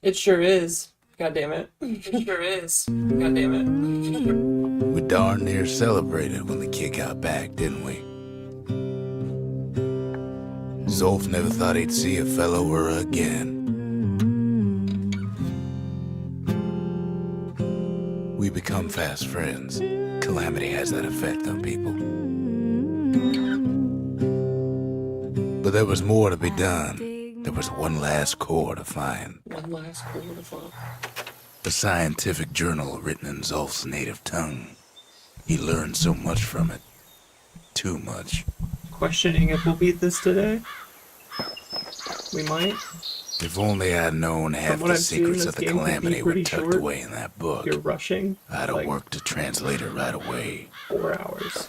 It sure is. God damn it. It sure is. God damn it. We darn near celebrated when the kid got back, didn't we? Zolf never thought he'd see a fellow her again. We become fast friends. Calamity has that effect on people. But there was more to be done. There was one last core to find. One last quarter to fall. A scientific journal written in Zolf's native tongue. He learned so much from it. Too much. Questioning if we'll beat this today? We might. If only I'd known half the secrets of the Calamity were tucked away in that book. You're rushing. I'd have worked to translate it right away. 4 hours.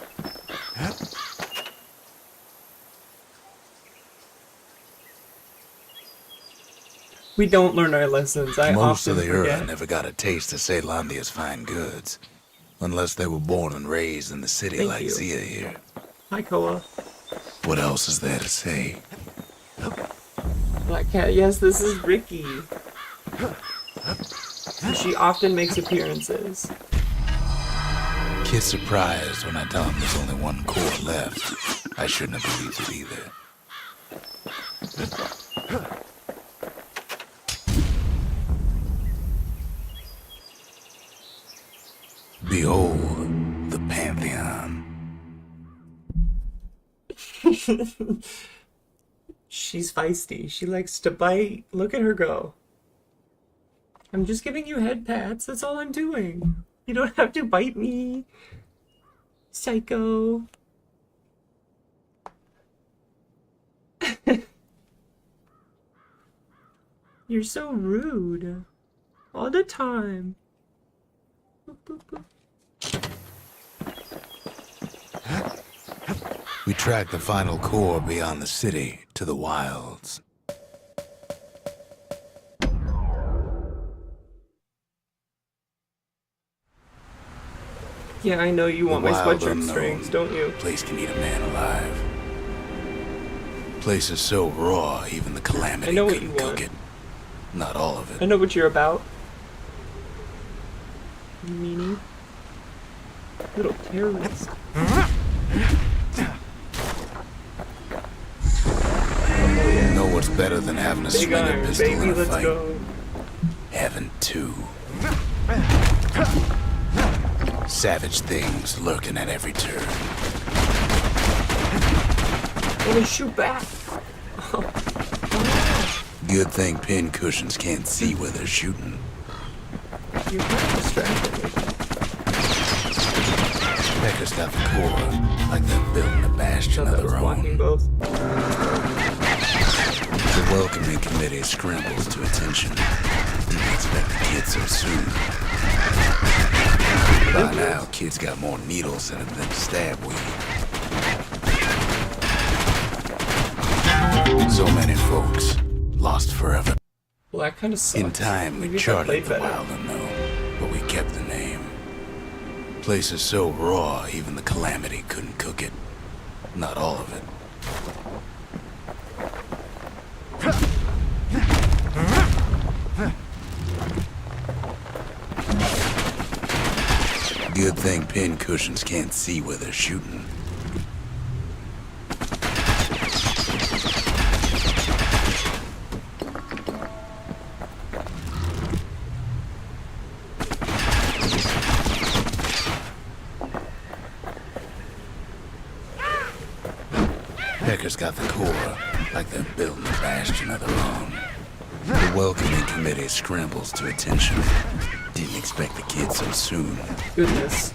We don't learn our lessons. Most of the forget. Ura never got a taste of Ceylondia's fine goods. Unless they were born and raised in the city Thank like you. Zia here. Hi, Koa. What else is there to say? Black Cat. Yes, this is Ricky. She often makes appearances. Kid's surprised when I tell him there's only one core left. I shouldn't have believed it either. Behold, the Pantheon. She's feisty. She likes to bite. Look at her go. I'm just giving you head pats. That's all I'm doing. You don't have to bite me. Psycho. You're so rude. All the time. Boop, boop, boop. We tracked the final core beyond the city to the wilds. Yeah, I know you want my wild sweatshirt unknown. strings, don't you? Place can eat a man alive. Place is so raw, even the Calamity I know what couldn't you cook want. it. Not all of I it. know what you're about. You meanie. Little terrorist. Know what's better than having a Big slinger iron, pistol baby, in a let's fight? go. Having two. Savage things lurking at every turn. Oh, they shoot back. Good thing pin cushions can't see where they're shooting. You're kind of distracted me. Becca's got the core, like they're building a bastion Thought of that was their blocking own. both. The welcoming committee scrambles to attention. Didn't expect the kid so soon. By now, kid's got more needles in it than stab weed. So many folks, lost forever. Well, that kind of sucks. In time, Maybe we if I charted played the better. wild unknown, but we kept the name. Place is so raw, even the Calamity couldn't cook it. Not all of it. Good thing pin cushions can't see where they're shooting. Pecker's got the core, like they're building a bastion of their own. The welcoming committee scrambles to attention. Didn't expect the kid so soon. Goodness.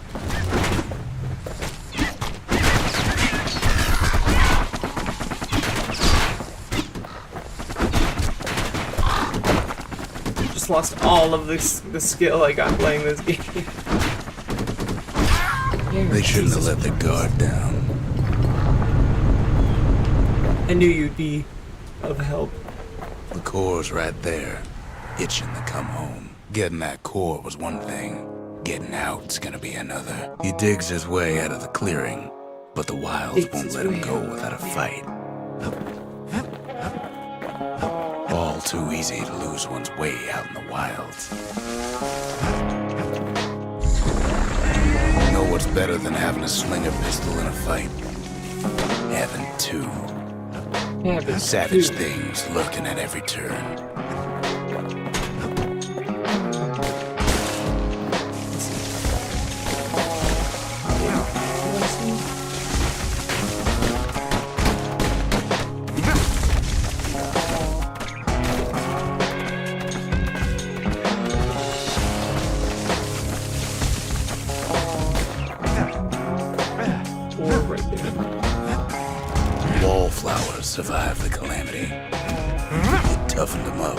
Just lost all of the skill I got playing this game. They shouldn't have let the guard down. I knew you'd be of help. The core's right there, itching to come home. Getting that core was one thing. Getting out's gonna be another. He digs his way out of the clearing, but the wilds won't let him go without a fight. all too easy to lose one's way out in the wilds. You know what's better than having a slinger pistol in a fight? Having two. Savage things lurking at every turn. Wallflowers survived the calamity. It toughened them up.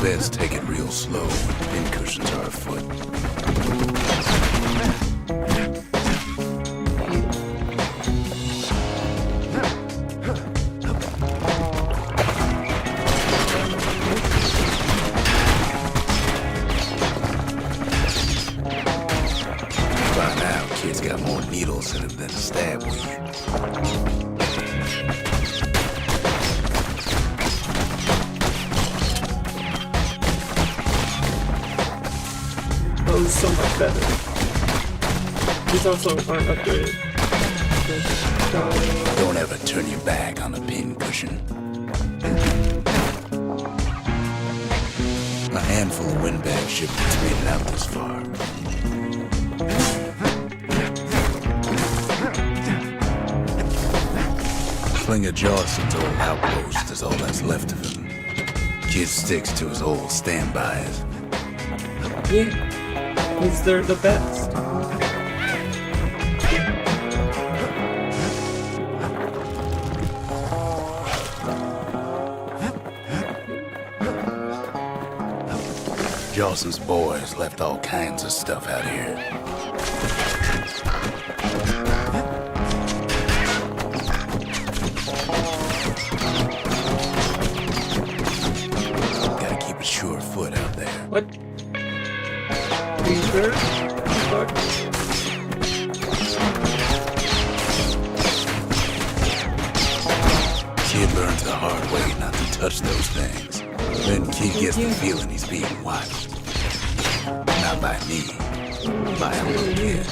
Best take it real slow when pincushions are afoot. By now, kids got more needles in it than a stab weed. Oh, so much better. These also aren't upgraded. Don't ever turn your back on a pincushion. A handful of windbag shipments made it out this far. Slinger Jawson's old outpost is all that's left of him. Kid sticks to his old standbys. Yeah, because they're the best. Jawson's boys left all kinds of stuff out here. Gotta keep a sure foot out there. What? Are you sure? Fuck. Kid learns the hard way not to touch those things. Then Kid gets the feeling he's being watched. Not by me, by a lunkhead.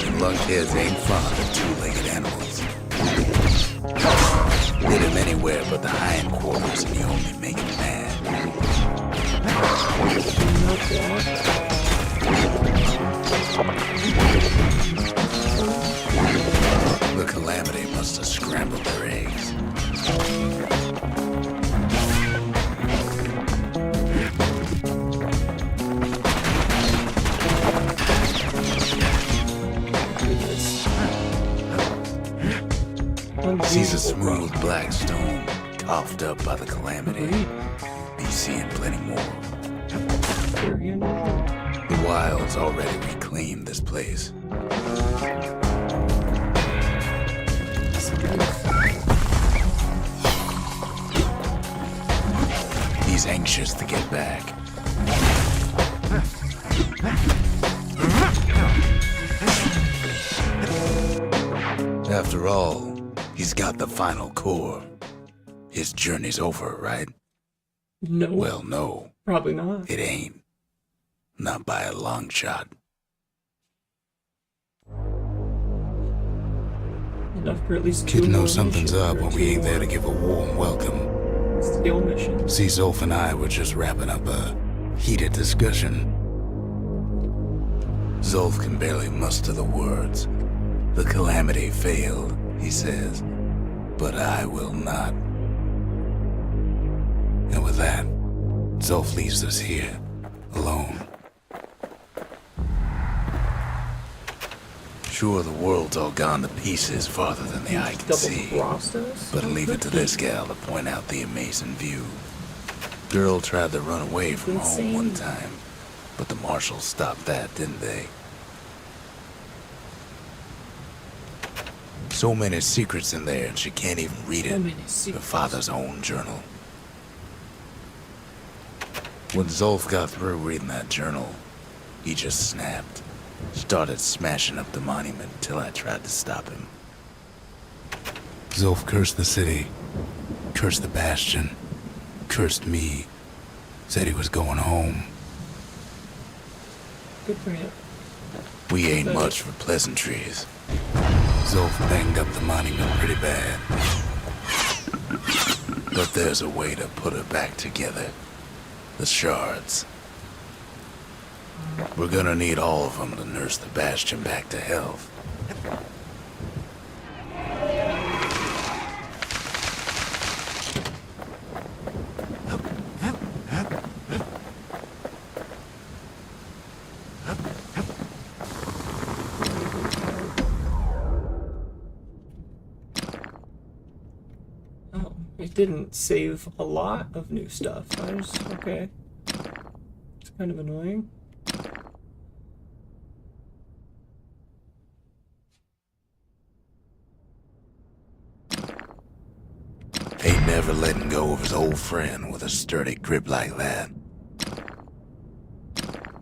And lunkheads ain't fond of two-legged animals. Hit him anywhere but the hindquarters and you only make him mad. The calamity must have scrambled their eggs. Sees a smooth black stone coughed up by the calamity. He's seeing plenty more. The wild's already reclaimed this place. He's anxious to get back. After all, he's got the final core. His journey's over, right? No. Well, no. Probably not. It ain't. Not by a long shot. Enough for at least 2 Kid more knows something's missions up or when we ain't there to give a warm welcome. Skill mission. See, Zolf and I were just wrapping up a heated discussion. Zolf can barely muster the words. The calamity failed, he says, but I will not. And with that, Zolf leaves us here, alone. Sure, the world's all gone to pieces farther than the eye can see. Double-crossed us? But leave it to this gal to point out the amazing view. Girl tried to run away from home one time, but the marshals stopped that, didn't they? So many secrets in there, and she can't even read it. Her father's own journal. When Zolf got through reading that journal, he just snapped. Started smashing up the monument until I tried to stop him. Zolf cursed the city, cursed the Bastion, cursed me, said he was going home. Good for him. We ain't much for pleasantries. Zolf banged up the monument pretty bad. But there's a way to put it back together. The shards. We're gonna need all of them to nurse the Bastion back to health. Oh, it didn't save a lot of new stuff. Okay. It's kind of annoying. Ain't never letting go of his old friend with a sturdy grip like that.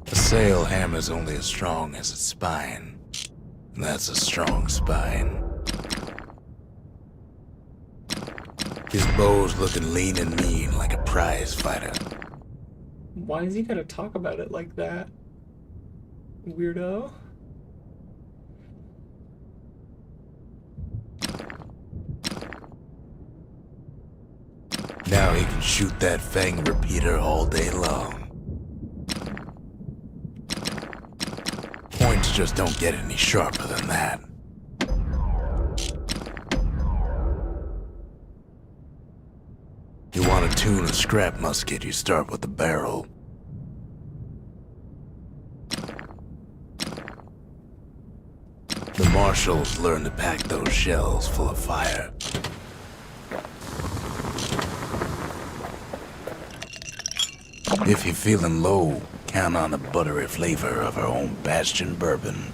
A sail hammer's only as strong as its spine. And that's a strong spine. His bow's looking lean and mean like a prize fighter. Why is he gotta talk about it like that? Weirdo. Now he can shoot that fang repeater all day long. Points just don't get any sharper than that. You want to tune a scrap musket, you start with the barrel. The marshals learn to pack those shells full of fire. If you're feeling low, count on the buttery flavor of our own Bastion bourbon.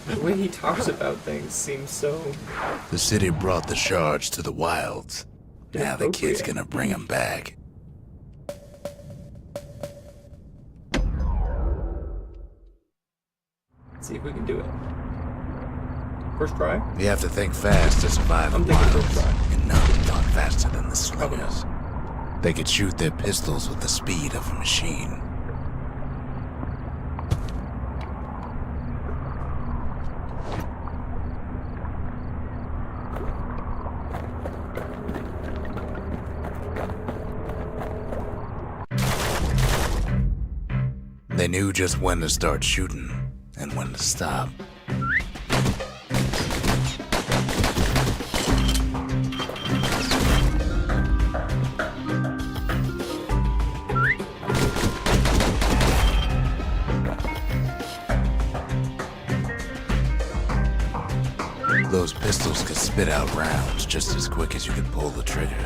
The way he talks about things seems so... The city brought the shards to the wilds. Now the kid's gonna bring them back. Let's see if we can do it. First try? You have to think fast to survive the I'm thinking wilds. first try. And nothing's not faster than the Probably slingers. They could shoot their pistols with the speed of a machine. They knew just when to start shooting and when to stop. Those pistols could spit out rounds just as quick as you could pull the trigger.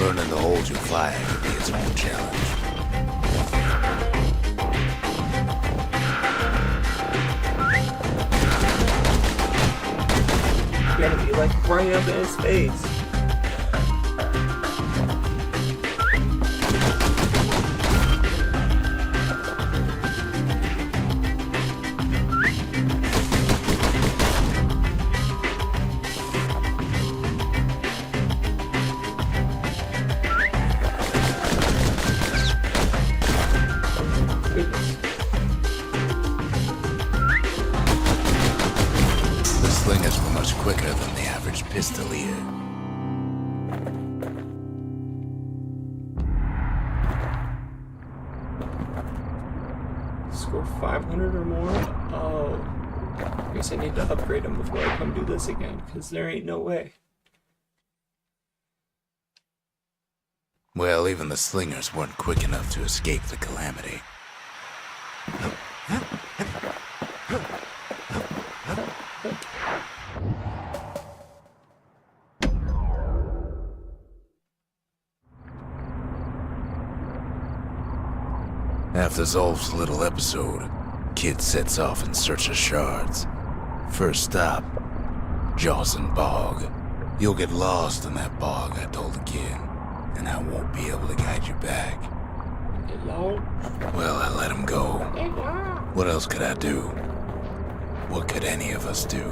Learning to hold your fire could be its own challenge. You gotta be like right up in his face. The slingers were much quicker than the average pistolier. Score 500 or more? Oh. I guess I need to upgrade him before I come do this again, because there ain't no way. Well, even the slingers weren't quick enough to escape the calamity. After Zolf's little episode, Kid sets off in search of shards. First stop, Jawson Bog. You'll get lost in that bog, I told the kid, and I won't be able to guide you back. Hello? Well, I let him go. Hello? What else could I do? What could any of us do?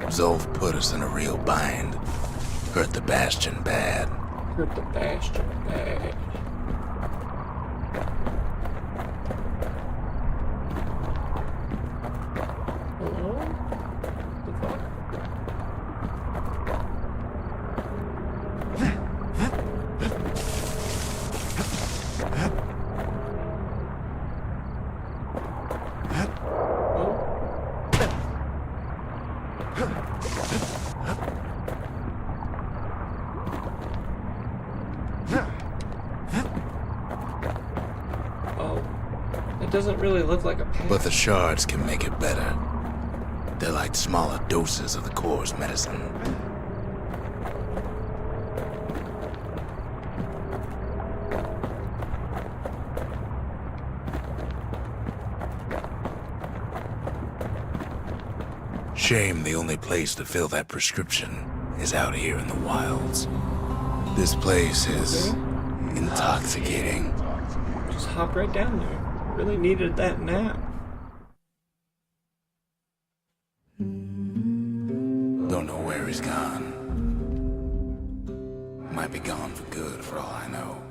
Zolf put us in a real bind. Hurt the Bastion bad. Hurt the Bastion bad. Hello? The fuck? It doesn't really look like a path. But the shards can make it better. They're like smaller doses of the core's medicine. Shame the only place to fill that prescription is out here in the wilds. This place is intoxicating. Just hop right down there. Really needed that nap. Don't know where he's gone. Might be gone for good for all I know.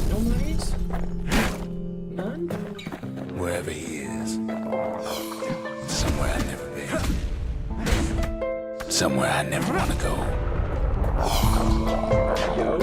No monies? None? Wherever he is. Somewhere I've never been. Somewhere I never want to go. Yo.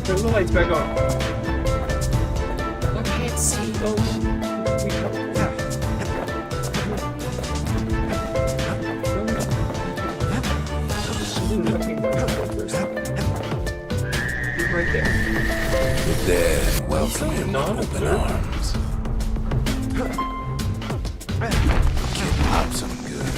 Turn the lights back on. I can't see. Oh, right there. The dead welcome him with open arms. Kid pops him good.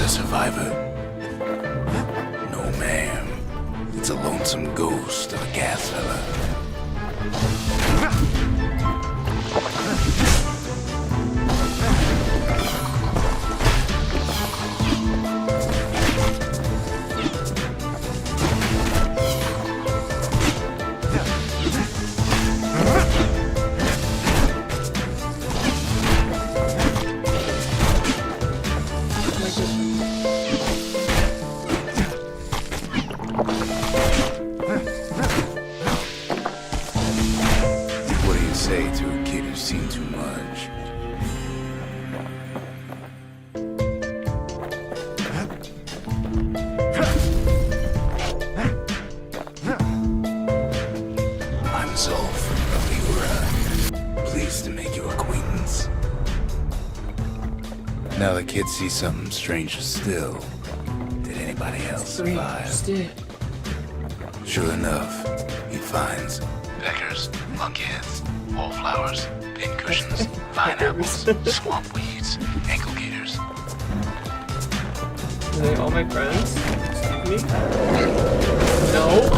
Survivor? No, ma'am. It's a lonesome ghost of a gas fella. What do you say to a kid who's seen too much? I'm Zolf of the Ura. Pleased to make your acquaintance. Now the kid sees something stranger still. Did anybody else survive? Sure enough, he finds peckers, lunkheads, wallflowers, pincushions, pineapples, swamp weeds, ankle gators. Are they all my friends? Excuse me? No.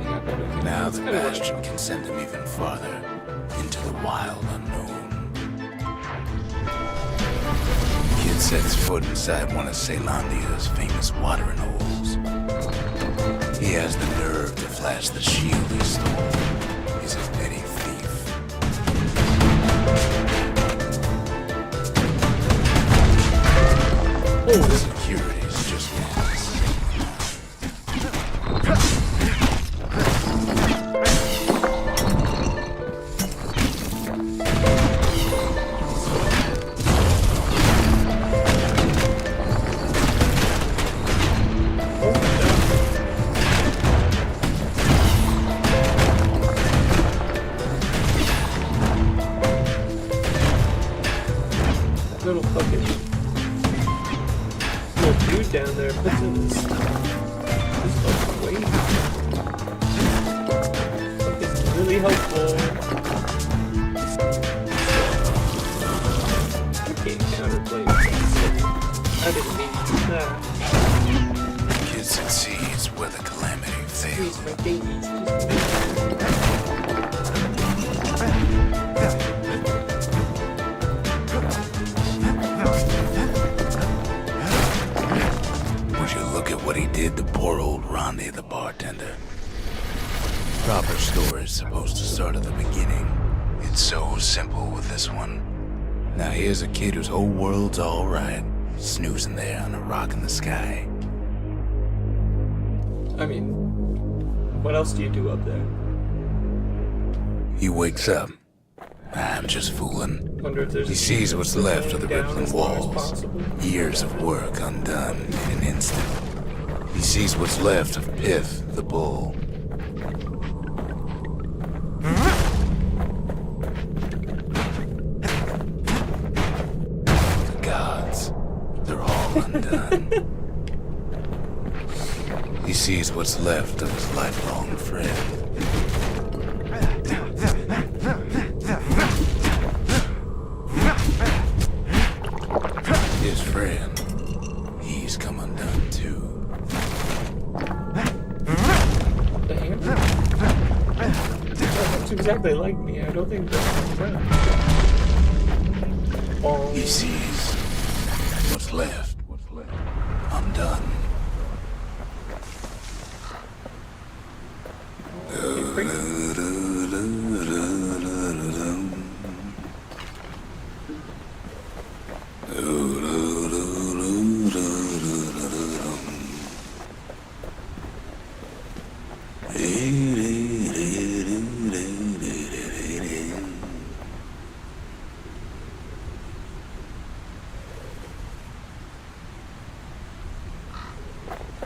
what happened. Okay, Now that's the kinda what- Bastion can send him even farther into the wild unknown. Kid sets foot inside one of Ceylondia's famous watering holes. He has the nerve to flash the shield he stole. He's a petty thief. Oh, the security's just once. Little fucking little dude down there puts in this fucking weight. Like it's really helpful. I can't counterplay that. I didn't mean to do that. Kid succeeds where the calamity Squeeze fails. my fingies. Would you look at what he did to poor old Ronnie the bartender? Proper story's supposed to start at the beginning. It's so simple with this one. Now here's a kid whose whole world's alright, snoozing there on a rock in the sky. I mean, what else do you do up there? He wakes up. I'm just fooling. Wonder if there's He sees what's left of the down rippling as far as walls. possible. Years of work undone in an instant. He sees what's left of Piff, the bull. The gods, they're all undone. He sees what's left of his lifelong friend. His friend, he's come undone too. The hammer? That looks exactly like me. I don't think that's my friend. Oh, He sees what's left. Undone. it's pretty-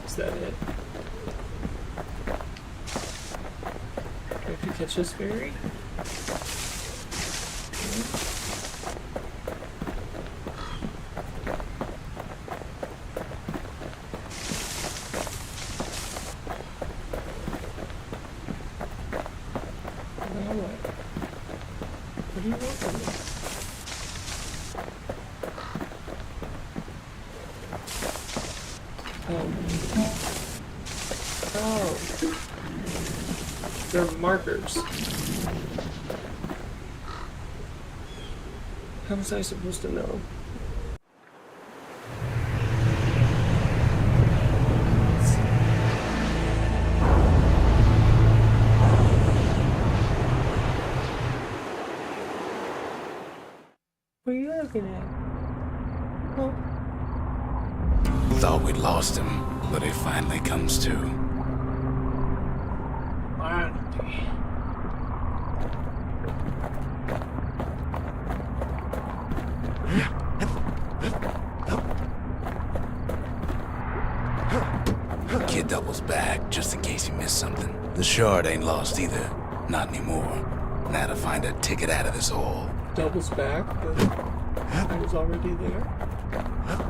Is that it? Do I have to catch this fairy? Now what? What do you want from me? Oh. They're markers. How was I supposed to know? What are you looking at? Oh. Thought we'd lost him, but he finally comes to. Kid doubles back just in case he missed something. The shard ain't lost either. Not anymore. Now to find a ticket out of this hole. Doubles back, but I was already there.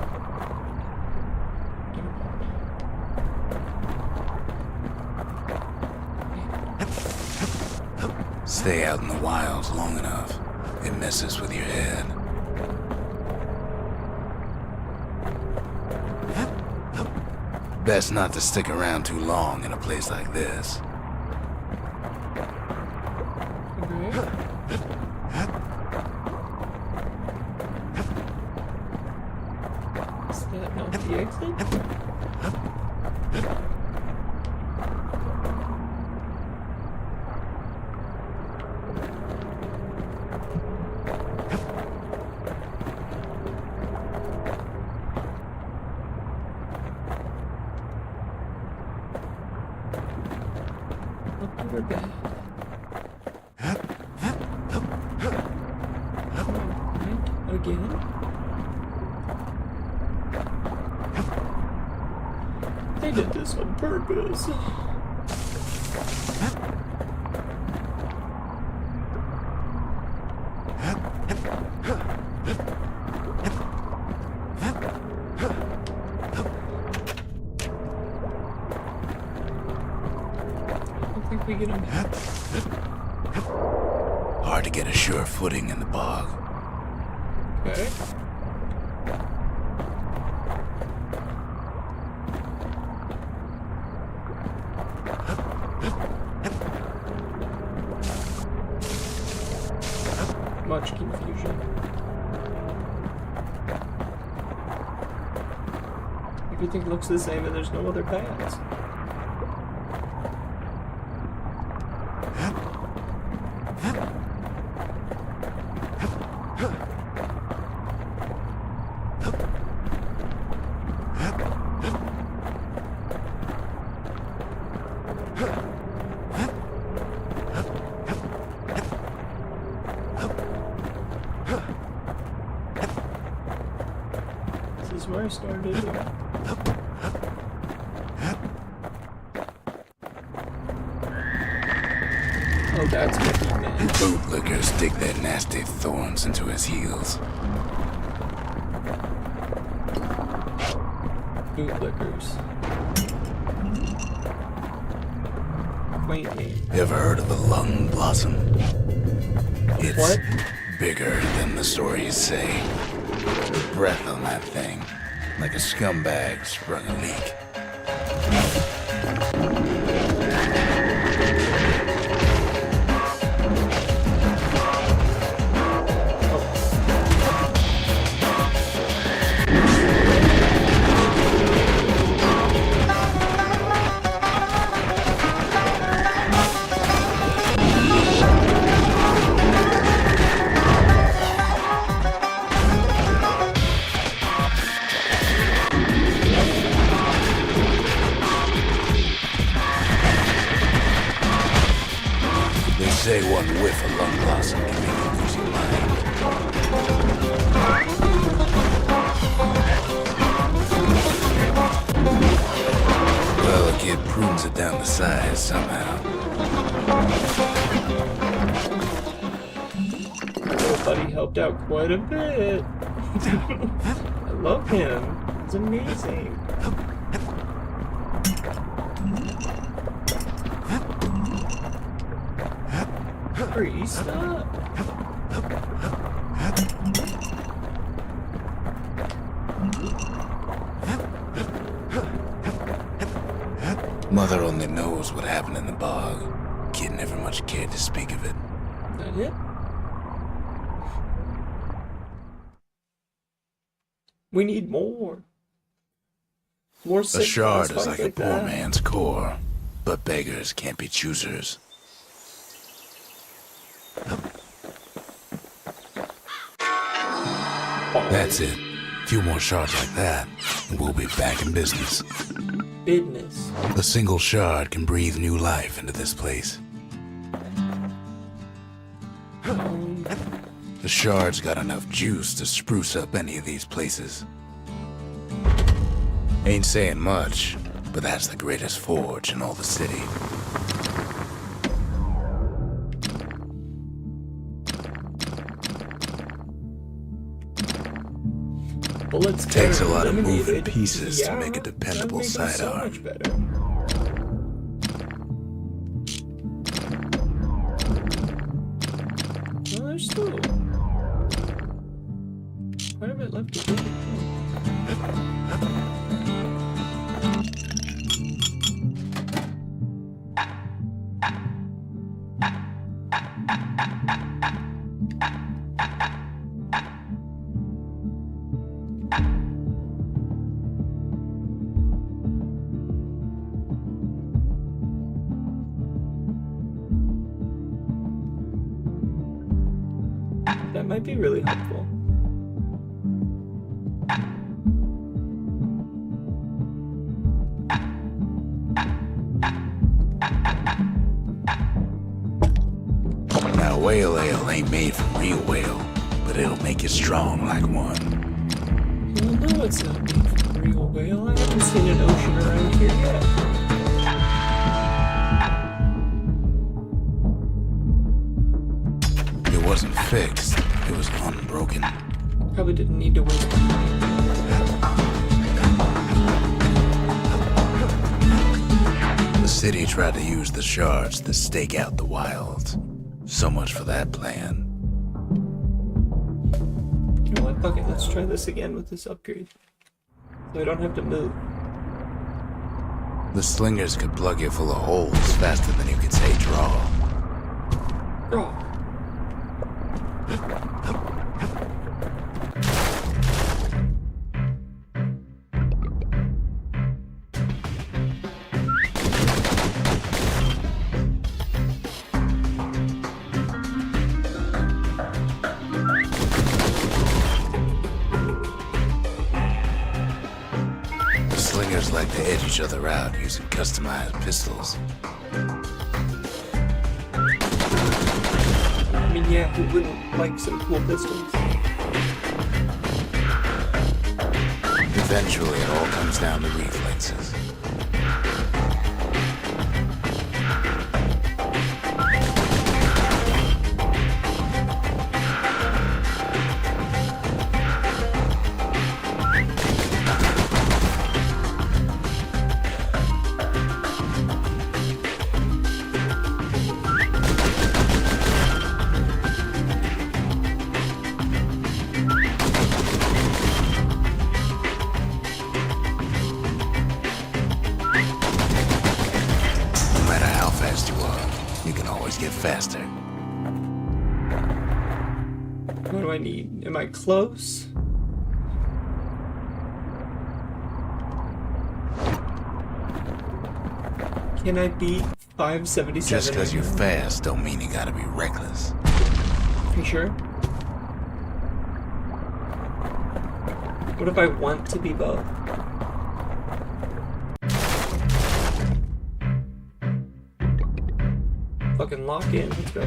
Stay out in the wilds long enough, it messes with your head. Best not to stick around too long in a place like this. Okay. Alright, again. They did this on purpose. We get him. Hard to get a sure footing in the bog. Okay. Much confusion. Everything looks the same and there's no other paths. This is where I started. Oh, that's what he meant. Bootlickers stick their nasty thorns into his heels. Bootlickers. Quaint name. Ever heard of the lung blossom? It's What? bigger than the stories say. The breath on that thing, like a scumbag sprung a leak. They say one whiff of lung blossom can make you lose your mind. Well, a kid prunes it down to size somehow. Oh, buddy helped out quite a bit. I love him. It's amazing. Hurry, stop. Mother only knows what happened in the bog. Kid never much cared to speak of it. That it? We need more. More A sick shard boss is like fights a poor that. man's core, but beggars can't be choosers. That's it. A few more shards like that, and we'll be back in business. Business. A single shard can breathe new life into this place. The shard's got enough juice to spruce up any of these places. Ain't saying much, but that's the greatest forge in all the city. Bullets Takes a tear lot of moving eliminated. pieces to Yeah, make a dependable that makes it so sidearm. much better. Well, there's still quite a bit left to do. That might be really helpful. whale ale ain't made from real whale, but it'll make you strong like one. Well, no, it's not made from real whale. I haven't seen an ocean around here yet. It wasn't fixed, it was unbroken. Probably didn't need to wait. The city tried to use the shards to stake out the wilds. So much for that plan. You know what? Fuck it, let's try this again with this upgrade. So I don't have to move. The slingers could plug you full of holes faster than you could say draw. Draw. Like to edge each other out using customized pistols. I mean, yeah, who wouldn't like some cool pistols? Eventually, it all comes down to reflexes. Faster. What do I need? Am I close? Can I beat 577? Just because you're fast don't mean you gotta be reckless. Are you sure? What if I want to be both? Fucking lock in, let's go.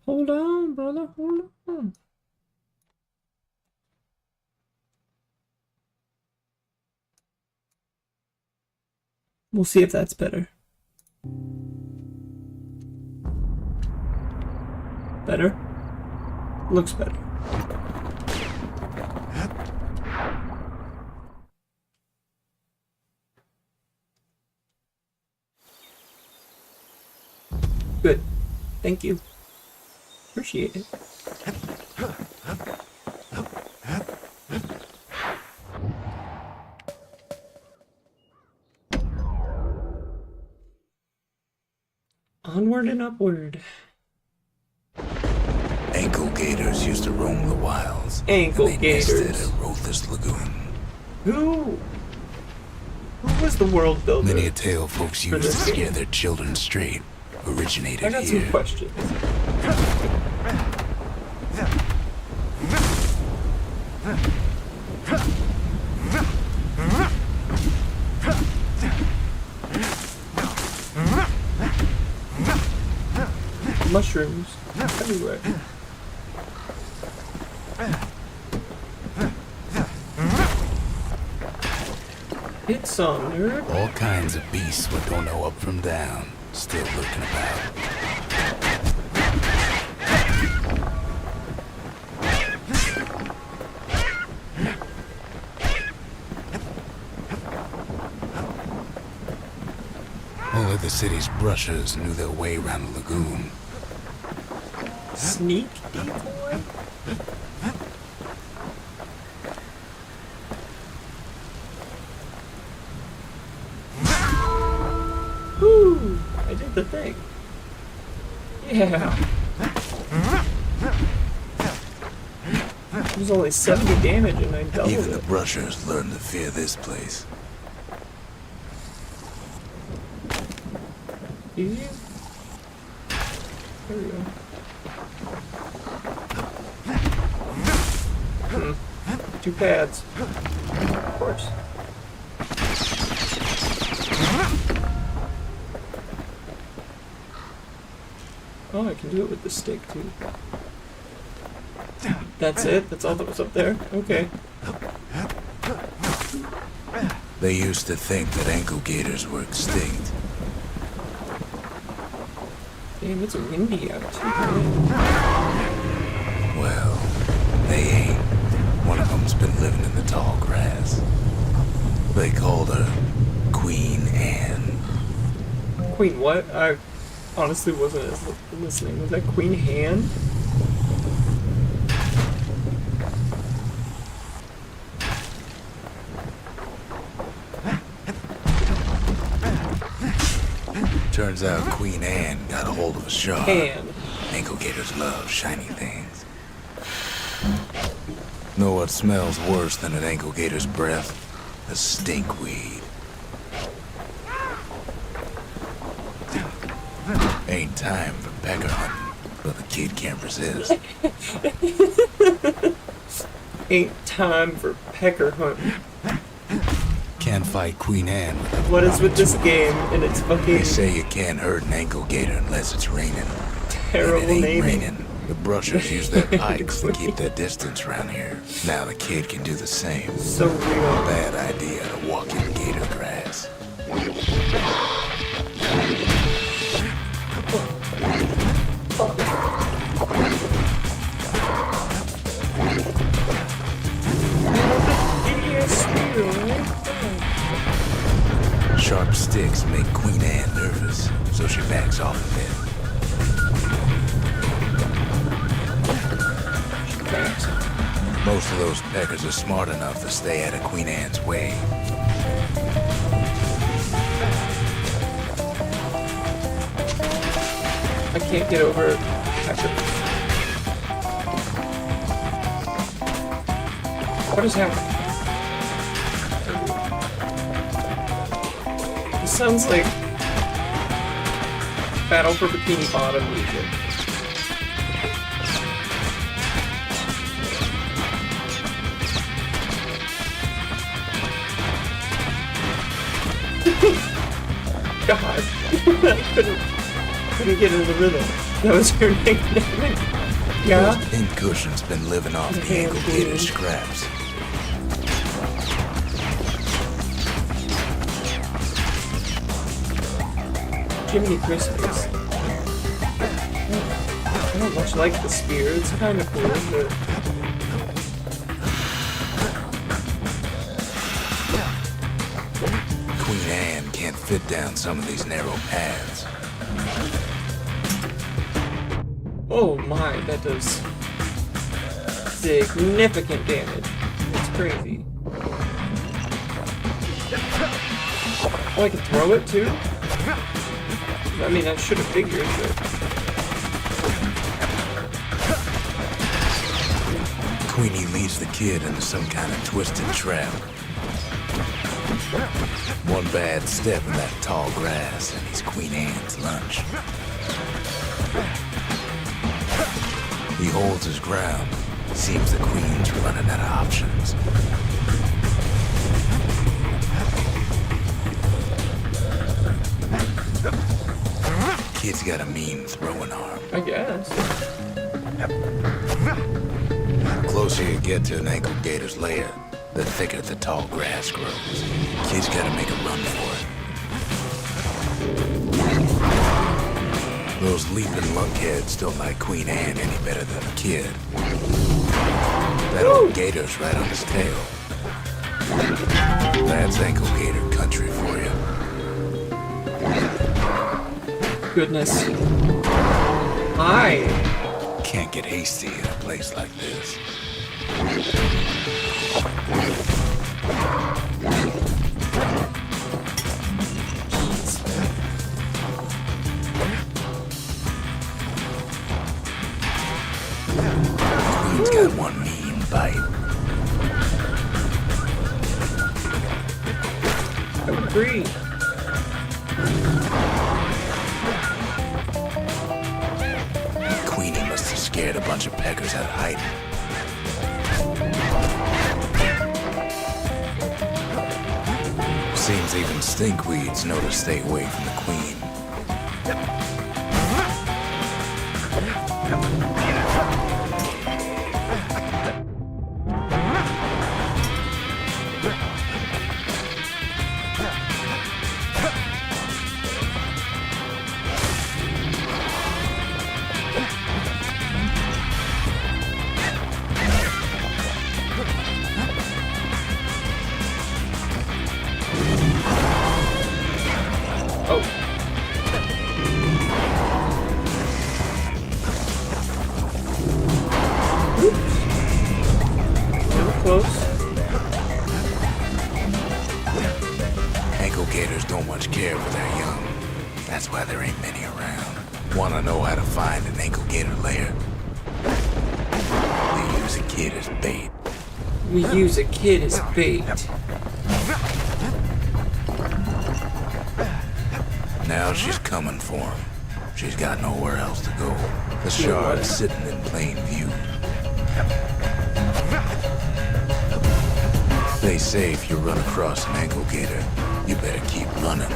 Hold on, brother, hold on. We'll see if that's better. Better? Looks better. Good. Thank you. Appreciate it. Onward and upward. Ankle gators used to roam the wilds. Ankle and they gators. nested at Rothus Lagoon. Who was the world builder? Many a tale folks for used to this scare game? their children straight originated I got here. some questions. Mushrooms everywhere. Hit some, nerd. All kinds of beasts what don't know up from down, still lurking about. Only the city's brushers knew their way around the lagoon. Sneak decoy? Woo! I did the thing. Yeah. It was only 70 damage and I doubled Even the it. brushers learned to fear this place. Easy? There we go. Two pads. Of course. Oh, I can do it with the stick too. That's it? That's all that was up there? Okay. They used to think that ankle gators were extinct. Damn, it's windy out too. Man. Well, they ain't. One of them's been living in the tall grass. They called her Queen Anne. Queen what? I honestly wasn't as listening. Was that Queen Han? Turns out Queen Anne got a hold of a shark. Han. Ankle gators love shiny things. Know what smells worse than an ankle gator's breath? A stinkweed. Ain't time for pecker hunting, but the kid can't resist. Ain't time for pecker hunting. Can't fight Queen Anne with a What is with this sword. game and it's They fucking say you can't hurt an ankle gator unless it's raining. terrible And it ain't naming? raining. The brushers use their pikes to keep their distance around here. Now the kid can do the same. So real. Bad idea to walk in gator grass. Sharp sticks make Queen Anne nervous, so she backs off a bit. Most of those peckers are smart enough to stay out of Queen Anne's way. I can't get over pecker. What is happening? This sounds like Battle for Bikini Bottom music. God, I couldn't get in the rhythm. That was your nickname. Yeah? Those pink cushions been living off the ankle gator scraps. Jiminy Christmas. I don't much like the spear. It's kind of cool, but Queen Anne can't fit down some of these narrow paths. oh my, that does significant damage. It's crazy. Oh, I can throw it too? I mean, I should have figured, but Queenie leads the kid into some kind of twisted trap. One bad step in that tall grass and he's Queen Anne's lunch. He holds his ground. Seems the queen's running out of options. Kid's got a mean throwing arm. I guess. The closer you get to an ankle gator's lair, the The thicker the tall grass grows, kids gotta make a run for it. Those leaping lunkheads don't like Queen Anne any better than a kid. That old gator's right on his tail. That's ankle gator country for you. Goodness. Hi. Can't get hasty in a place like this. Queen's got one mean bite. I agree. Queenie must have scared a bunch of peckers out of hiding. Seems even stinkweeds know to stay away from the queen. Ankle gators don't much care for their young. That's why there ain't many around. Wanna know how to find an ankle gator lair? They use a kid as bait. We use a kid as bait. Now she's coming for him. She's got nowhere else to go. The shard's sitting in plain view. They say if you run across an ankle gator, you better keep running.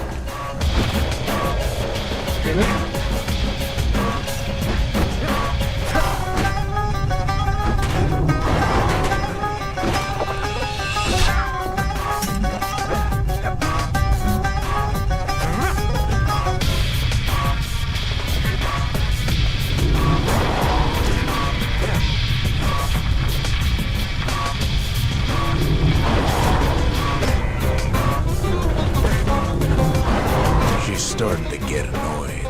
Starting to get annoyed.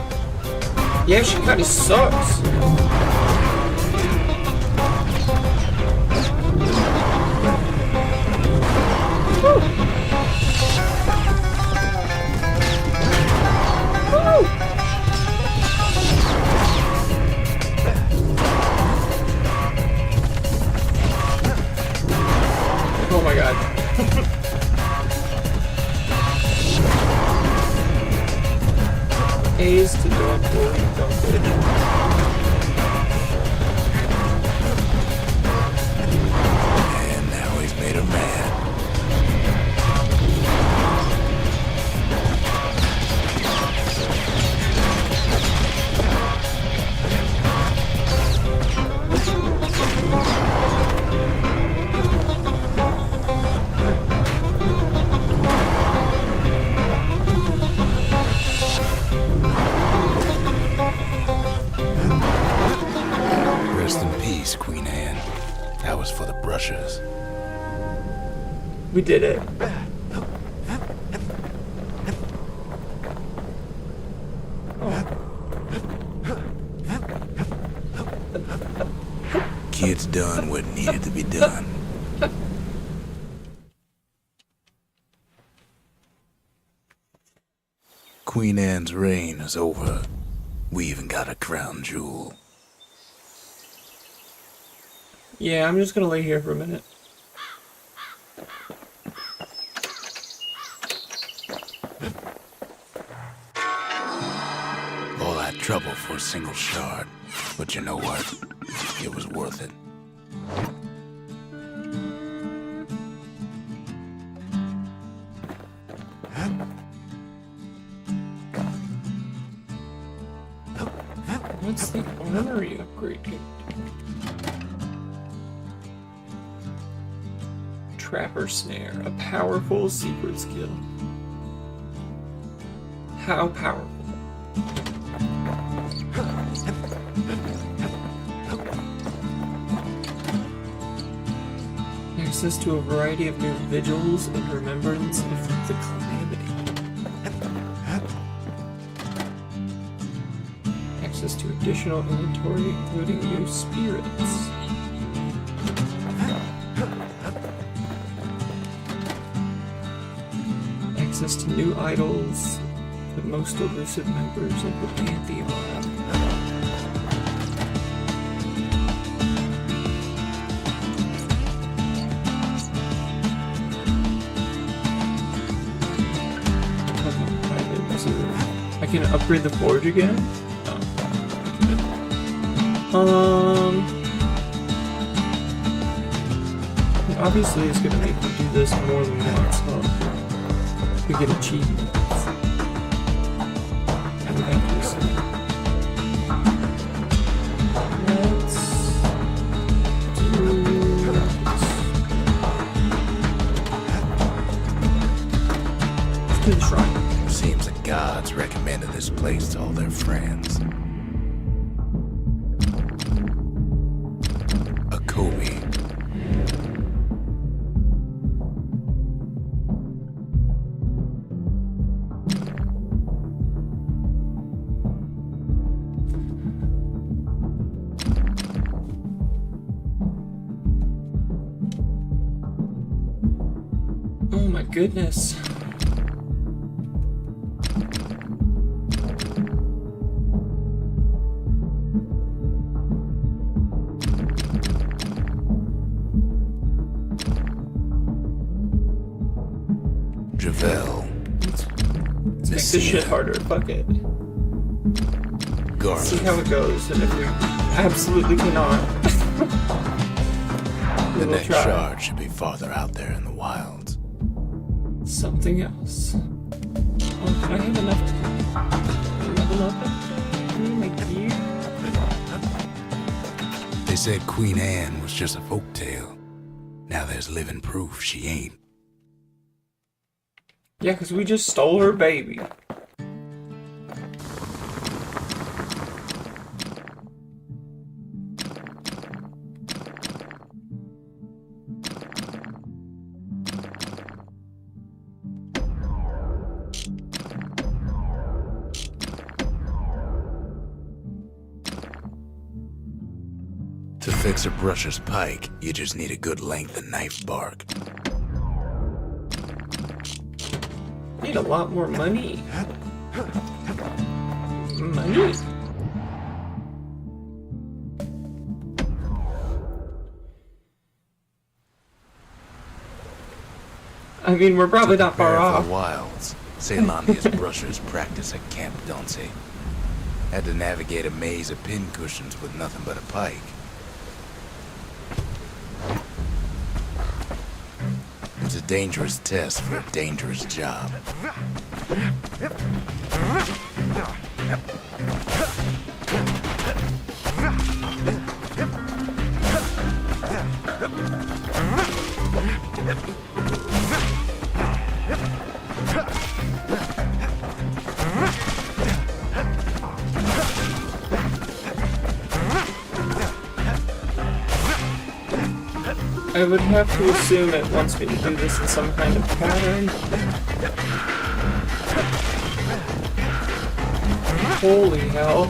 Yeah, she kind of sucks. Woo. Woo. Oh my god. A's to don't do it. And now he's made her mad. Rest in peace, Queen Anne. That was for the brushers. We did it. Kids done what needed to be done. Queen Anne's reign is over. We even got a crown jewel. Yeah, I'm just gonna lay here for a minute. All that trouble for a single shard. But you know what? It was worth it. What's the armory upgrade? Trapper Snare, a powerful secret skill. How powerful? Access to a variety of new vigils and remembrance of the calamity. Access to additional inventory, including new spirits. Access to new idols, the most elusive members of the Pantheon. I can upgrade the forge again? Obviously it's gonna make me do this more than once, huh? We get achievements. And accuracy. Let's do the shrine. Seems the gods recommended this place to all their friends. A Kobe. Oh my goodness. Javel. Let's make this shit harder. Fuck it. Garland. See how it goes, and if we absolutely cannot, The we'll next try shard should be farther out there in the wilds. something else. Oh, can I have enough to level up? Oh my gear. They said Queen Anne was just a folktale. Now there's living proof she ain't. Yeah, because we just stole her baby. To fix a brusher's pike, you just need a good length of knife bark. Need a lot more money. Money? I mean, we're probably not far Prepare for off. the wilds. Ceylonia's brushers practice at Camp Donce. Had to navigate a maze of pincushions with nothing but a pike. It's a dangerous test for a dangerous job. I would have to assume it wants me to do this in some kind of pattern. Holy hell.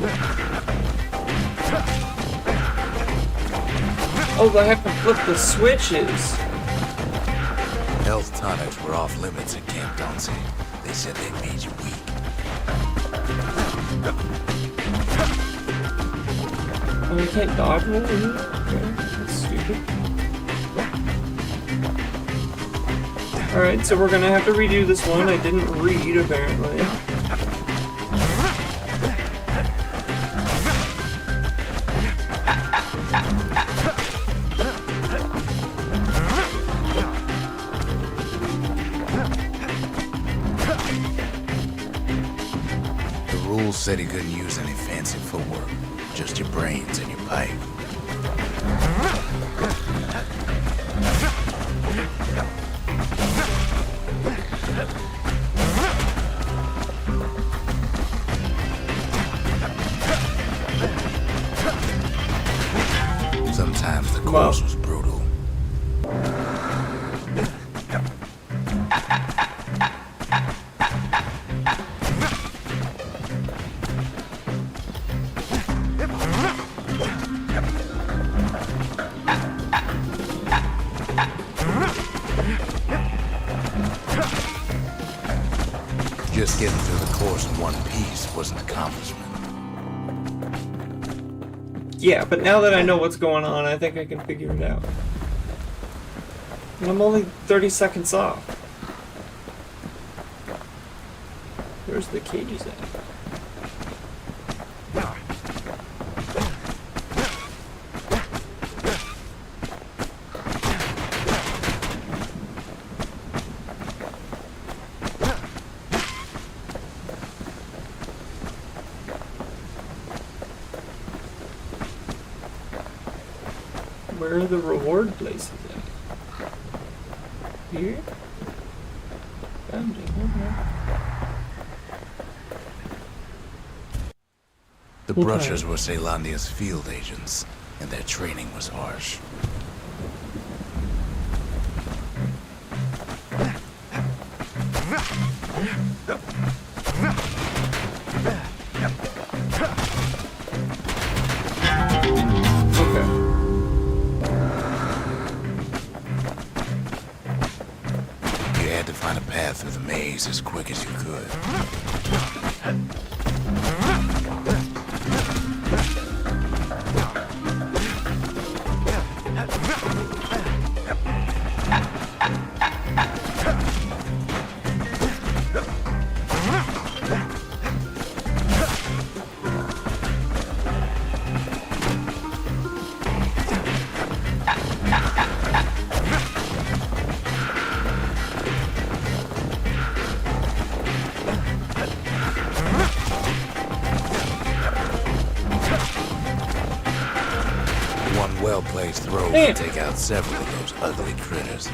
Oh, I have to flip the switches. Health tonics were off limits at Camp Donce. They said they made you weak. Oh, we can't dodge roll either? Okay, that's stupid. Alright, so we're gonna have to redo this one. I didn't read, apparently. The rules said he couldn't use any fancy footwork, just your brains and your pipe. Sometimes the course was brutal. Just getting through the course in one piece was an accomplishment. Yeah, but now that I know what's going on, I think I can figure it out. And I'm only 30 seconds off. Where's the cages at? Where are the reward places at? Here? Found it. Okay. The Brushers were Caelondia's field agents, and their training was harsh. Through the maze as quick as you could. Well-placed throw can take out several of those ugly critters.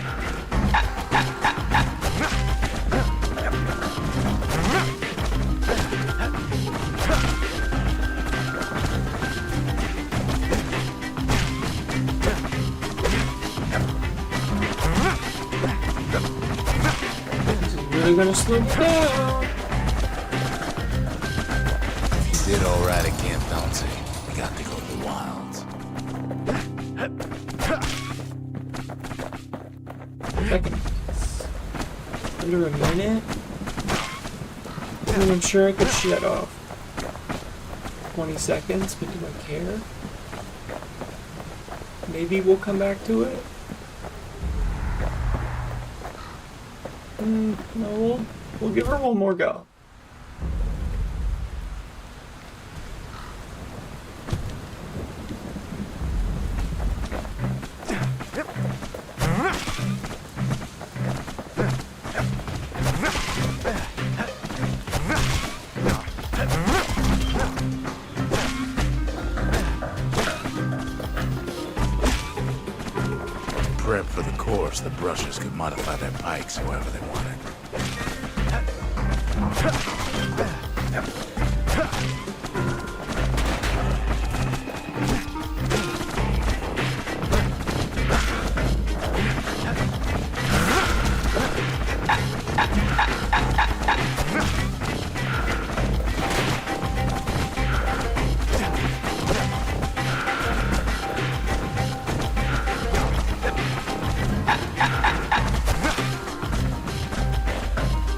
This is really gonna slow down. You did all right at Camp Bouncy. We got to go to the wilds. Seconds. Under a minute? I mean, I'm sure I could shut off 20 seconds, but do I care? Maybe we'll come back to it? No, we'll give her one more go. Prep for the course, the Brushers could modify their pikes however they wanted.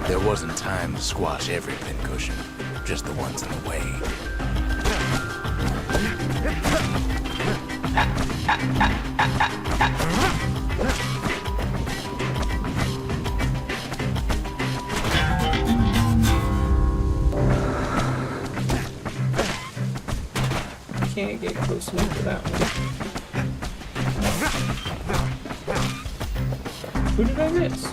There wasn't time to squash every pincushion, just the ones in the way. Can't get close enough to that one. Who did I miss?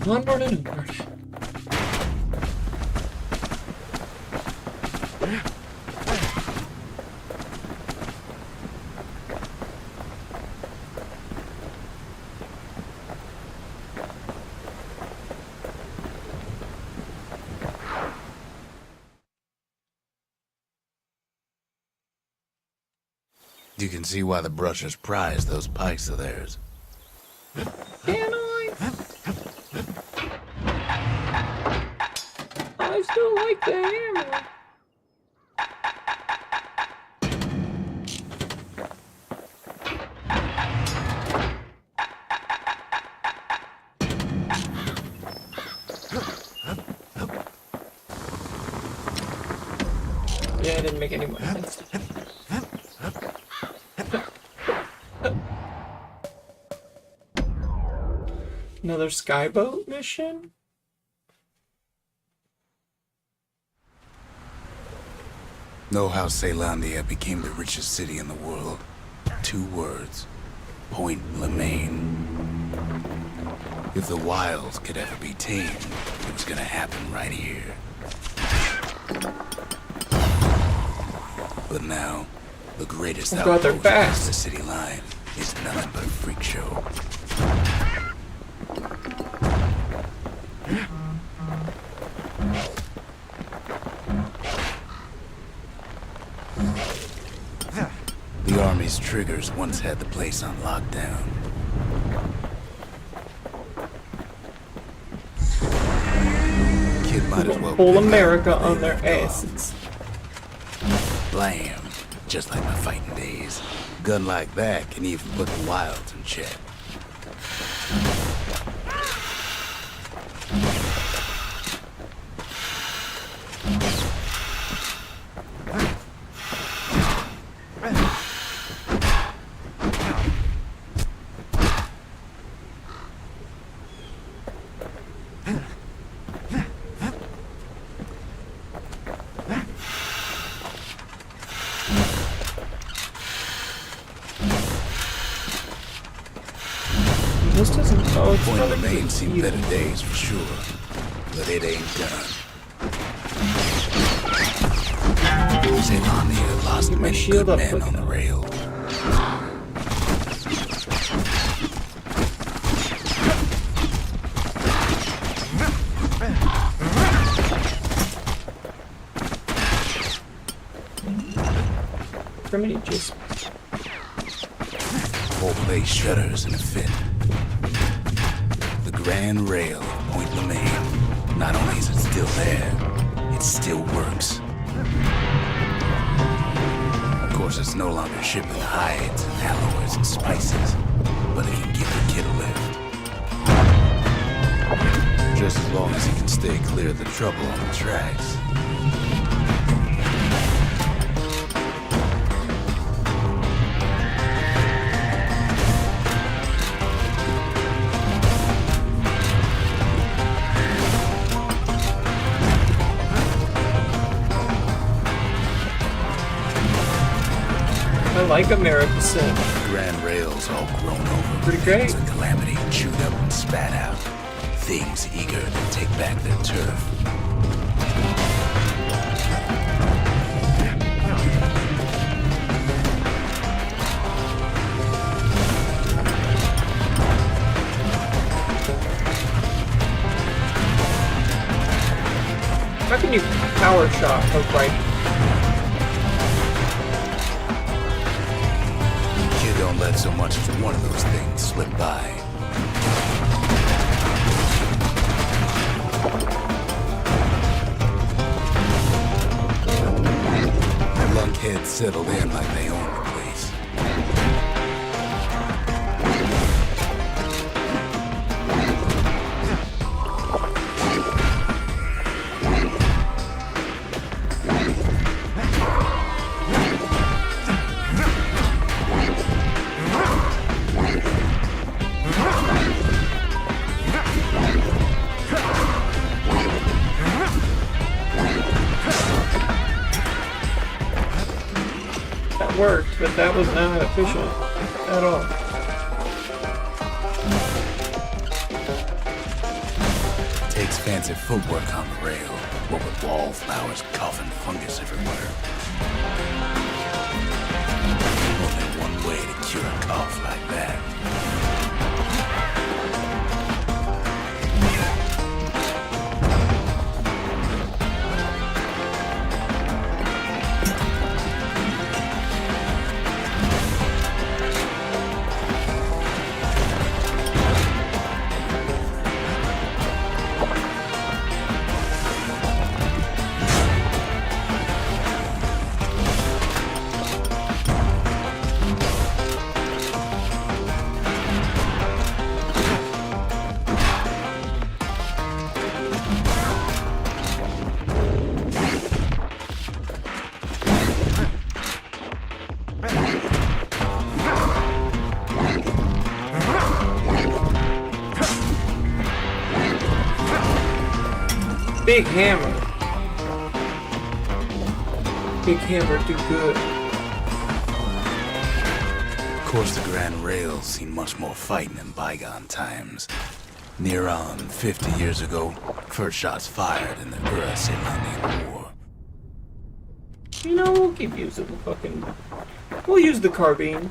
Onward and onward. You can see why the brushers prize those pikes of theirs. Can I? I still like the hammer. Yeah, it didn't make any more sense. Another skyboat mission? Know how Caelondia became the richest city in the world? 2 words. Point Lemaine. If the wilds could ever be tamed, it was gonna happen right here. But now, the greatest outpost across the city line is nothing but a freak show. The army's triggers once had the place on lockdown. Kid might as well pull America on their asses. Blam. Just like my fighting days. Gun like that can even put the wilds in check. This doesn't. Oh, it's Point probably Lemaine seen evil. better days for sure, but it ain't done. Caelondia lost Get my many shield good up men quick on the enough. rail. Criminy just. Whole place shudders in a fit. The grand rail of Point Lemaine. Not only is it still there, it still works. Of course, it's no longer shipping hides and alloys and spices, but it can give the kid a lift. Just as long as he can stay clear of the trouble on the tracks. I like America Sim. Grand rails all grown over. Pretty great. Things of calamity chewed up and spat out. Things eager to take back their turf. How can you power shot a rifle? Kid don't let so much as one of those things slip by. The lunkheads settled in like they own the place. That worked, but that was not efficient at all. makes fancy footwork on the rail, what with wallflowers, coughing fungus everywhere. Only one way to cure a cough like that. Big hammer. Big hammer do good. Of course, the Grand Rail's seen much more fighting in bygone times. Near on 50 years ago, first shots fired in the Ura-Selanian War. You know, we'll keep using the fucking... We'll use the carbine.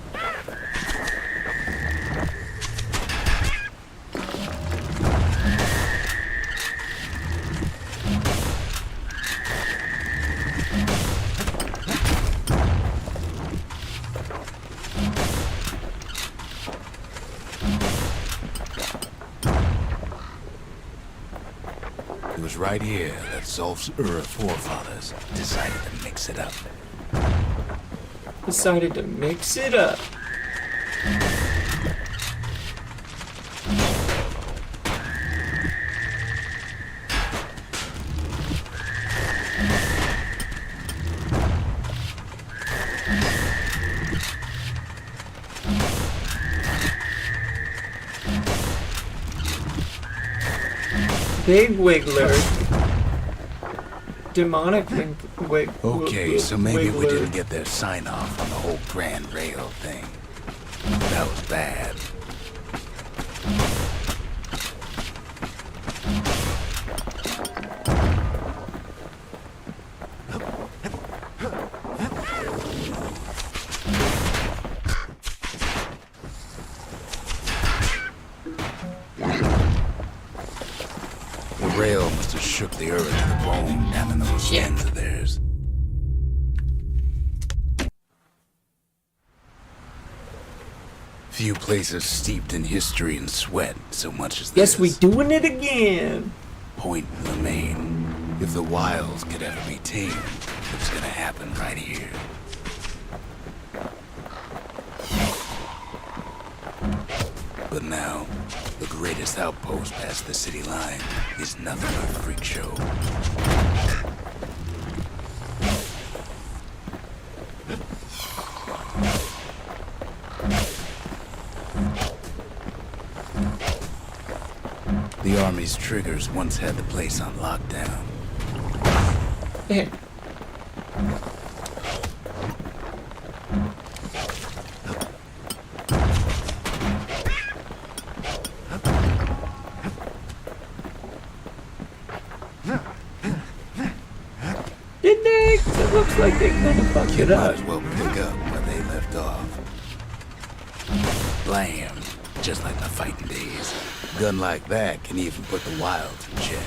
It was right here that Zolf's Ura forefathers decided to mix it up. Decided to mix it up. Big Wiggler. Demonic Wig. Okay, so maybe we Wiggler. didn't get their sign-off on the whole Grand Rail thing. That was bad. The rail must have shook the earth to the bone down in those skins of theirs. Few places steeped in history and sweat so much as this. Guess we doing it again. Point Lemaine. If the wilds could ever be tamed, it was gonna happen right here. But now, the greatest outpost past the city line is nothing but a freak show. The Army's triggers once had the place on lockdown. Hey. Did they? 'Cause it looks like they kind of fucked Kid it might up. as well pick up where they left off. Blam! Just like my fighting days. Gun like that can even put the wilds in check.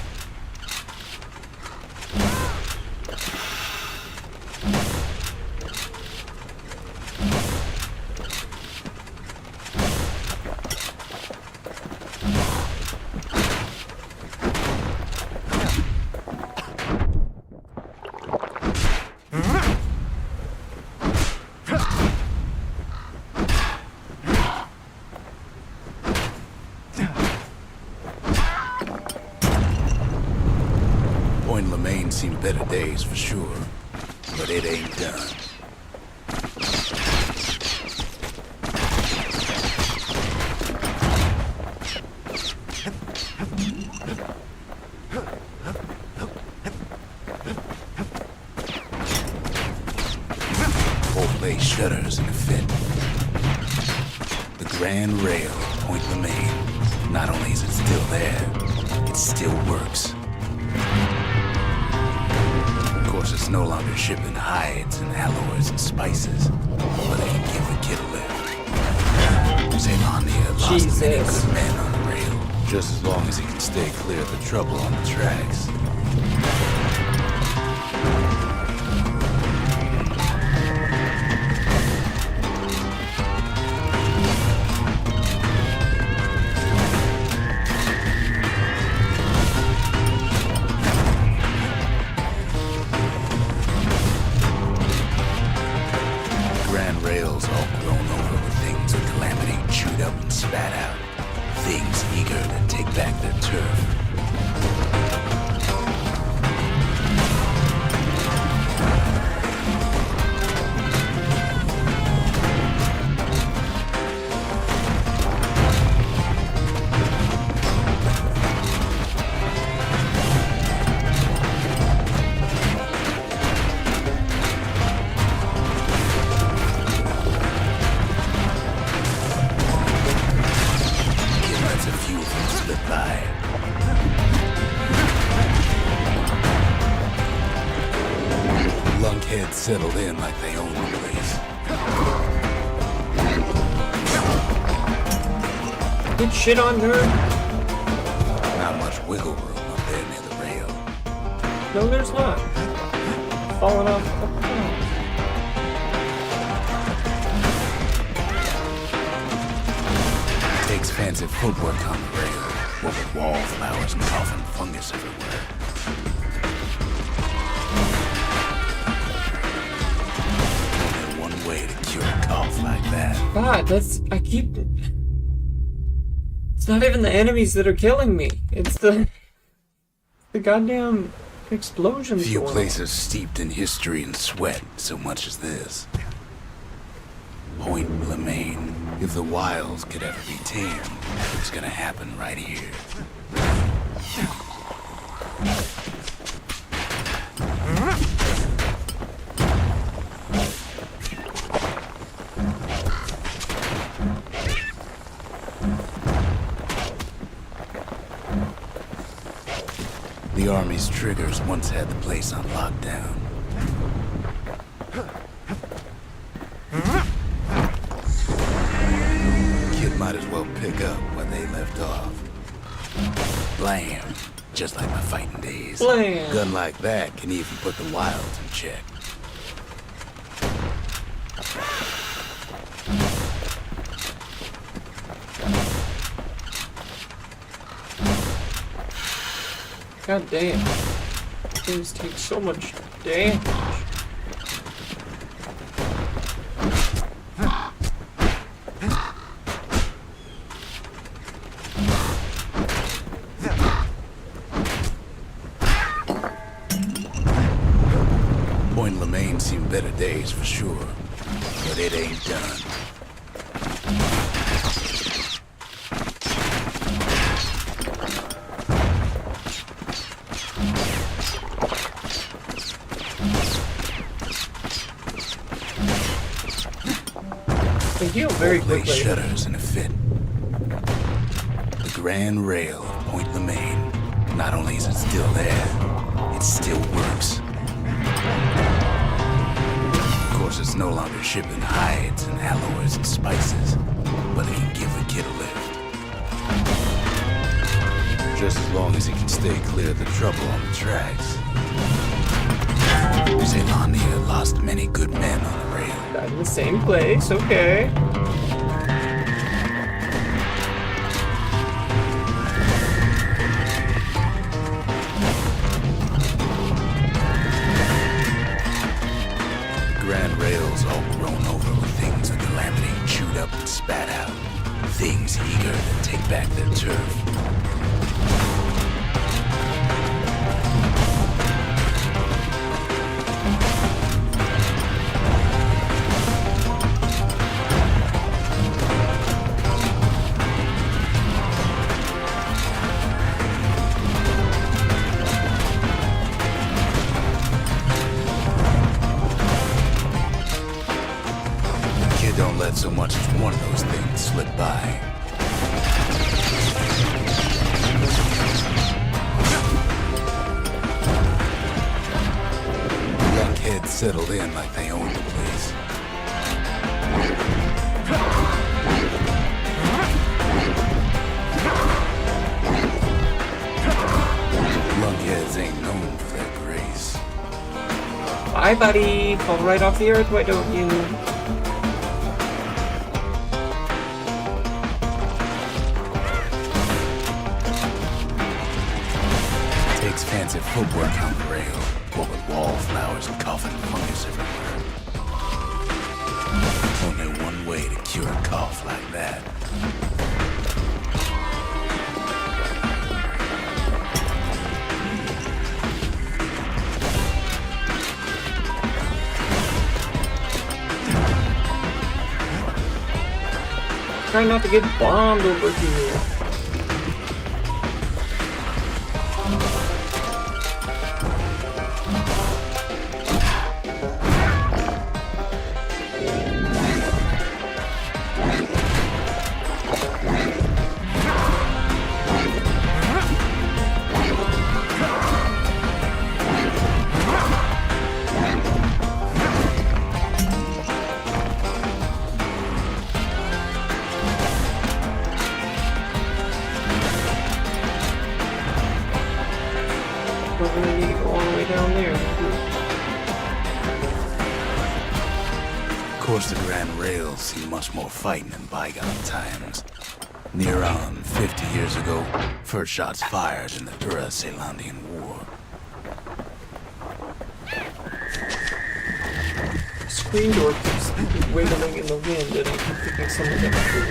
Point Lemaine seen better days for sure, but it ain't done. Whole place shudders in a fit. The Grand Rail, Point Lemaine. Not only is it still there, it still works. Of course, it's no longer shipping hides and alloys and spices, but they can give the kid a lift. Zelandia lost many good men on the rail, just as long as he can stay clear of the trouble on the tracks. Rails all grown over with things of calamity chewed up and spat out. Things eager to take back their turf. Lunkheads settled in like they own the place. Good shit on her. Not much wiggle room up there near the rail. No, there's not. Falling off. Takes fancy footwork on the rail, what with wallflowers and coughing fungus everywhere. Only one way to cure a cough like that. God, it's not even the enemies that are killing me. It's the goddamn explosions. Few going places steeped in history and sweat so much as this. Point Lemaine. If the wilds could ever be tamed, it's gonna happen right here. The Army's triggers once had the place on lockdown. Kid might as well pick up where they left off. Blam! Just like my fighting days. Blam. Gun like that can even put the wilds in check. God damn. Things take so much damage. Point Lemaine seen better days for sure, but it ain't done. They heal very Play quickly. shudders in a fit. The Grand Rail of Point Lemaine. Not only is it still there, it still works. Of course, it's no longer shipping hides and alloys and spices, but it can give the kid a lift. Just as long as he can stay clear of the trouble on the tracks. Zelandia lost many good men on the rail. Died in the same place, okay. Grand rails all grown over with things of calamity chewed up and spat out. Things eager to take back their turf. Don't let so much as one of those things slip by. settled in like they own the place. Lunkheads ain't known for their grace. Bye, buddy. Fall right off the earth, why don't you? Takes fancy footwork on the rail, what with wallflowers and coffin fungus everywhere. Only one way to cure a cough like that. Try not to get bombed over here. We're gonna need to go all the way down there. Of course, the Grand Rails see much more fighting in bygone times. Near on 50 years ago, first shots fired in the Dura-Celandian War. The screen door keeps wiggling in the wind, and I keep thinking someone's at the door.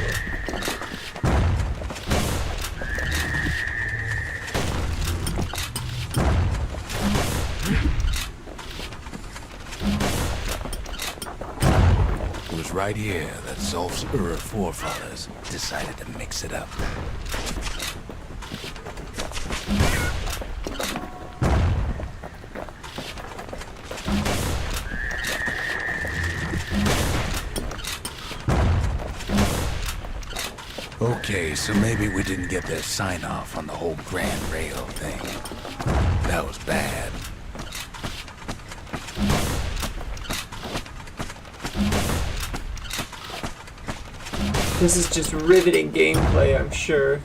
It was right here that Zolf's forefathers decided to mix it up. Okay, so maybe we didn't get their sign-off on the whole Grand Rail thing. That was bad. This is just riveting gameplay, I'm sure.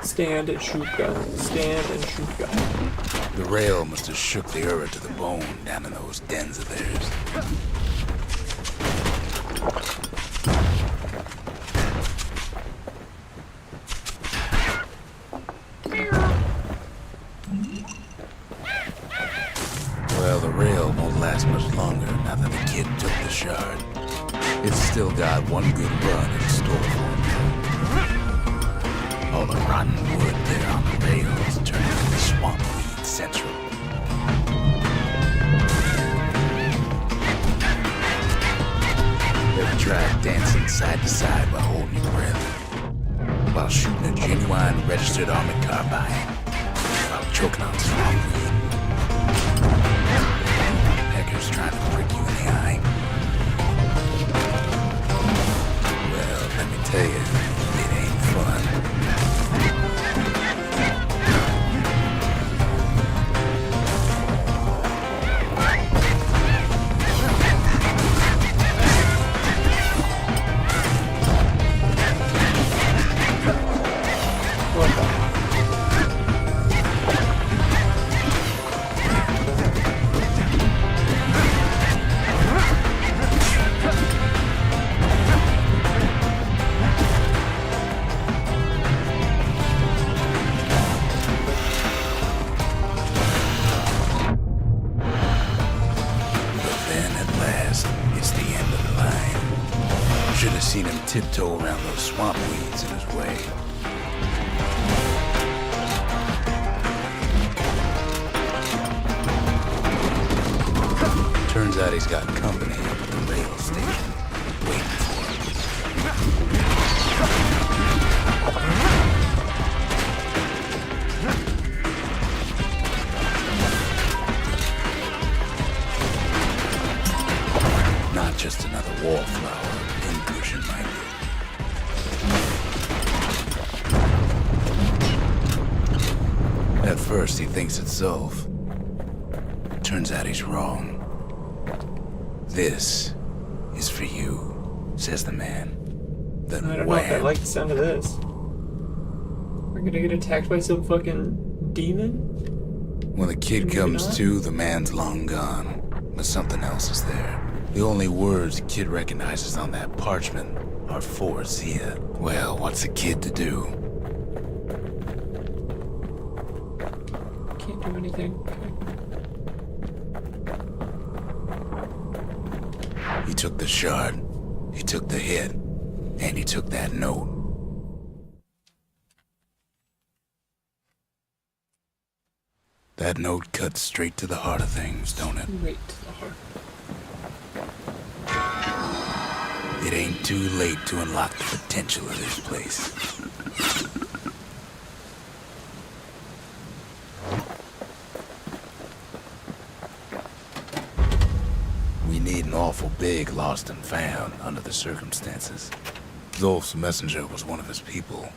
Stand and shoot gun. Stand and shoot gun. The rail must have shook the Ura to the bone down in those dens of theirs. Well, the rail won't last much longer now that the kid took the shard. It's still got one good run in store for it. All the rotten wood there on the rails turned into swamp weed central. They've tried dancing side to side while holding your breath, while shooting a genuine registered armored carbine, while choking on swamp weed. Peckers trying to prick you in the eye. Well, let me tell you, it ain't fun. What the? Should have seen him tiptoe around those swamp weeds in his way. Turns out he's got company up at the rail station, waiting for him. Not just another wallflower. At first he thinks it's Zolf, Turns out he's wrong. This is for you, says the man. Then I don't know if I wham. like the sound of this. We're gonna get attacked by some fucking demon? When the kid Maybe comes not. to, the man's long gone. But something else is there. The only words the kid recognizes on that parchment are for Zia. Well, what's the kid to do? Can't do anything. Okay. He took the shard, he took the hit, and he took that note. That note cuts straight to the heart of things, don't it? Right to the heart. It ain't too late to unlock the potential of this place. We need an awful big lost and found under the circumstances. Zolf's messenger was one of his people.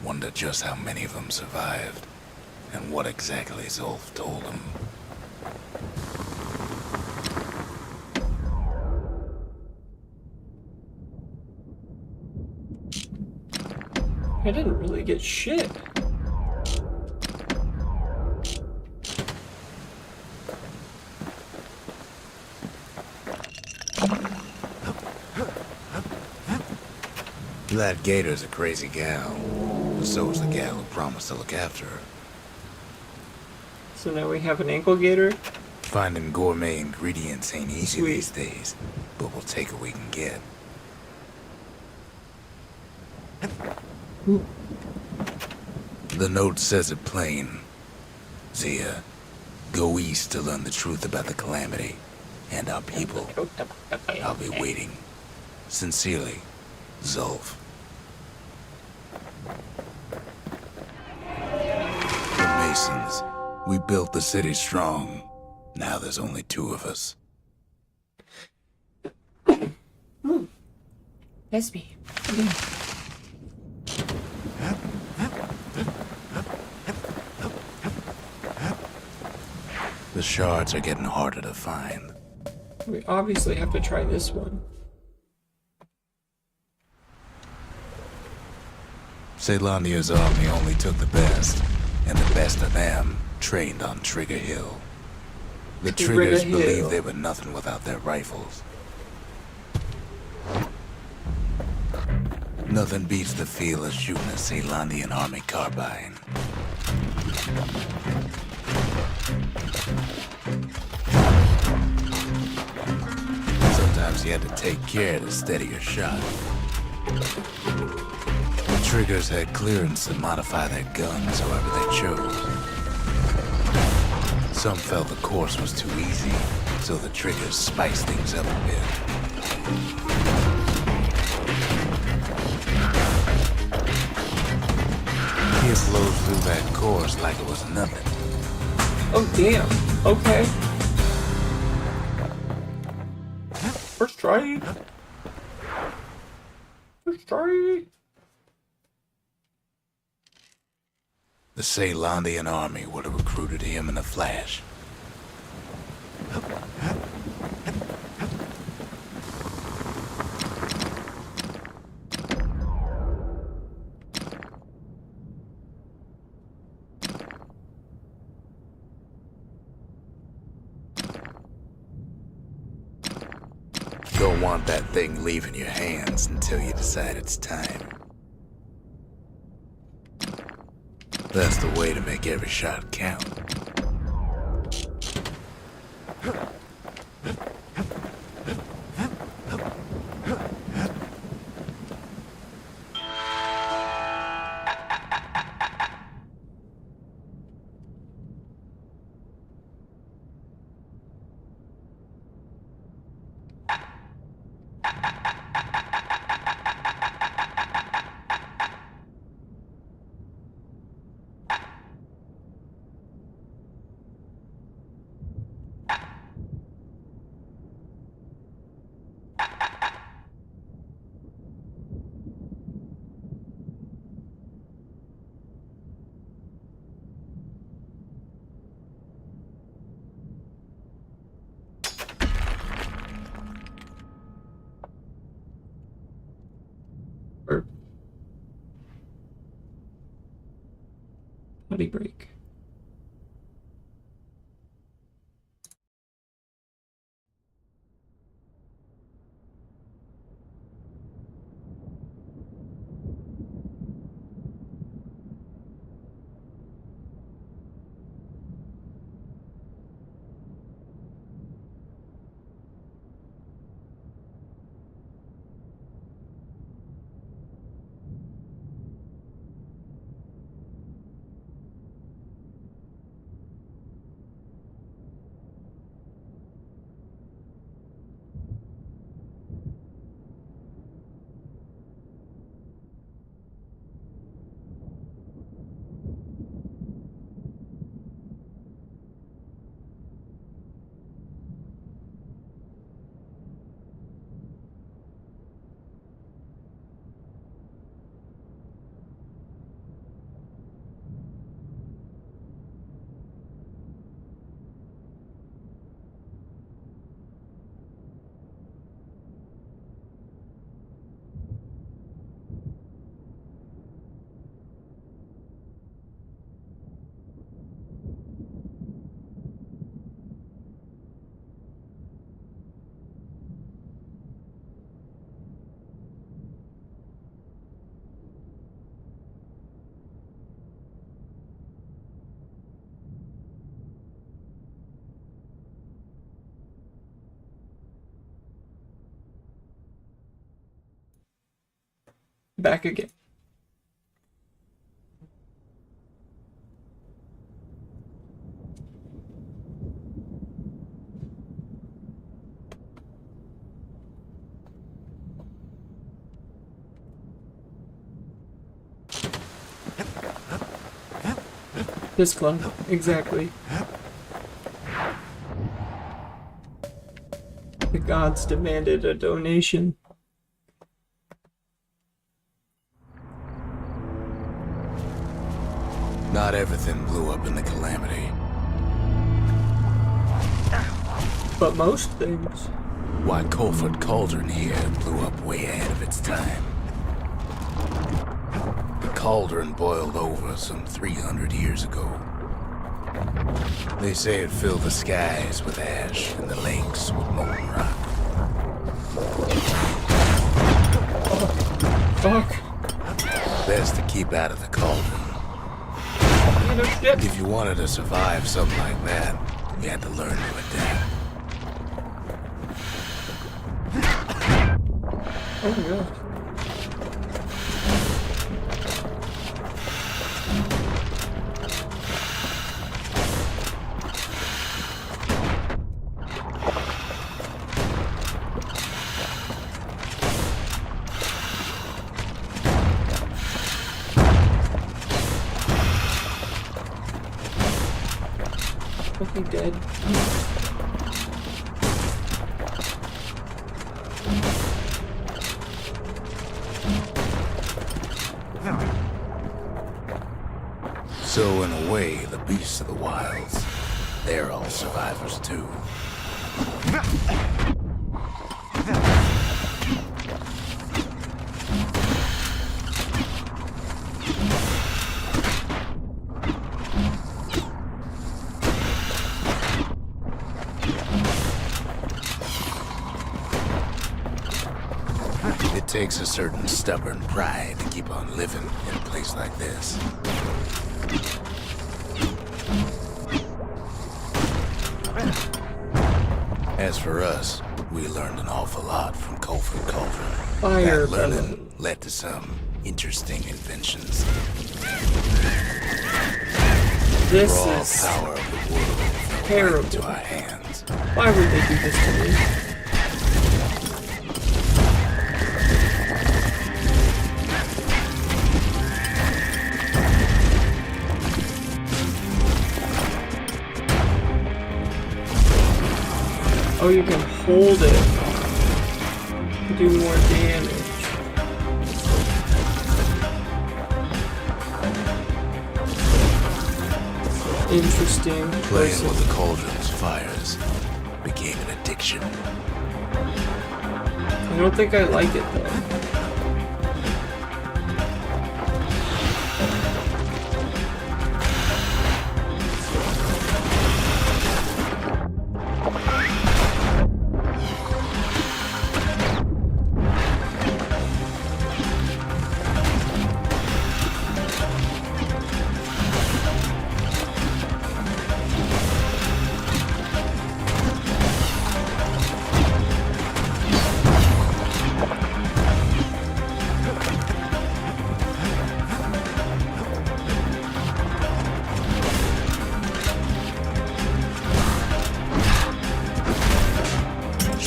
Wonder just how many of them survived, and what exactly Zolf told him. I didn't really get shit. That Gator's a crazy gal, but so is the gal who promised to look after her. So now we have an ankle gator. Finding gourmet ingredients ain't easy Sweet. these days, but we'll take what we can get. Ooh. The note says it plain. Zia, go east to learn the truth about the calamity and our people. I'll be waiting. Sincerely, Zolf. The Masons. We built the city strong. Now there's only two of us. That's me. The shards are getting harder to find. We obviously have to try this one. Caelandia's army only took the best, and the best of them trained on Trigger Hill. The Triggers Trigger Hill. believed they were nothing without their rifles. Nothing beats the feel of shooting a Caelandian army carbine. Sometimes you had to take care to steady your shot. The Triggers had clearance to modify their guns however they chose. Some felt the course was too easy, so the Triggers spiced things up a bit. He blows through that course like it was nothing. Oh damn. Okay. First try. First try. The Caelandian army would have recruited him in a flash. Don't want that thing leaving your hands until you decide it's time. That's the way to make every shot count. Or potty break. Back again. This club, exactly. The gods demanded a donation. Not everything blew up in the calamity. But most things. Why, Colford Cauldron here blew up way ahead of its time. The cauldron boiled over some 300 years ago. They say it filled the skies with ash and the lakes with molten rock. Oh, fuck. Best to keep out of the cauldron. If you wanted to survive something like that, you had to learn to adapt. Oh my god. Fucking dead. So in a way, the beasts of the wilds, they're all survivors too. It takes a certain stubborn pride to keep on living in a place like this. As for us, we learned an awful lot from Colford Cauldron. Fire That learning balloon. led to some interesting inventions. This Raw is power of the world fell right terrible. into our hands. Why would they do this to me? Oh, you can hold it to do more damage. Interesting. Playing with the cauldron's fires became an addiction. I don't think I like it though.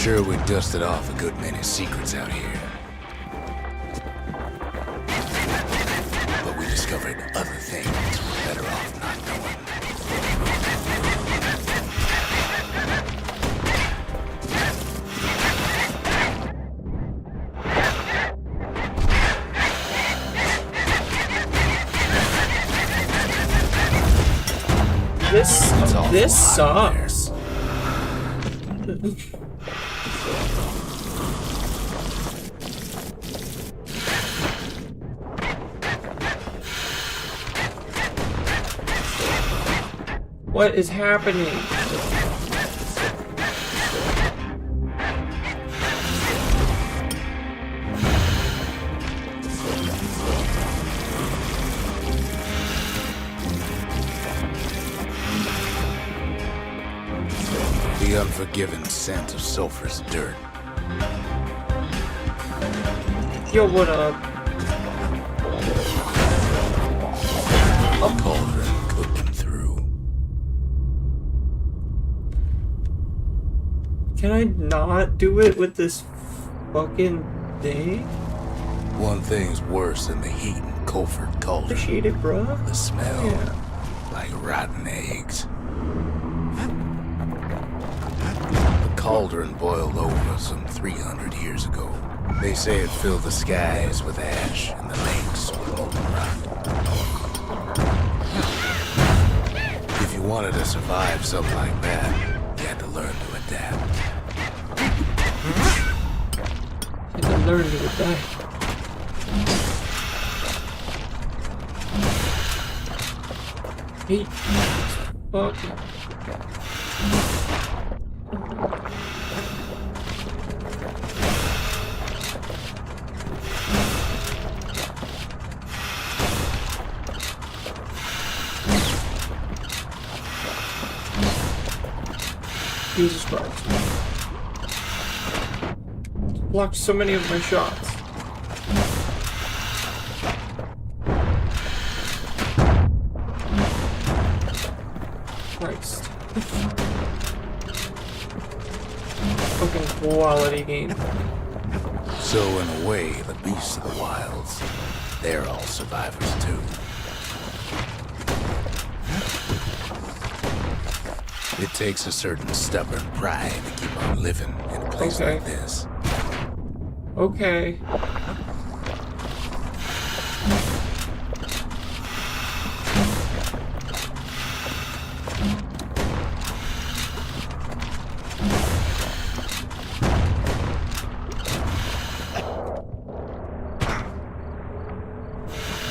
Sure, we dusted off a good many secrets out here. But we discovered other things we're better off not knowing. This sucks. What is happening? The unforgiving scent of sulfurous dirt. Yo, what up? A cauldron cooking through. Can I not do it with this fucking thing? One thing's worse than the heat in Colford cauldron. Appreciate it, bruh. The smell, Yeah. like rotten eggs. The cauldron boiled over some 300 years ago. They say it filled the skies with ash and the lakes with molten rock. If you wanted to survive something like that, you had to learn to adapt. I had to learn to adapt. Hey, fuck. Jesus Christ. Blocked so many of my shots. Christ. Fucking quality game. So in a way, the beasts of the wilds, they're all survivors too. It takes a certain stubborn pride to keep on living in a place Okay. like this. Okay.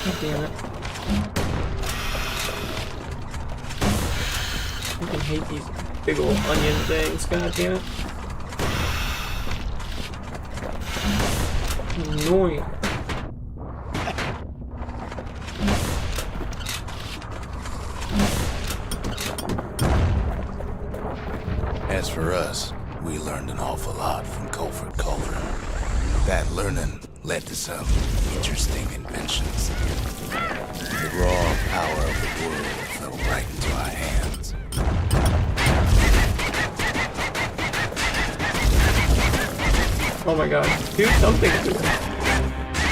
God damn it. I fucking hate these big old onion things, god damn it. Annoying. As for us, we learned an awful lot from Colford Cauldron. That learning led to some interesting inventions. The raw power of the world fell right into our hands. Oh my god. Do something to it.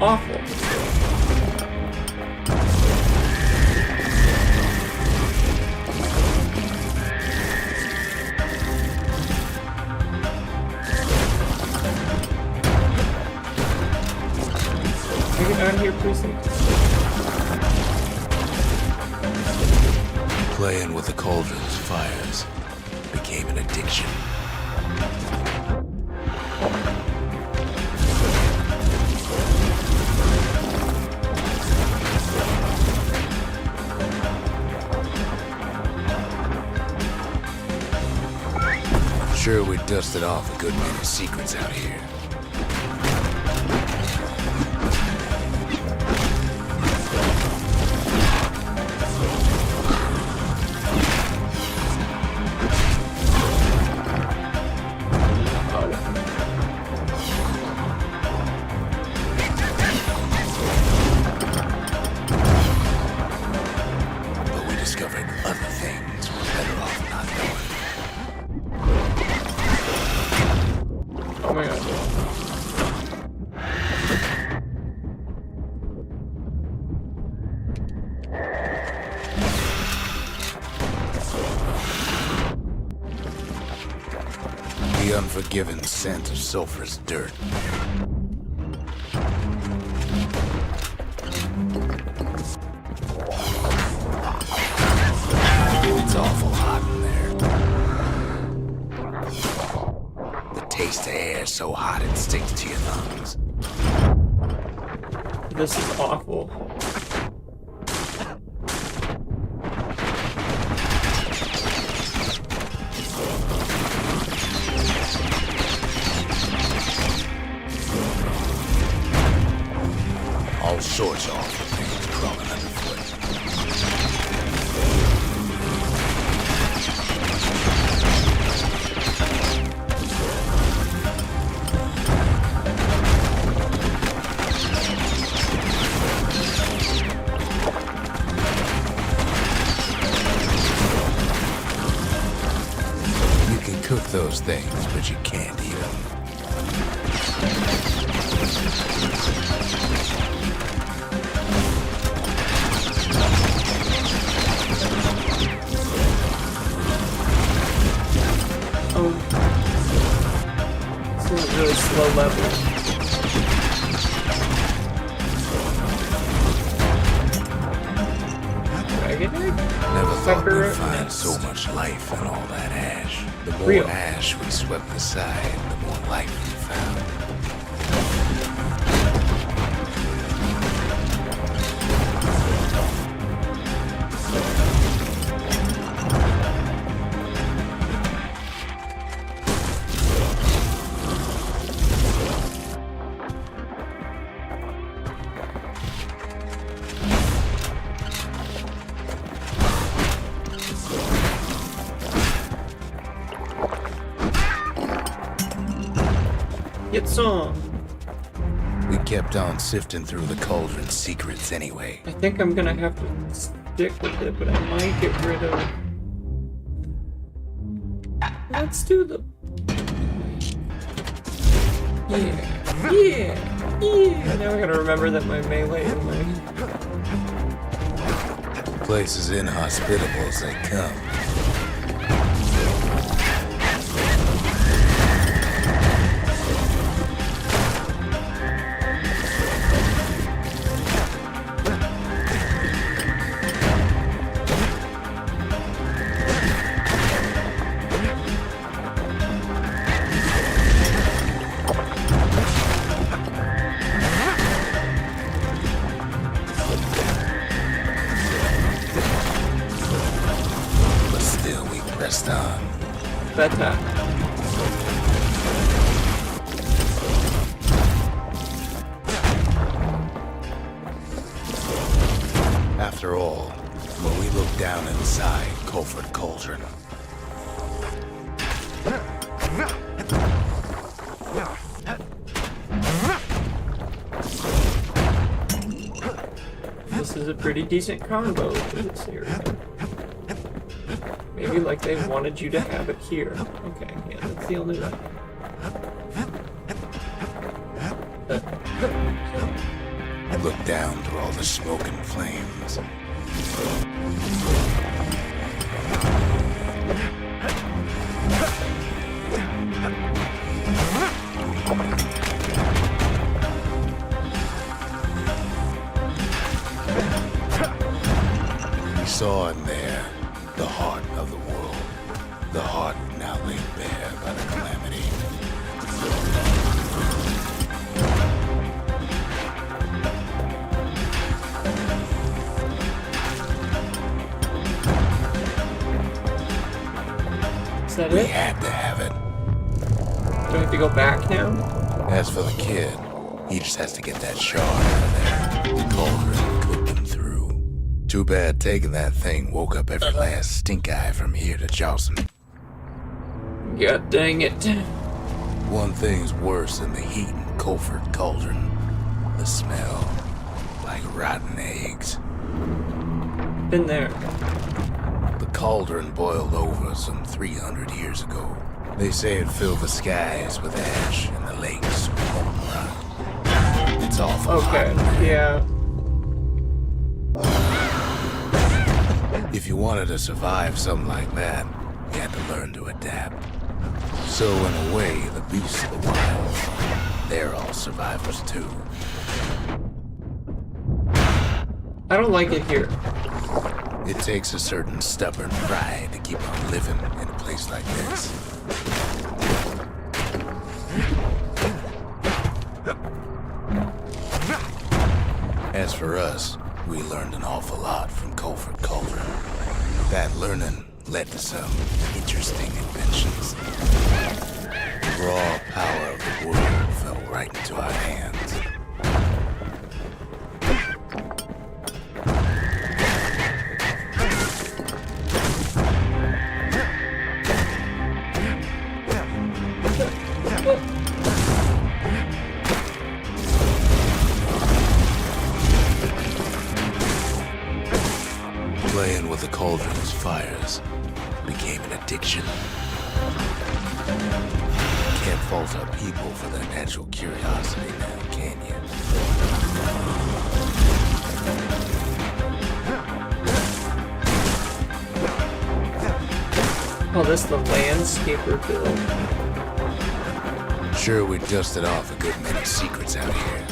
Awful. Can I get out of here, please? Playing with the cauldron's fires became an addiction. Sure, we dusted off a good many secrets out here. But we discovered other Oh my god. The unforgiving scent of sulfurous dirt. It's awful hot in there. The taste of air is so hot it sticks to your lungs. This is awful. All sorts of awful things crawling underfoot. You can cook those things, but you can't eat them. Oh. This is a really slow level. Dragon egg? Never thought Pepper we'd find nest. so much life in all that ash. The more Real. ash we swept aside, the more life we found. Get some. We kept on sifting through the cauldron's secrets anyway. I think I'm gonna have to stick with it, but I might get rid of. Let's do the. Yeah. Now I gotta remember that my melee and my. Place as inhospitable as they come. But still we pressed on. Better. After all, when we looked down inside Colford Cauldron, This is a pretty decent combo for this area. Maybe like they wanted you to have it here. Okay, yeah, that's the only way. looked down through all the smoke and flames. We saw in there the heart of the world, the heart now laid bare by the calamity. Is that We it? had to have it. Do I have to go back now? As for the kid, he just has to get that shard out of there. The cauldron cooked him through. Too bad taking that thing woke up every last stink eye from here to Charleston. God dang it. One thing's worse than the heat in Colford Cauldron. The smell, like rotten eggs. Been there. The cauldron boiled over some 300 years ago. They say it filled the skies with ash and the lakes with molten rock. It's awful Okay, hot. yeah. If you wanted to survive something like that, you had to learn to adapt. So in a way, the beasts of the wild, they're all survivors too. I don't like it here. It takes a certain stubborn pride to keep on living in a place like this. As for us, we learned an awful lot from Colford Cauldron. That learning led to some interesting inventions. The raw power of the world fell right into our hands. Playing with the cauldron's fires became an addiction. Can't fault our people for their natural curiosity now, can you? Oh, this is the landscaper build. Sure, we dusted off a good many secrets out here.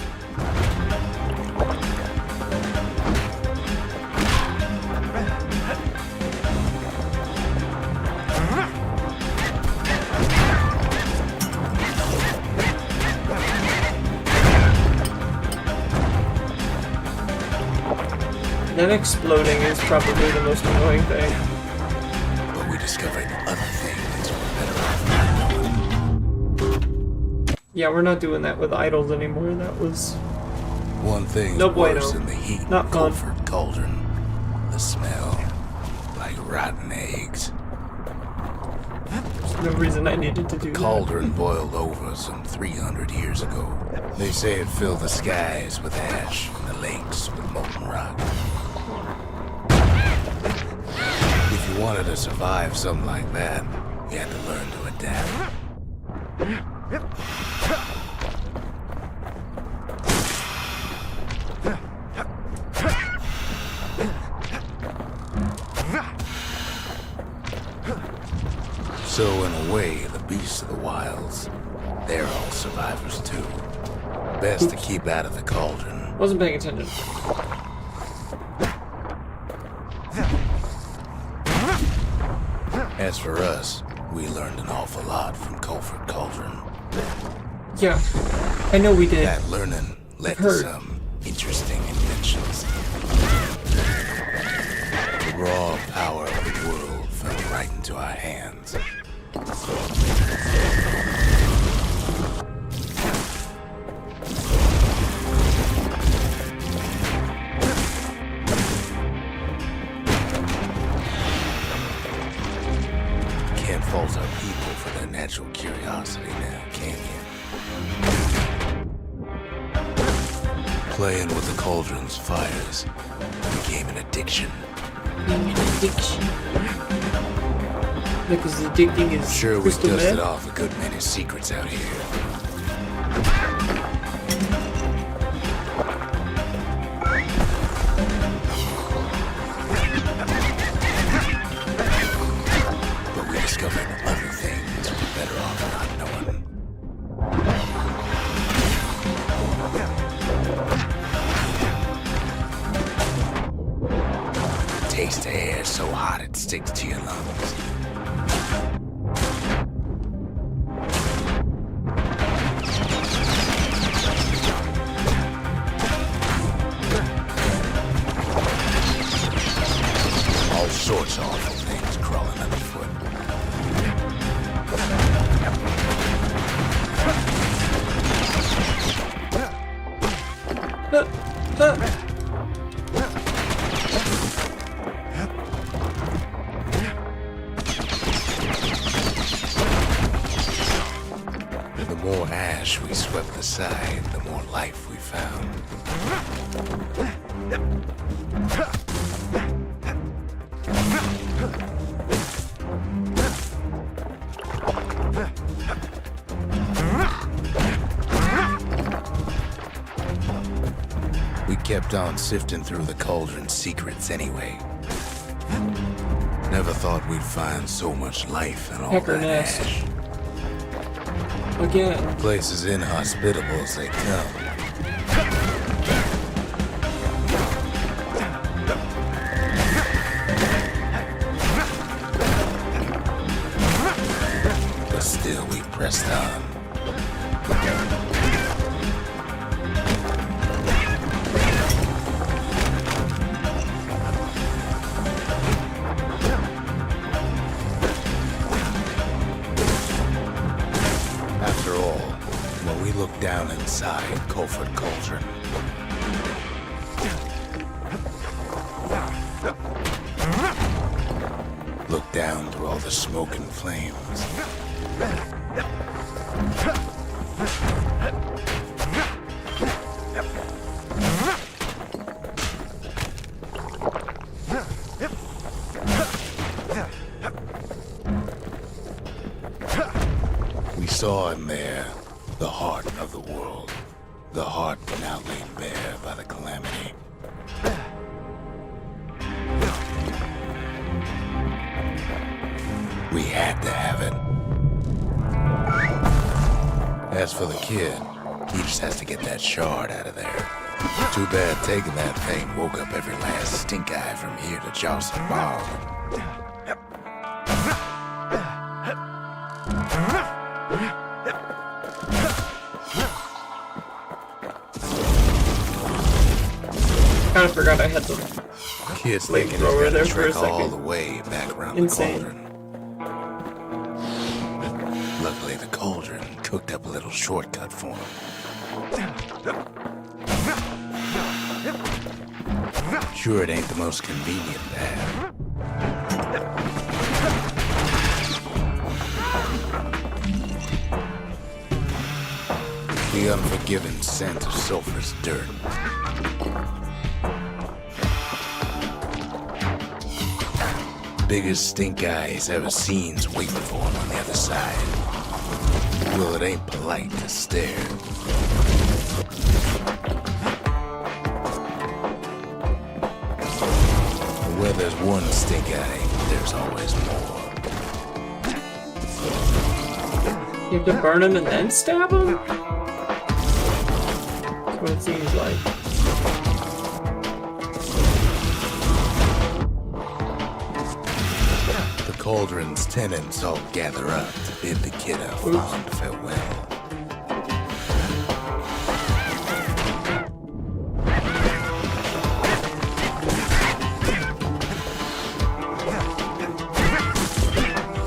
Them exploding is probably the most annoying thing. But we discovered other things we're better off not knowing. Yeah, we're not doing that with idols anymore. That was One thing's No bueno. worse than the heat Not of fun. Colford Cauldron. The smell, like rotten eggs. no reason I needed to do that. Cauldron boiled over some 300 years ago. They say it filled the skies with ash and the lakes with molten rock. If you wanted to survive something like that, you had to learn to adapt. So in a way, the beasts of the wilds, they're all survivors too. Best to keep out of the cauldron. Wasn't paying attention. As for us, we learned an awful lot from Colford Cauldron. Yeah, I know we did. That learning led to heard. some interesting inventions. The raw power of the world fell right into our hands. Can't fault our people for their natural curiosity now, can you? Playing with the cauldron's fires became an addiction. Being an addiction. Because addicting is Sure, we crystal dusted meth. off a good many secrets out here. But we discovered other things we're better off not knowing. Taste the air so hot it sticks to your lungs. All sorts of awful things crawling underfoot. The more ash we swept aside, the more life we found. kept on sifting through the cauldron's secrets anyway. Never thought we'd find so much life in all Pecker that nest. ash. Again. Place as inhospitable as they come. But still we pressed on. After all, when we look down inside Colford Cauldron, look down through all the smoke and flames, we saw in there the heart of the world, the heart now laid bare by the calamity. We had to have it. As for the kid, he just has to get that shard out of there. Too bad taking that thing woke up every last stink eye from here to Johnson Bog. Kind of forgot I had them. Kid's thinking he's thrower gonna there for a trek all second. the way back around Insane. the cauldron. Luckily, the cauldron cooked up a little shortcut for him. Sure, it ain't the most convenient path. The unforgiving scent of sulfurous dirt. Biggest stink eye he's ever seen's waiting for him on the other side. Well, it ain't polite to stare. Where there's one stink eye, there's always more. You have to burn him and then stab him? That's what it seems like. The cauldron's tenants all gather up to bid the kid a fond farewell.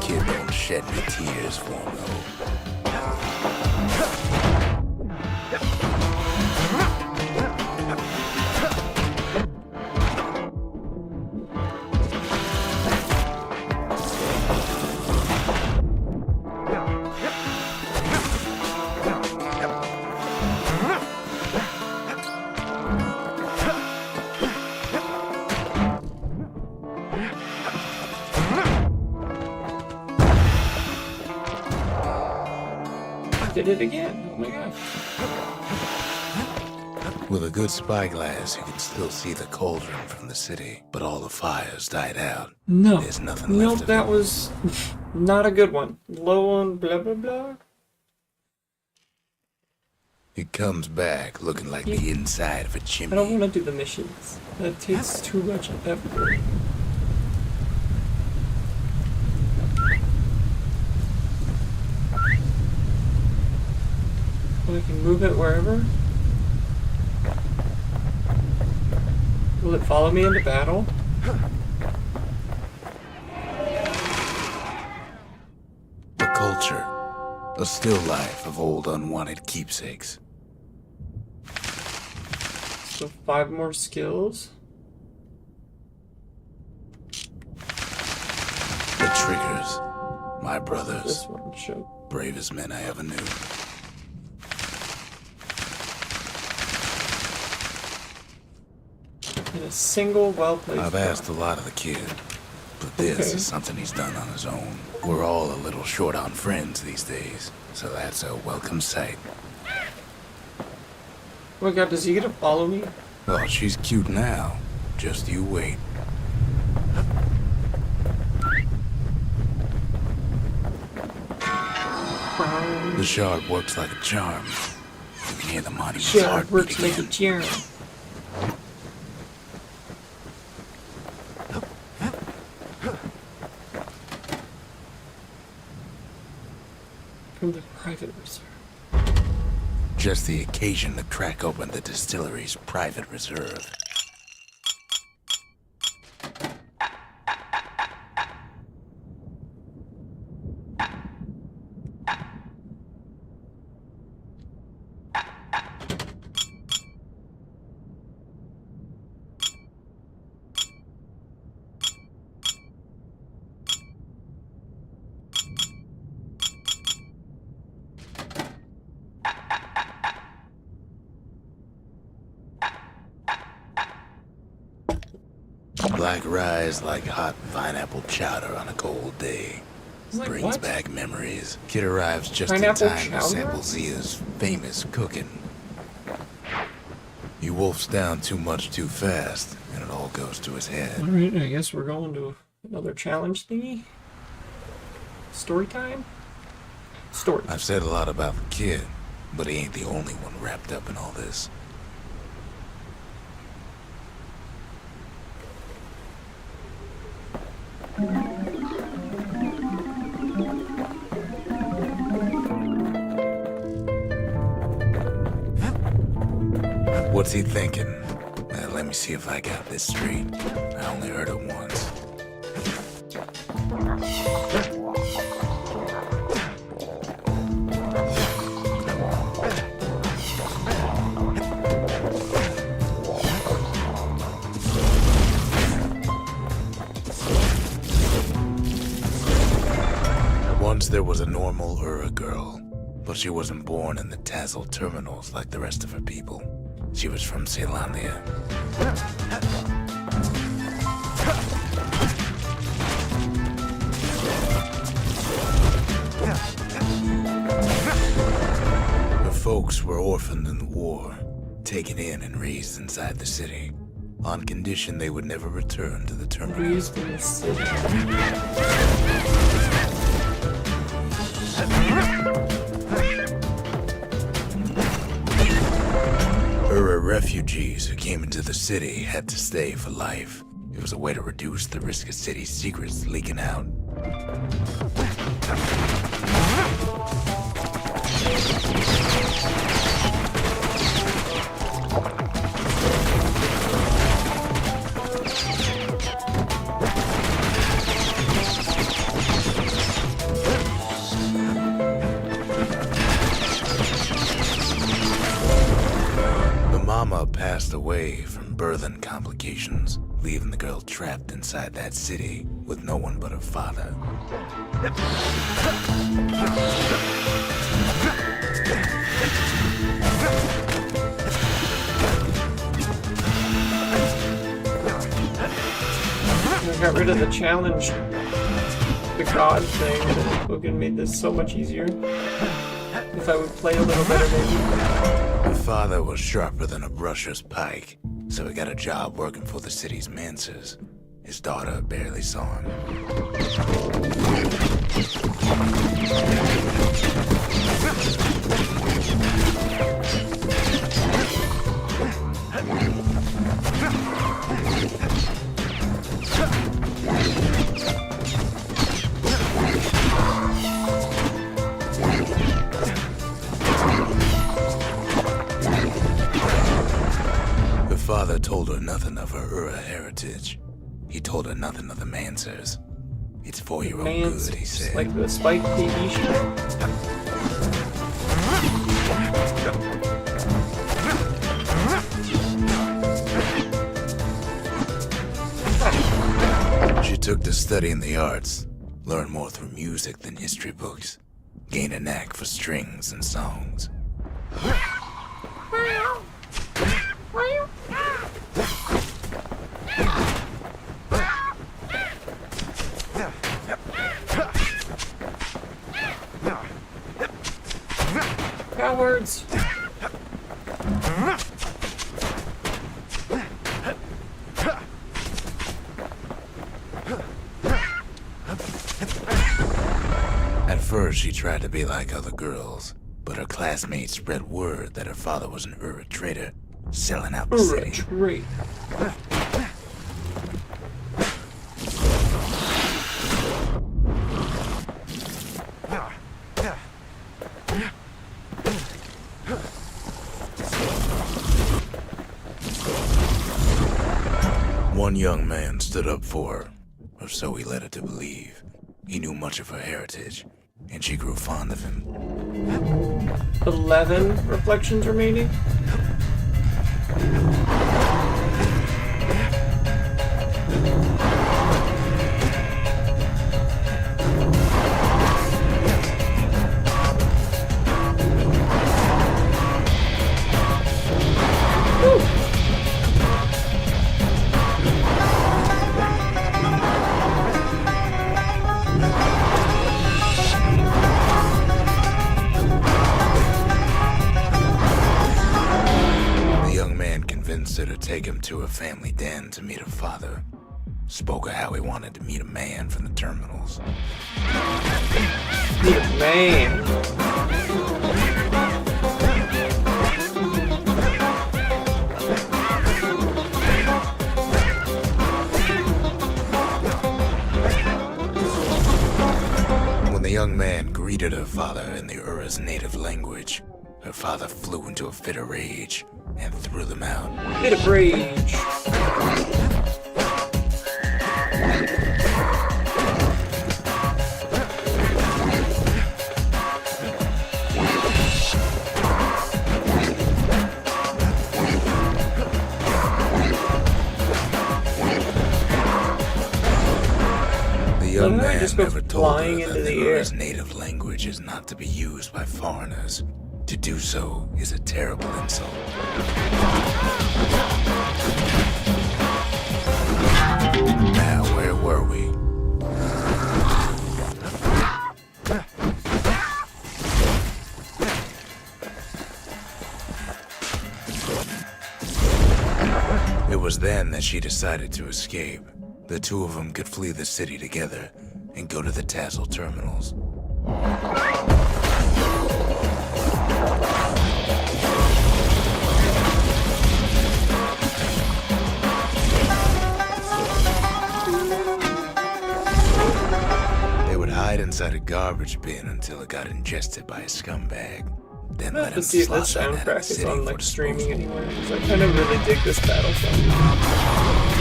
Kid don't shed any tears for him, though. Did it again. Oh my gosh. With a good spyglass, you can still see the cauldron from the city, but all the fires died out. No. There's nothing Nope, left of that it. was not a good one. Low on blah blah blah. It comes back looking like the inside of a I don't chimney. want to do the missions. That takes too much effort. I can move it wherever. Will it follow me into battle? A culture, a still life of old unwanted keepsakes. So 5 more skills. The triggers, my brothers, This one show. bravest men I ever knew. In a single well-placed. I've asked a lot of the kid, but this Okay. is something he's done on his own. We're all a little short on friends these days, so that's a welcome sight. Oh my god, does he get to follow me? Oh, she's cute now. Just you wait. The shard works like a charm. You can hear the monument's Shard heartbeat works like a again. charm. From the private reserve. Just the occasion to crack open the distillery's private reserve. Black rye's like hot pineapple chowder on a cold day. Like Brings what? back memories. Kid arrives just Pineapple in time chowder? to sample Zia's famous cooking. He wolfs down too much too fast, and it all goes to his head. Alright, I guess we're going to another challenge thingy. Story time? Story. I've said a lot about the kid, but he ain't the only one wrapped up in all this. What's he thinking? Let me see if I got this straight. I only heard it once. Once there was a normal Ura girl, but she wasn't born in the Tazzle terminals like the rest of her people. She was from Ceylania. Her folks were orphaned in the war, taken in and raised inside the city, on condition they would never return to the terminal. Raised in the city. Ura refugees who came into the city had to stay for life. It was a way to reduce the risk of city secrets leaking out. Mama passed away from birthing complications, leaving the girl trapped inside that city with no one but her father. I got rid of the challenge, the god thing, and it made this so much easier. If I would play a little better, maybe. Her father was sharper than a brusher's pike, so he got a job working for the city's mancers. His daughter barely saw him. Her father told her nothing of her Ura heritage. He told her nothing of the Mansers. It's for your own good, he said. Like the Spike TV show. She took to studying the arts, learned more through music than history books, gained a knack for strings and songs. Cowards! she tried to be like other girls, but her classmates spread word that her father was an Ura trader, selling out the Ura city. trade. One young man stood up for her, or so he led her to believe. He knew much of her heritage, and she grew fond of him. 11 reflections remaining. To take him to a family den to meet her father. Spoke of how he wanted to meet a man from the terminals. Meet a man. When the young man greeted her father in the Ura's native language, her father flew into a fit of rage and threw them out. Bit of rage. The young man just go never told her flying that into the the air. Ura's native language is not to be used by foreigners. To do so is a terrible insult. Now, where were we? It was then that she decided to escape. The two of them could flee the city together and go to the Tassel terminals. They would hide inside a garbage bin until it got ingested by a scumbag. Then let him Let's see if this slaughter it out of soundtrack the is city on for like streaming disposal. anywhere. Because I kind of really dig this battle song.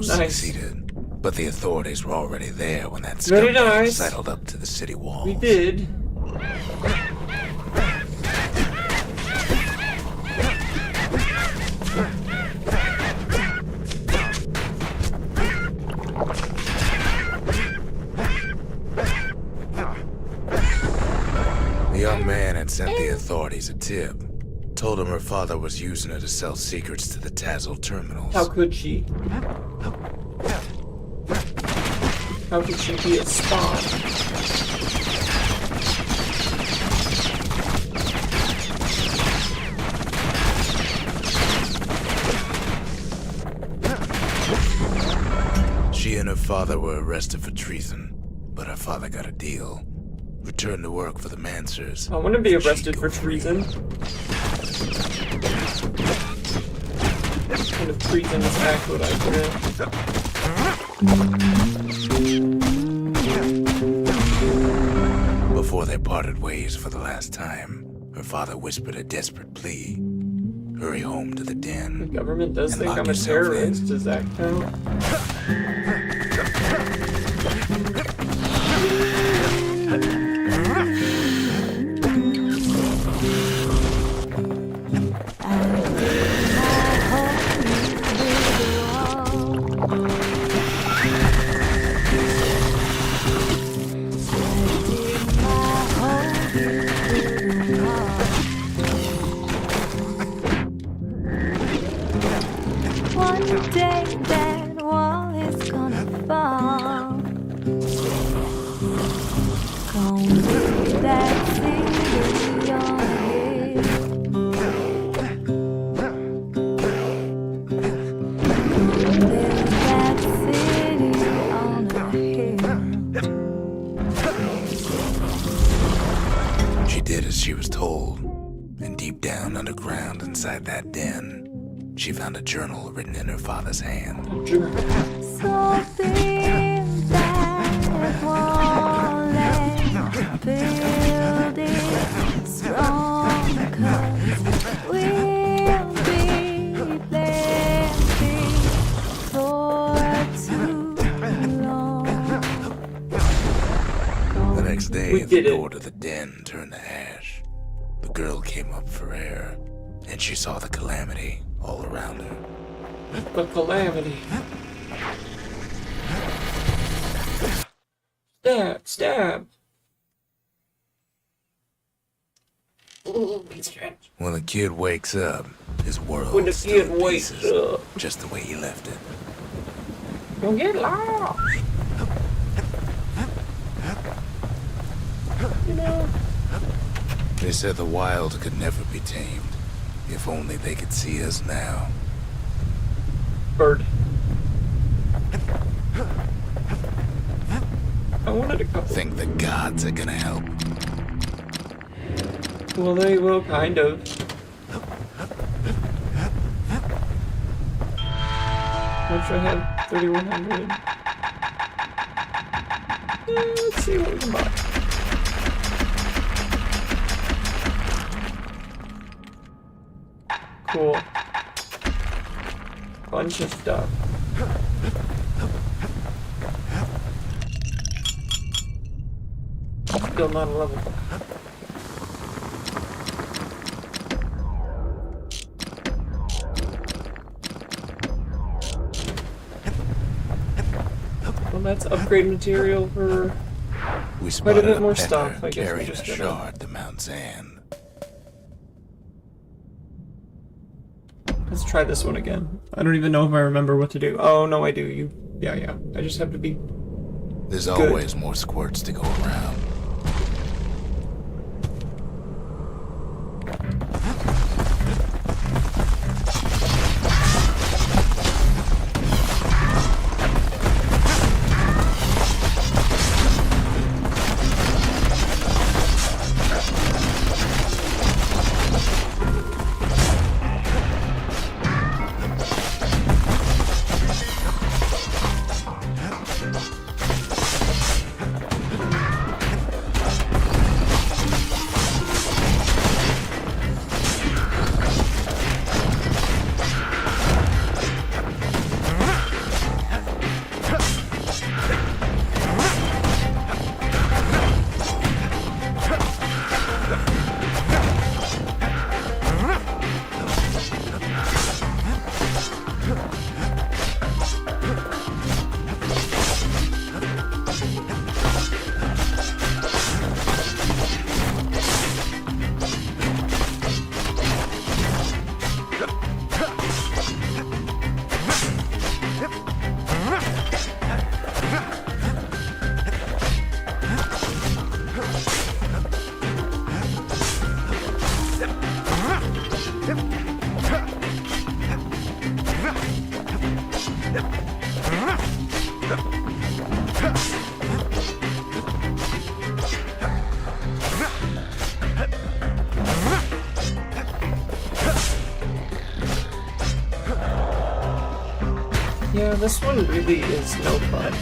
Succeeded, but the authorities were already there when that Very scumbag nice. sidled up to the city walls. We did. The young man had sent the authorities a tip. Told him her father was using her to sell secrets to the Tassel terminals. How could she? How could she be a spawn? She and her father were arrested for treason, but her father got a deal. Returned to work for the Mansers. I want to be She'd arrested go for free. treason. What kind of treasonous act would I commit? Before they parted ways for the last time, her father whispered a desperate plea. Hurry home to the The den. government does And think lock I'm a yourself terrorist. in. Does that count? she was told. And deep down underground inside that den, she found a journal written in her father's hand. Journal. Something that won't let building strong, 'cause we'll be plenty for too long. The next day, We the did it. door to the den turned to ash. The girl came up for air, and she saw the calamity all around her. The calamity. Stab, stab. Ooh, he's stretched. When the kid wakes up, his world When the is still kid in wakes pieces, up. just the way he left it. Don't get lost. You know. They said the wild could never be tamed. If only they could see us now. Bird. I wanted a couple. Think the gods are gonna help. Well, they will, kind of. Wish I had 3,100. Let's see what we can buy. Cool. Bunch of stuff. Still not a level. Well, that's upgrade material for We quite a spotted bit more pecker stuff. I guess we carrying just a gotta. shard to Mount Sand. Let's try this one again. I don't even know if I remember what to do. Oh no, I do. Yeah. I just have to be. There's Good. always more squirts to go around. Yeah, this one really is no fun.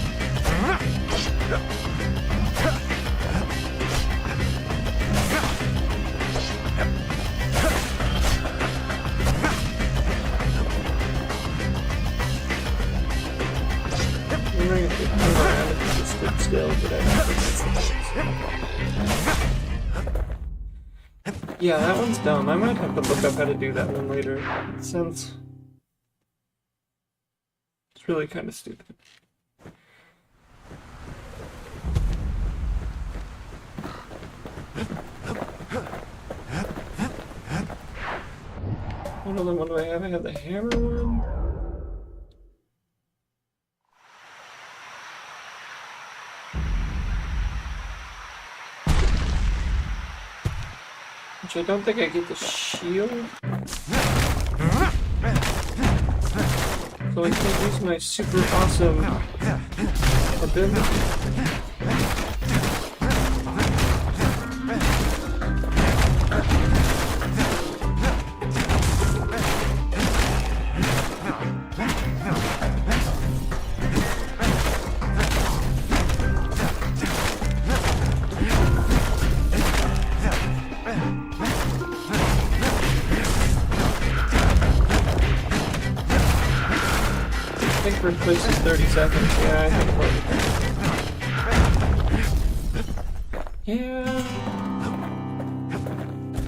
I'm going to turn around if you just stood still, but I don't think that's the case. Yeah, that one's dumb. I might have to look up how to do that one later. It sounds... It's really kind of stupid. What other one do I have? I have the hammer one. Which I don't think I get the shield. So I can't use my super awesome ability. First place is 30 seconds. Yeah, I think we're... Yeah.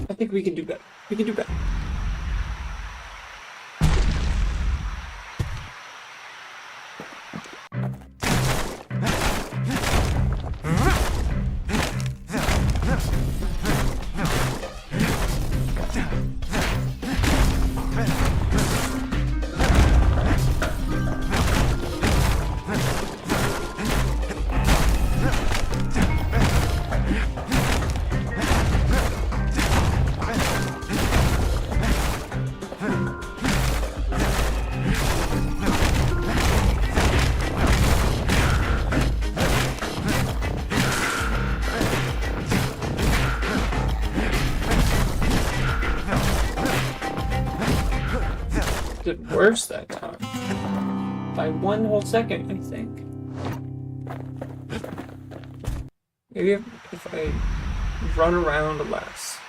I think we can do better. We can do better. Did worse that time. By 1 whole second, I think. Maybe if I run around less.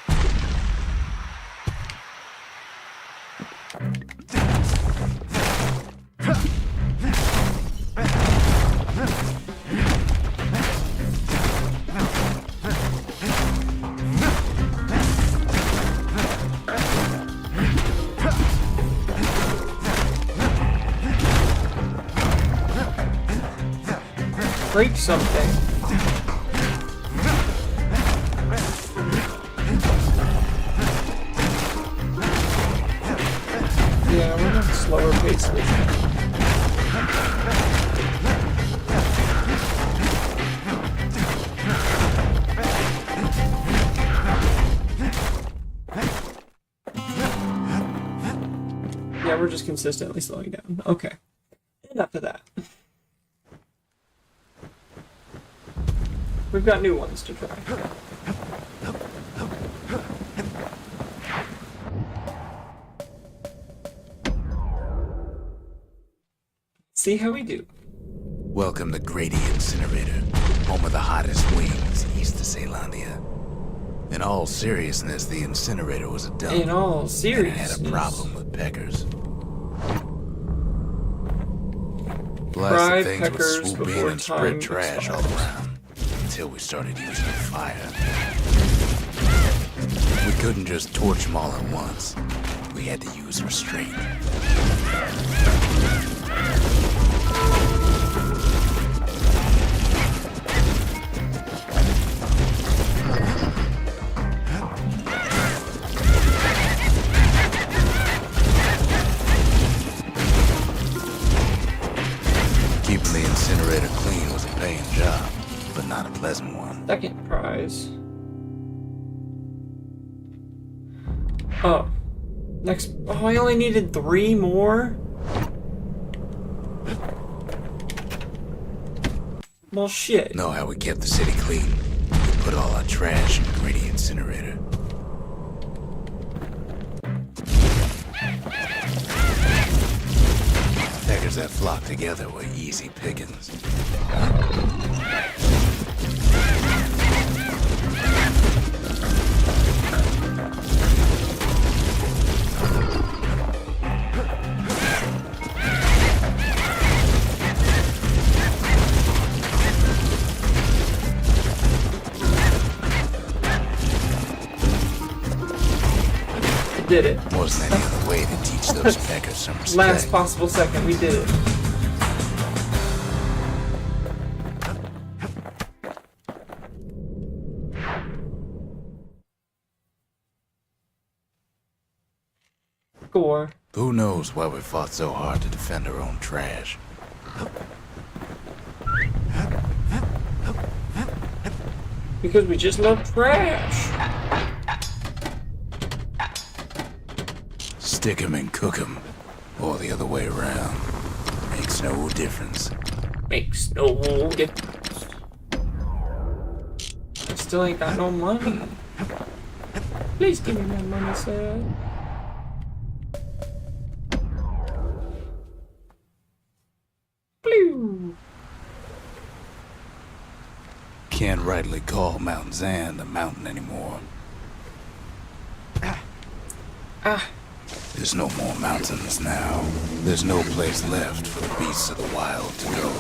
Break something. Yeah, we're on a slower pace this time. Yeah, we're just consistently slowing down. Okay. Enough of that. We've got new ones to try. See how we do. Welcome to Grady Incinerator, home of the hottest wings east of Ceylondia. In all seriousness, the incinerator was a dump. In all And it seriousness. had a problem with peckers. Fried Blasted things would peckers swoop in before and time spread trash all expires. around. Until we started using fire. We couldn't just torch them all at once. We had to use restraint. Keeping the incinerator clean was a paying job, but not a pleasant one. Second prize. Oh. Next. Oh, I only needed 3 more? Well, shit. Know how we kept the city clean? We put all our trash in the Grady Incinerator. Peckers that flocked together were easy pickings. Did it. Wasn't any other way to teach those peckers some respect. Last possible second, we did it. Score. Who knows why we fought so hard to defend our own trash? Because we just love trash. Stick 'em and cook 'em, or the other way around. Makes no difference. Makes no difference. I still ain't got no money. Please give me my money, sir. Blue. Can't rightly call Mount Zan the mountain anymore. Ah. This There's no more mountains now. There's no place left for the beasts of the wild to go.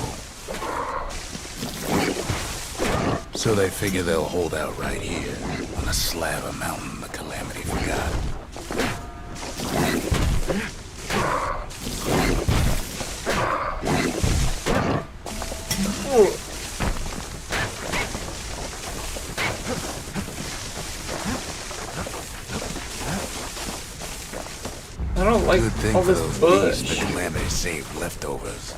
So they figure they'll hold out right here, on a slab of mountain the Calamity forgot. Oh. I don't like Good thing all for this those beasts bush. the Calamity saved leftovers.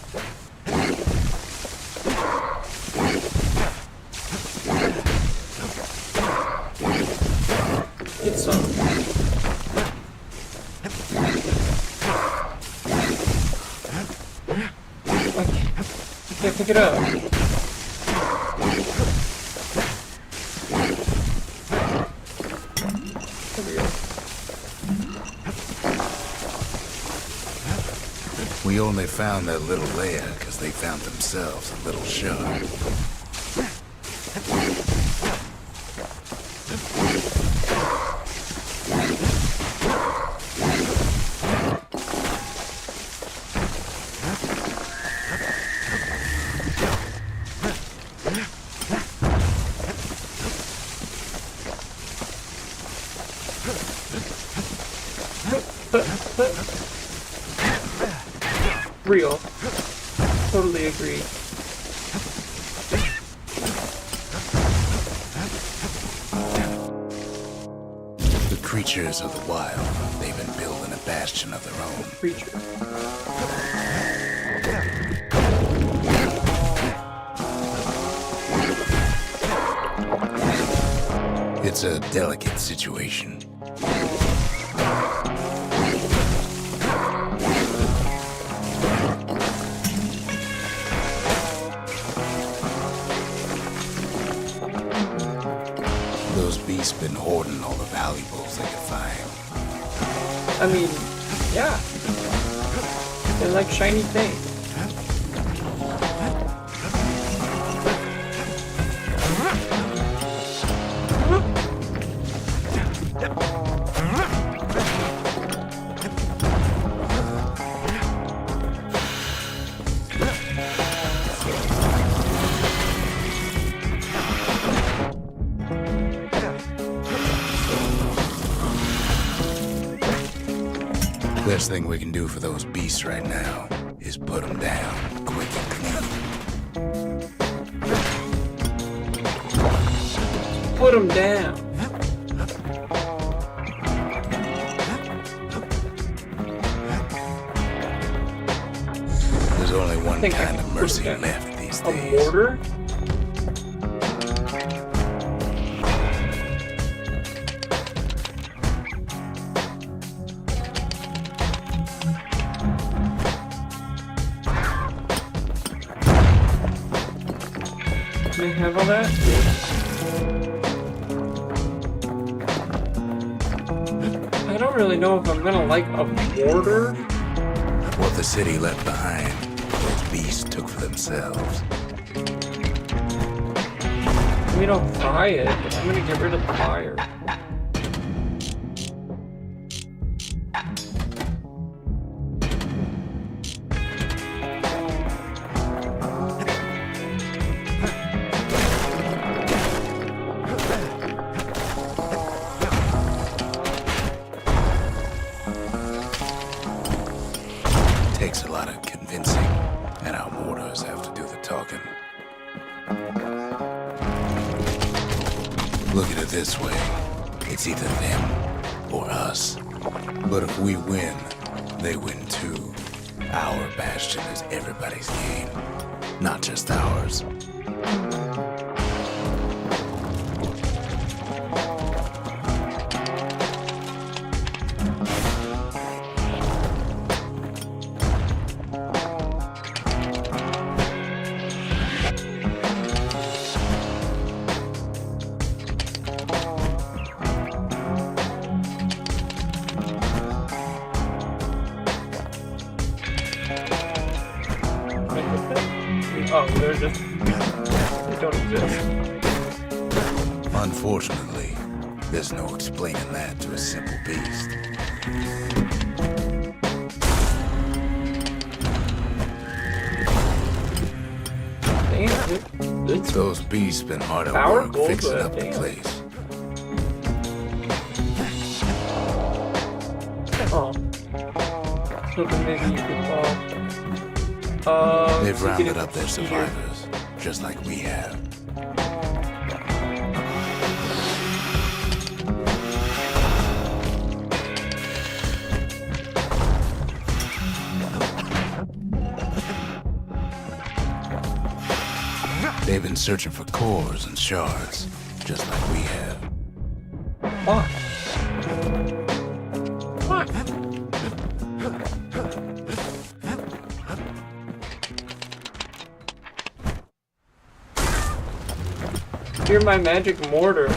Get some. I can't pick it up. There we go. We only found that little lair because they found themselves a little shard. Real. Totally agree. The creatures of the wild, they've been building a bastion of their own. Creature. It's a delicate situation. Those beasts been hoarding all the valuables they could find. I mean, yeah. They're like shiny things. Best thing we can do for those beasts right now is put them down quick and clean. Put them down. There's only one think I kind can of put mercy them down. left these A days. mortar? Can I have all that? I don't really know if I'm gonna like a mortar. What the city left behind, those beasts took for themselves. I mean, I'll try it, but I'm gonna get rid of the fire. Takes a lot of convincing, and our mortars have to do the talking. Look at it this way. It's either them or us. But if we win, they win too. Our bastion is everybody's game, not just ours. Oh, they're just... they don't exist. Unfortunately, there's no explaining that to a simple beast. Damn, it's Those beasts been hard at work powerful, fixing but up the damn. place. Oh. Something maybe you could call. They've so you rounded can up their eat your- survivors, just like we have. They've been searching for cores and shards, just like we have. What? What? You're my magic mortar.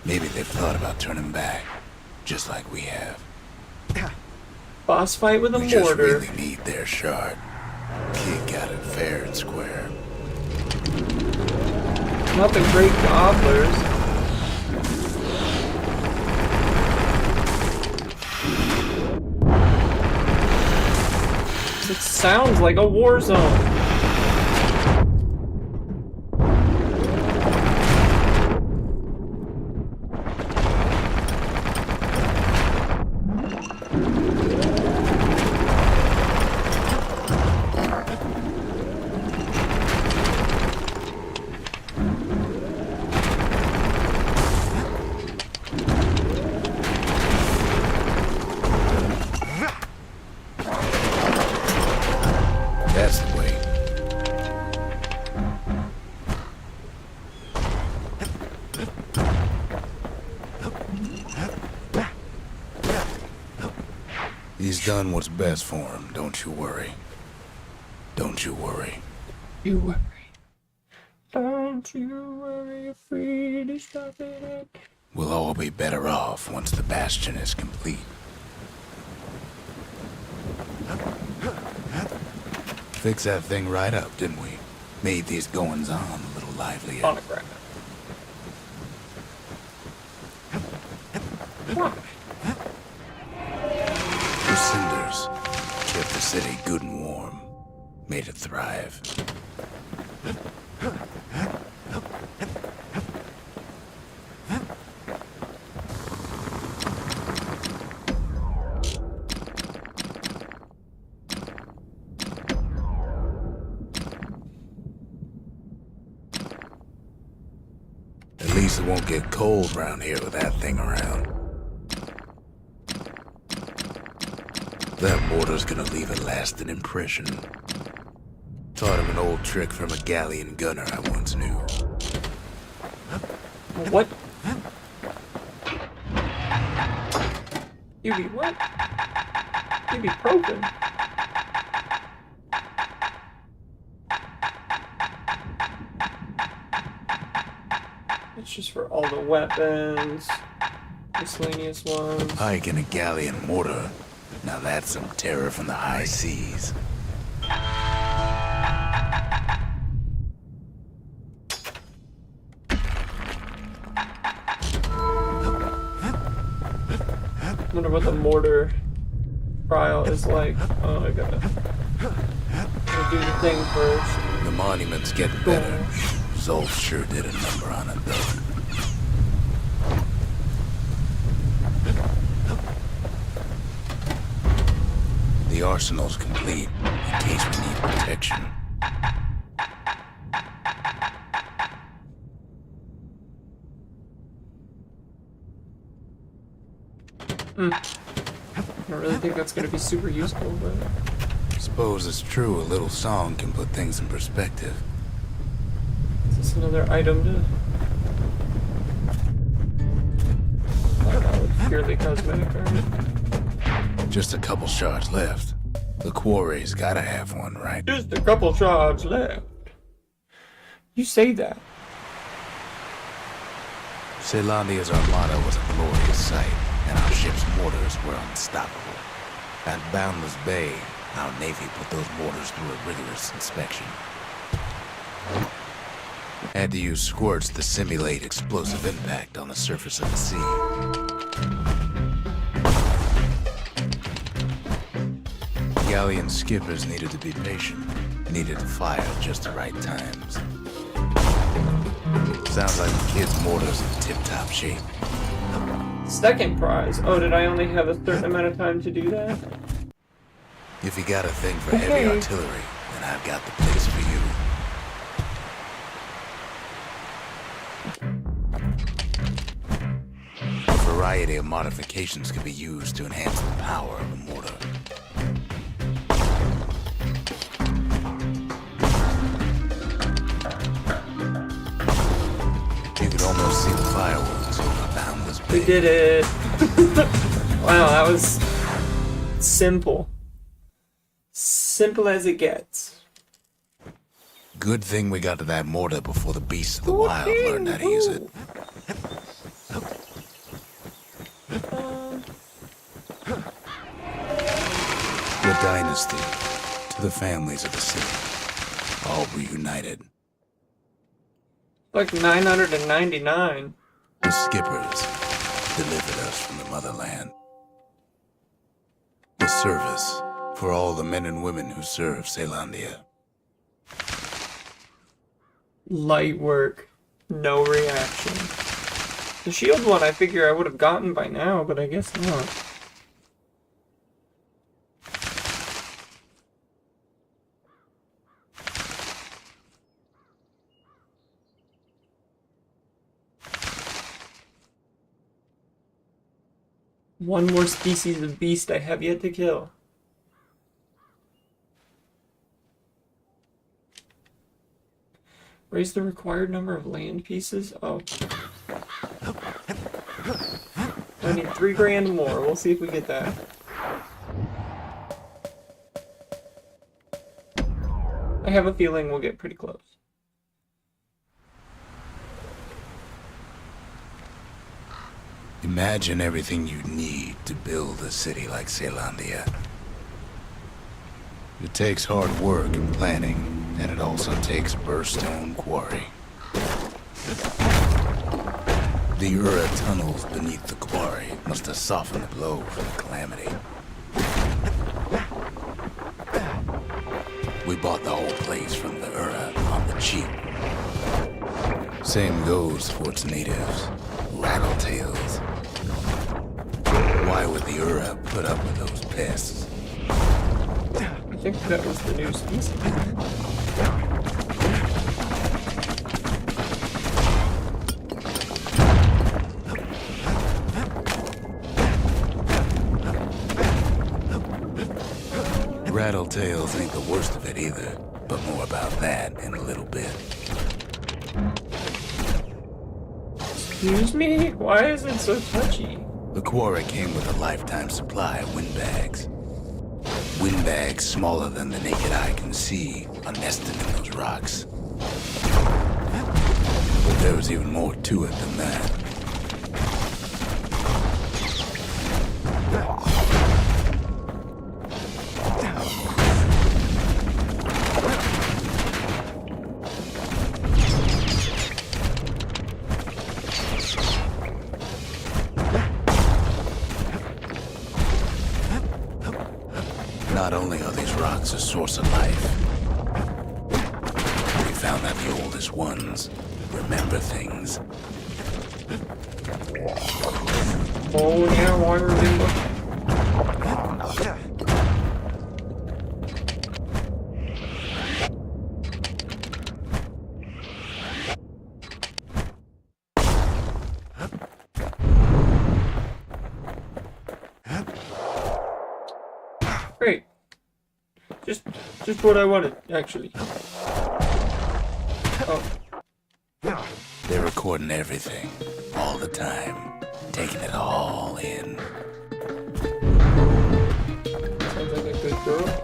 Maybe they've thought about turning back, just like we have. Boss fight with a We just mortar. really need their shard. Kid got it fair and square. Not the great gobblers. It sounds like a war zone. That's the way. He's done what's best for him, don't you worry. Don't you worry. You worry. Don't you worry, free to stop it. We'll all be better off once the Bastion is complete. Fix that thing right up, didn't we? Made these goings-on a little livelier. Autograph. What? The cinders kept the city good and warm. Made it thrive. At least it won't get cold around here with that thing around. That mortar's gonna leave a lasting impression. Taught him an old trick from a galleon gunner I once knew. What? You be what? You be broken. It's just for all the weapons, miscellaneous ones. Pike and a galleon mortar. Now that's some terror from the high seas. Wonder what the mortar trial is like. Oh, I gotta do the thing first. The monument's getting better. Zolf sure did a number on it, though. The arsenal's complete, in case we need protection. I don't really think that's gonna be super useful, but Suppose it's true a little song can put things in perspective. is this another item to... Oh, that was purely cosmetic, right? Just a couple shards left. The quarry's gotta have one, right? Just a couple shards left. You say that. Celandia's armada was a glorious sight, and our ship's mortars were unstoppable. At Boundless Bay, our Navy put those mortars through a rigorous inspection. Had to use squirts to simulate explosive impact on the surface of the sea. Galleon skippers needed to be patient, needed to fire at just the right times. Sounds like the kid's mortar's in tip-top shape. Second prize. Oh, did I only have a certain amount of time to do that? If you got a thing for heavy Okay. artillery, then I've got the place for you. A variety of modifications can be used to enhance the power of the mortar. You could almost see the fireworks over the boundless We bay. did it. Wow, that was simple. Simple as it gets. Good thing we got to that mortar before the beasts of the wild learned how to use it. The dynasty, to the families of the city, all reunited. Like 999. The skippers delivered us from the motherland. The service for all the men and women who serve Caelondia. Light work. No reaction. The shield one I figure I would have gotten by now, but I guess not. One more species of beast I have yet to kill. Raise the required number of land pieces? Oh. I need 3 grand more. We'll see if we get that. I have a feeling we'll get pretty close. Imagine everything you need to build a city like Caelondia. It takes hard work and planning, and it also takes a burstone quarry. The Ura tunnels beneath the quarry must have softened the blow from the calamity. We bought the whole place from the Ura on the cheap. Same goes for its natives, rattletails. Why would the Ura put up with those pests? I think that was the new species. Rattletails ain't the worst of it either, but more about that in a little bit. Excuse me? Why is it so touchy? The quarry came with a lifetime supply of windbags. Windbags smaller than the naked eye can see are nested in those rocks. But there was even more to it than that. Not only are these rocks a source of life, we found that the oldest ones remember things. Oh yeah, why remember? Great. Just what I wanted, actually. Oh. They're recording everything, all the time, taking it all in. Sounds like a good girl.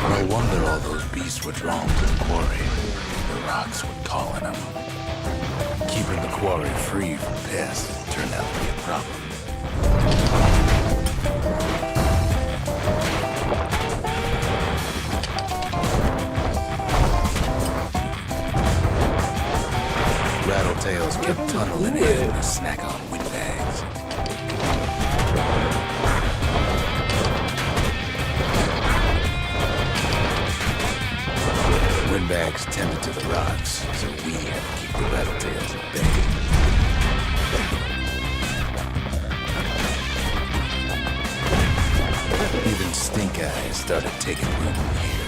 No wonder all those beasts were drawn to the quarry. The rocks were calling them. Keep Keeping the quarry free from pests turned out to be a problem. Rattletails kept tunneling in to snack on windbags. Windbags tended to the rocks, so we had to keep the rattletails at bay. Even stink eyes started taking root here.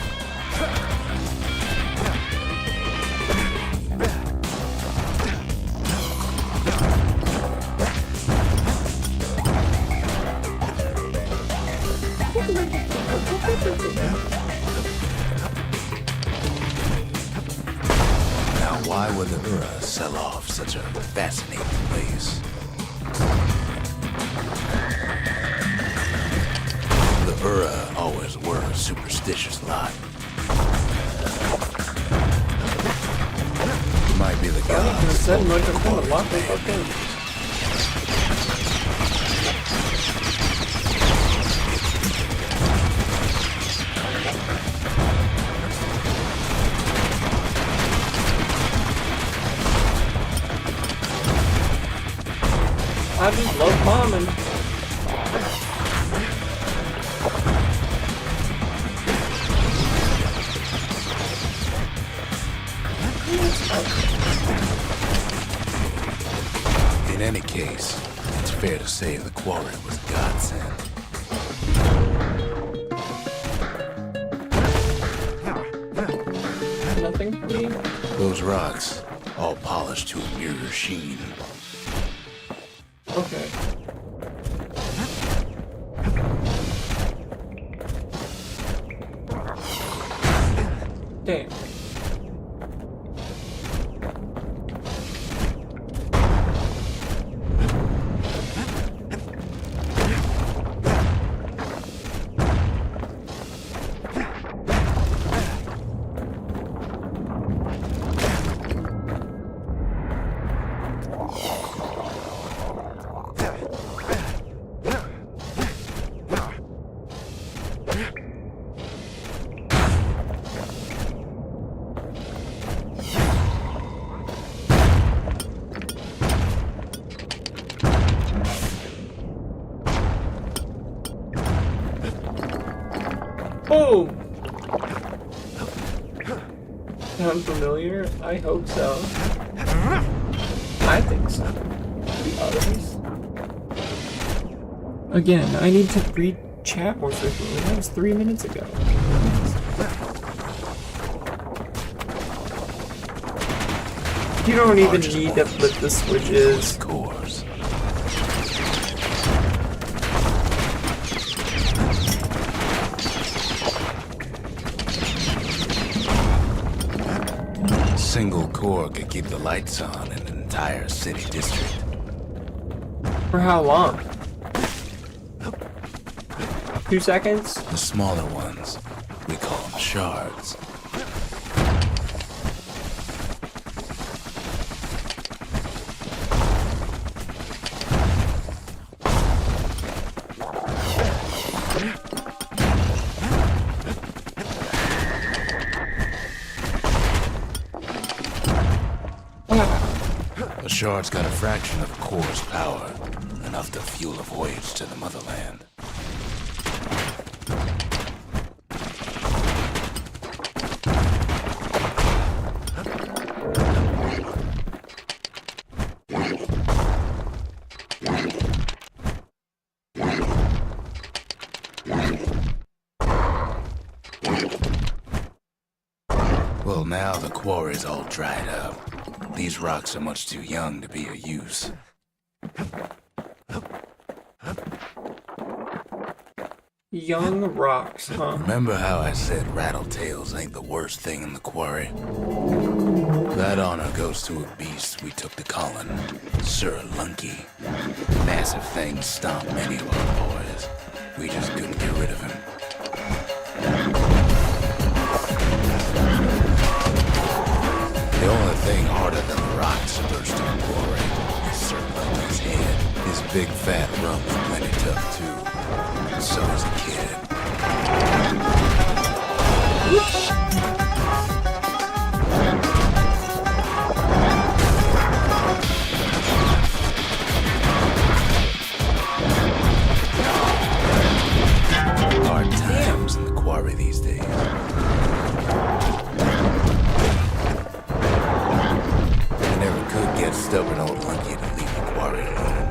Now, why would the Ura sell off such a fascinating place? The Ura always were a superstitious lot. It might be the gods. Said much of a lot of okay. I just love bombing. In any case, it's fair to say the quarry was godsend. Nothing for me. Those rocks, all polished to a mirror sheen. Okay. Damn. Boom! Sound familiar? I hope so. I think so. Others? Again, I need to read chat more frequently. That was 3 minutes ago. You don't even need to flip the switches. Cores. Single core could keep the lights on in an entire city district. For how long? 2 seconds? The smaller ones, we call them shards. The shard's got a fraction of a core's power, enough to fuel a voyage to the motherland. Well, now the quarry's all dried up. These rocks are much too young to be of use. Young rocks, huh? Remember how I said rattletails ain't the worst thing in the quarry? That honor goes to a beast we took to Colin, Sir Lunky. Massive things stomped many of our boys. We just couldn't get rid of him. The only thing harder than the rocks burst in the quarry. His circle on his head. His big fat rump's plenty tough too. So is the kid. Hard times in the quarry these days. I never could get stubborn old Lunky to leave the quarry alone.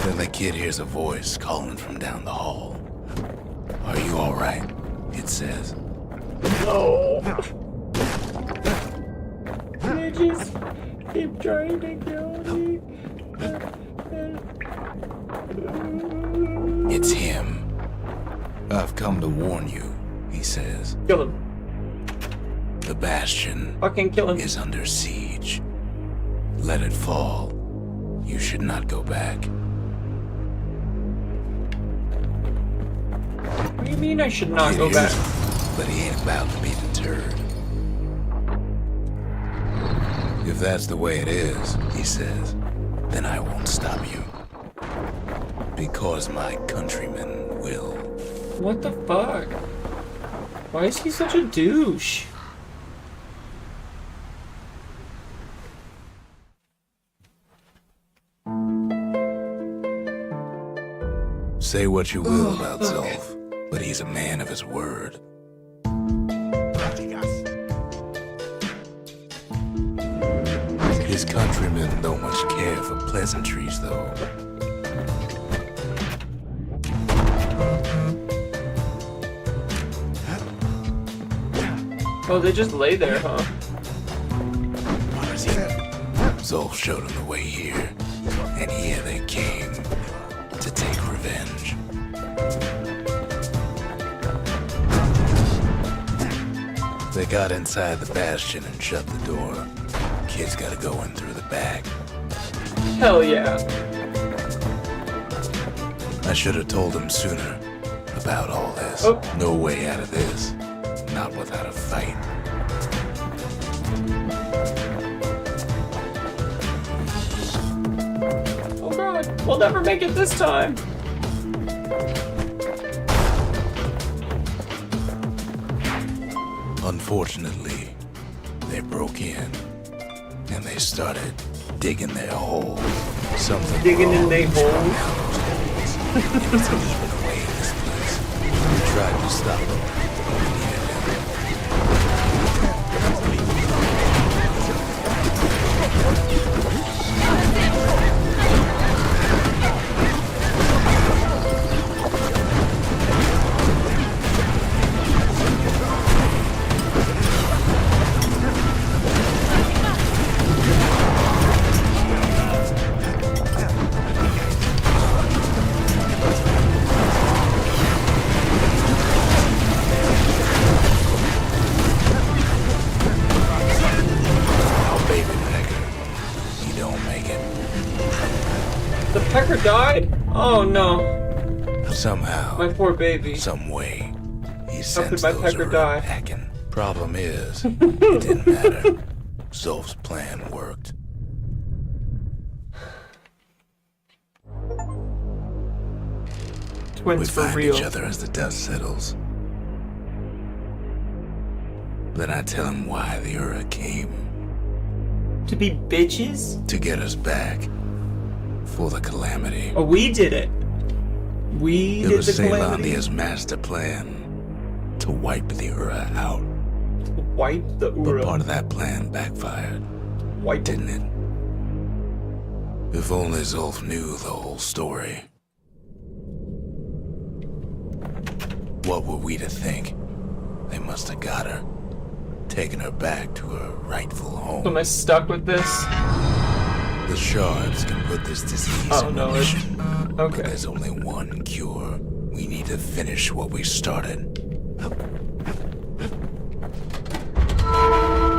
Then the kid hears a voice calling from down the hall. Are you alright? It says. No. They just keep trying to kill me. It's him. I've come to warn you, he says. Kill him. The Bastion Fucking kill him. is under siege. Let it fall. You should not go back. What do you mean I should not It go is, back? But he ain't about to be deterred. If that's the way it is, he says, then I won't stop you. Because my countrymen will. What the fuck? Why is he such a douche? Say what you will about Zolf, but he's a man of his word. His countrymen don't much care for pleasantries, though. Oh, they just lay there, huh? Zolf showed him the way here, and here they came to take revenge. They got inside the Bastion and shut the door. Kid's gotta go in through the back. Hell yeah. I should have told him sooner about all this. Oh. No way out of this. Not without a fight. Oh god, we'll never make it this time. Unfortunately, they broke in and they started digging their hole. Something Digging in wrong their was hole? around those holes. It was even away in this place. We tried to stop them. We needed them. The pecker died? Oh no. Somehow, My poor baby. some way, he could sensed my those pecker who were die? packing. Problem is, it didn't matter. Zolf's plan worked. Twins We for find real. each other as the dust settles. Then I tell him why the Ura came. To be bitches? To get us back. For the calamity. Oh, we did it. We It did was the calamity. Ceylandia's master plan. To wipe the Ura out. Wipe the But Ura. part of that plan backfired, Wipe didn't it? If only Zolf knew the whole story. What were we to think? They must have got her. Taken her back to her rightful home. Am I stuck with this? The shards can put this disease Oh, in no, it's- remission. But Okay. there's only one cure. We need to finish what we started.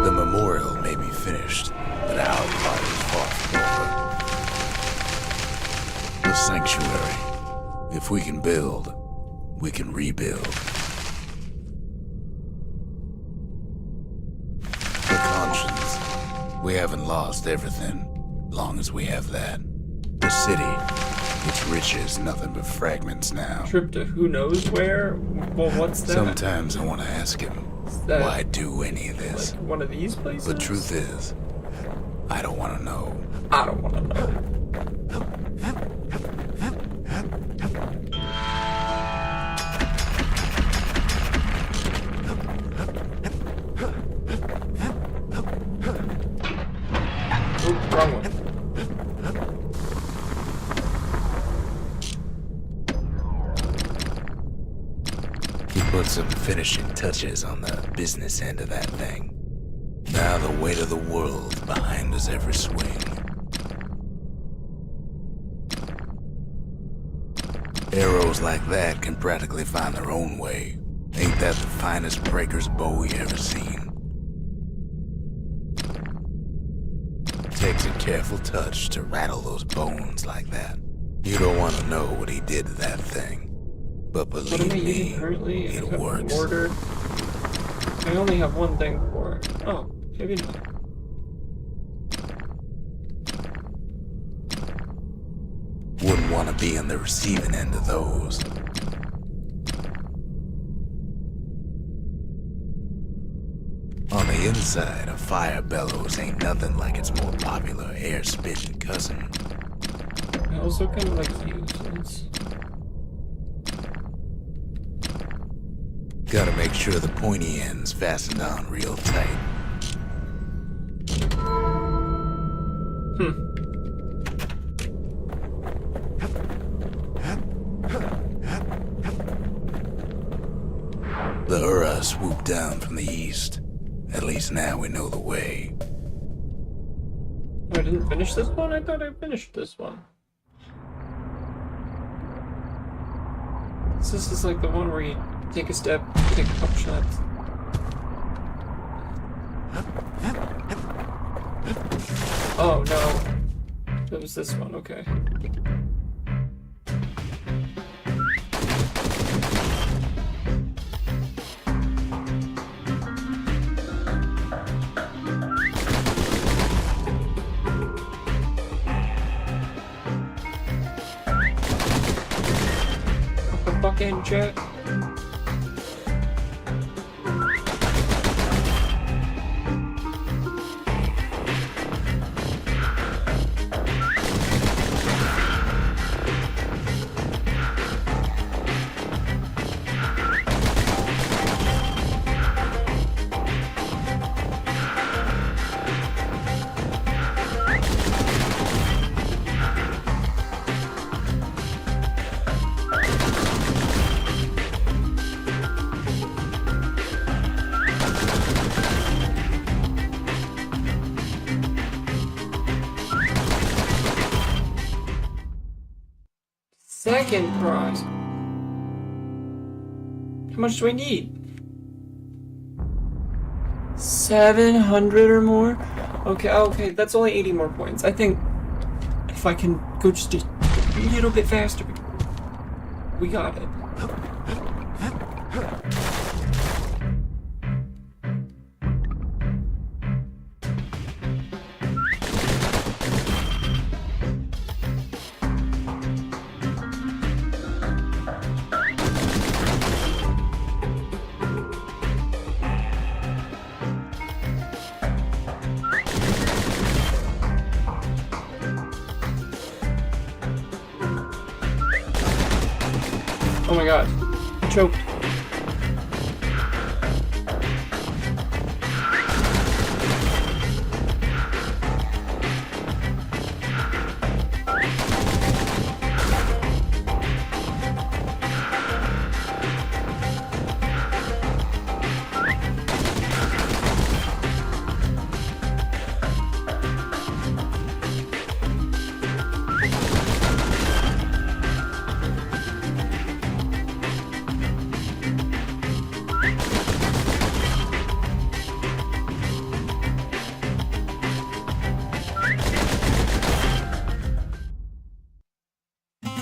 The memorial may be finished, but our part is far from over. The sanctuary. If we can build, we can rebuild. We haven't lost everything, long as we have that. The city, its riches, nothing but fragments now. Trip to who knows where? Well, what's that? Sometimes I want to ask him, that why do any of this? like one of these places? But truth is, I don't want to know. I don't want to know. Oop, wrong one. He put some finishing touches on the business end of that thing. Now the weight of the world behind us every swing. Arrows like that can practically find their own way. Ain't that the finest breaker's bow you ever seen? Takes a careful touch to rattle those bones like that. You don't want to know what he did to that thing. But What believe am I me, using currently? it I've got works. Mortar. I only have one thing for it. Oh, maybe not. Wouldn't want to be on the receiving end of those. On the inside, a fire bellows ain't nothing like its more popular air-spitting cousin. I also kind of like useless. Gotta make sure the pointy end's fastened on real tight. The Ura swooped down from the east. At least now we know the way. Oh, I didn't finish this one? I thought I finished this one. So this is like the one where you take a step, take a couple shots. Oh no. It was this one, okay. Fucking jet. Second prize. How much do I need? 700 or more? Okay, that's only 80 more points. I think if I can go just a little bit faster, we got it. Oh my god. I choked.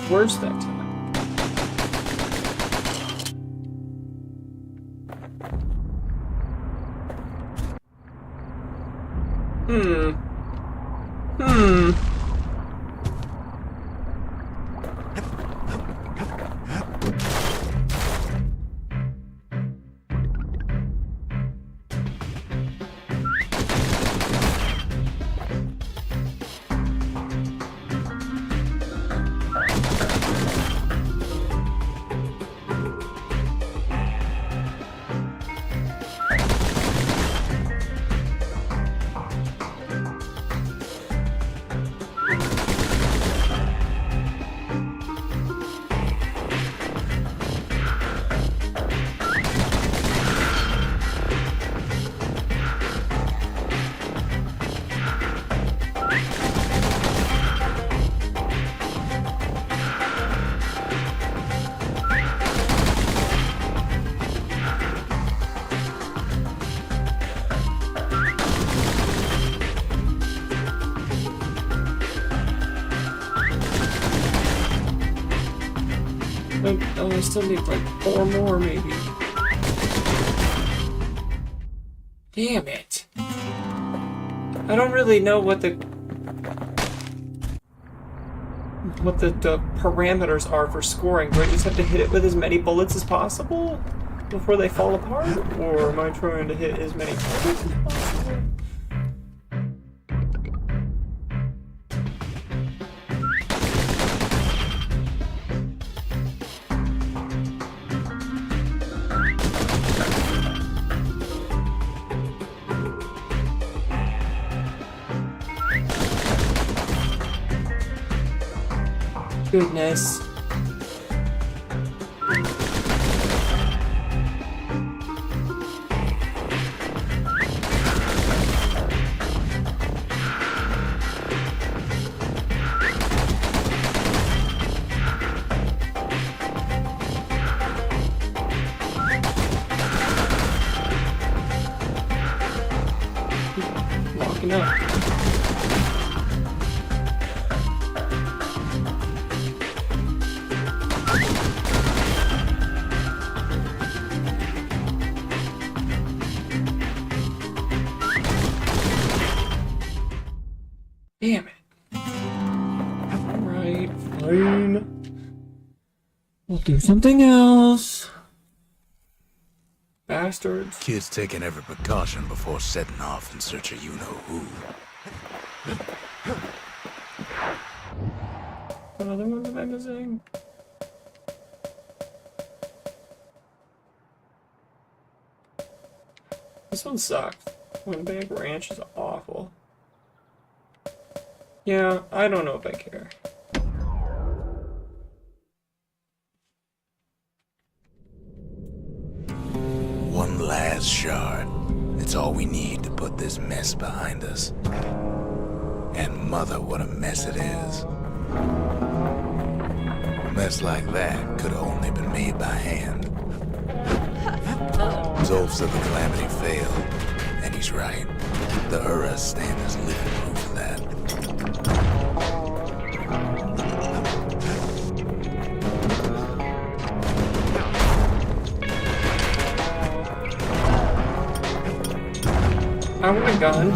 Worse that time. Hmm. Hmm. Oh, I still need like 4 more, maybe. Damn it. I don't really know what the parameters are for scoring. Do I just have to hit it with as many bullets as possible before they fall apart? Or am I trying to hit as many targets as possible? Goodness. Locking up. Damn it. Alright, fine. We'll do something else. Bastards. Kids taking every precaution before setting off in search of you-know-who. What other ones am I missing? This one sucks. Windbag Ranch is awful. Yeah, I don't know if I care. One last shard. It's all we need to put this mess behind us. And mother, what a mess it is. A mess like that could have only been made by hand. Zolf's of the Calamity failed, and he's right. The Uras stand as living proof of that. I want a gun.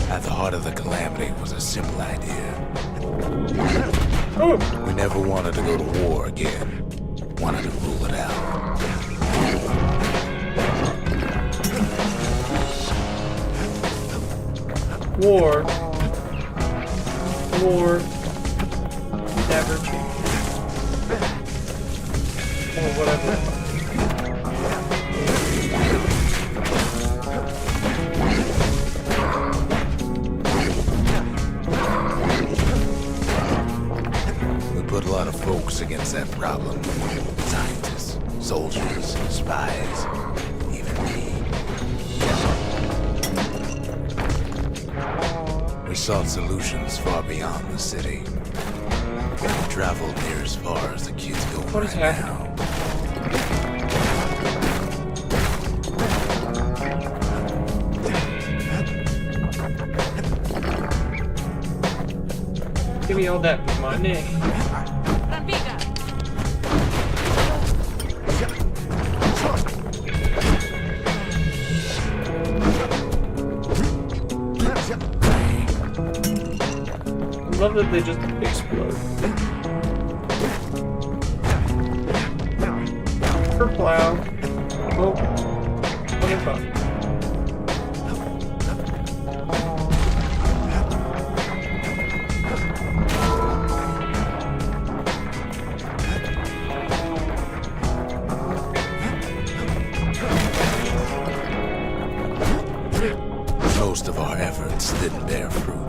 At the heart of the Calamity was a simple idea. Oh! We never wanted to go to war again. Wanted to rule it out. War. War. Never changes. Or whatever. Put a lot of folks against that problem. Scientists, soldiers, spies, even me. We sought solutions far beyond the city. We traveled near as far as the kids go What is right happening? now. Give me all that money. love that they just explode. For plow. Oh. What about? Most of our efforts didn't bear fruit.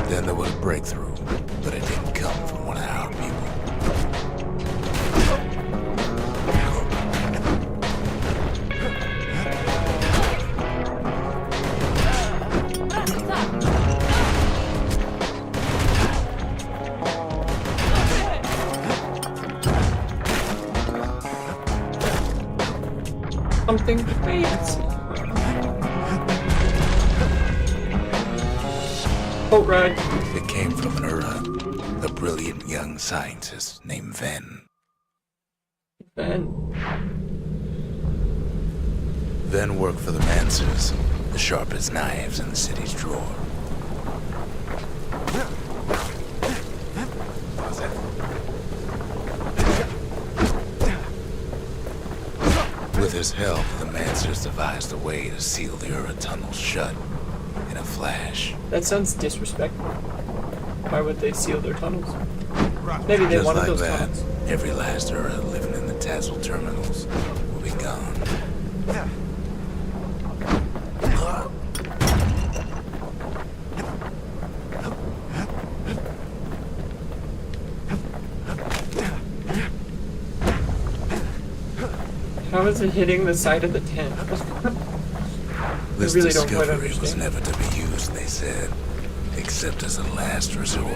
Then there was a breakthrough, but it didn't come from one of our people. Something fancy. Boat ride. It came from an a brilliant young scientist named Ven. Ben. Ven worked for the Mancers, the sharpest knives in the city's drawer. With his help, the Mancers devised a way to seal the tunnel shut in a flash. That sounds disrespectful. Why would they seal their tunnels? Maybe they Just wanted like those that, tunnels. every last living in the Tassel terminals will be gone. How is it hitting the side of the tent? This really don't quite discovery was understand. never to be used, they said, except as a last resort.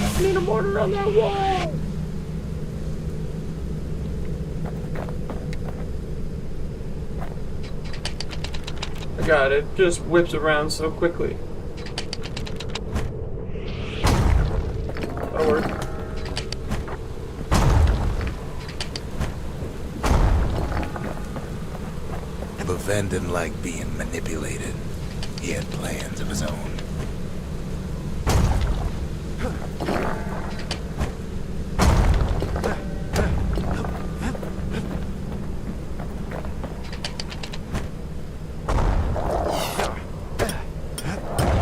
I need a mortar on that wall! I got it. Just whips around so quickly. That'll work. But Ven didn't like being manipulated. He had plans of his own.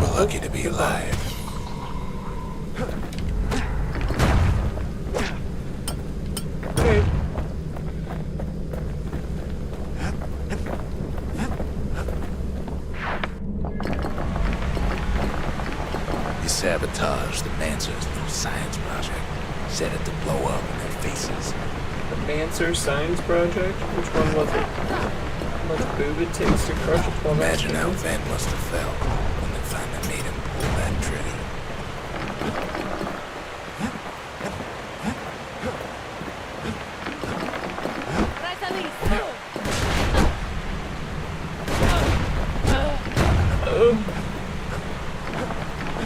We're lucky to be alive. Okay. He sabotaged the Mancer's little science project, set it to blow up in their faces. The Mancer Science Project? Which one was it? How much boob it takes to crush a 12 Imagine how Ven must have felt when they finally made him pull that trigger.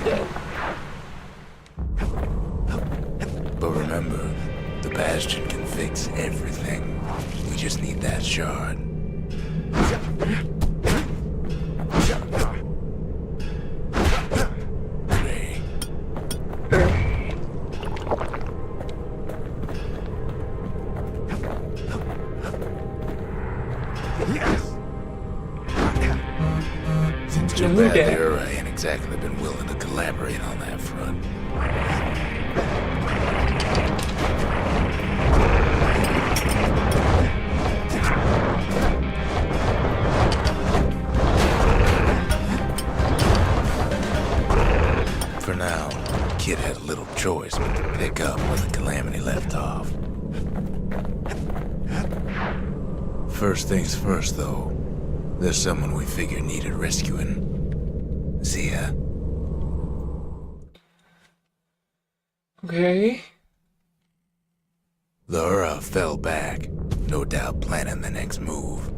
Dead. But remember, the Bastion can fix everything. We just need that shard. Ray. Too bad Okay. Era ain't exactly been willing to collaborate on that front. For now, Kid had little choice but to pick up where the Calamity left off. First things first, though, There's someone we figured needed rescuing. Zia. Okay. The Ura fell back, no doubt planning the next move.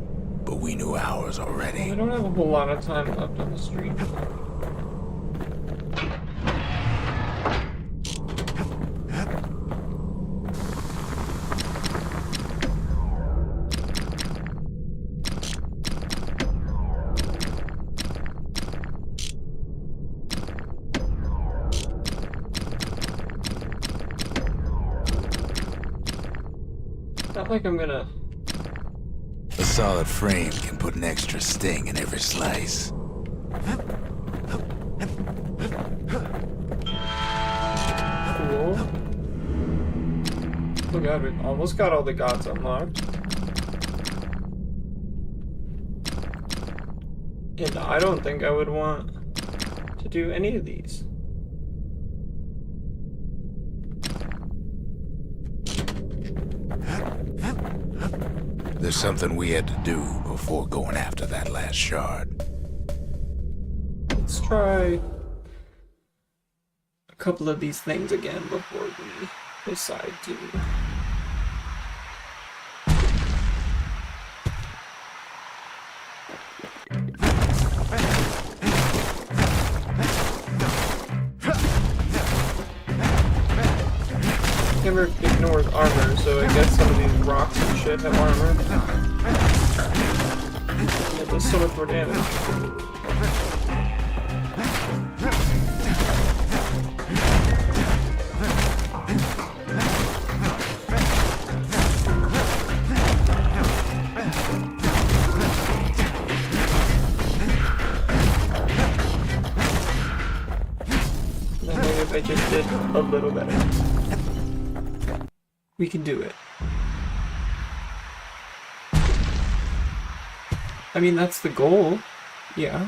But we knew ours already. I don't have a whole lot of time left on the street. Not like I'm gonna... A solid frame can put an extra sting in every slice. Cool. Oh god, we almost got all the gods unlocked. And I don't think I would want to do any of these. There's something we had to do before going after that last shard. Let's try a couple of these things again before we decide to... Never ignores armor, so I guess some of these rocks and shit have armor. It does so much more damage. Now maybe if I just did a little better. We can do it. I mean, that's the goal. Yeah.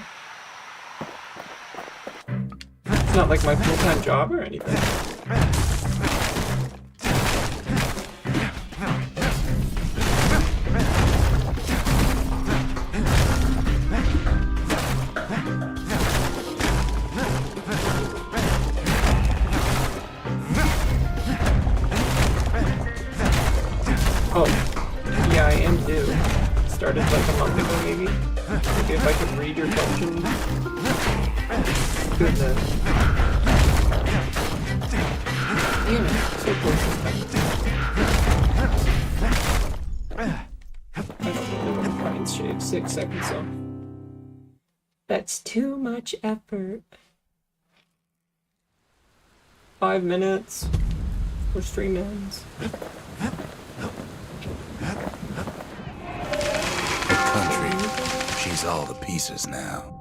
It's not like my full-time job or anything. Oh, yeah, I am new. Started like a month ago, maybe. Maybe if I could read your questions. Goodness. Damn it, so close to that. I don't really want to find shave 6 seconds off. That's too much effort. 5 minutes. Or stream ends. She's all the pieces now,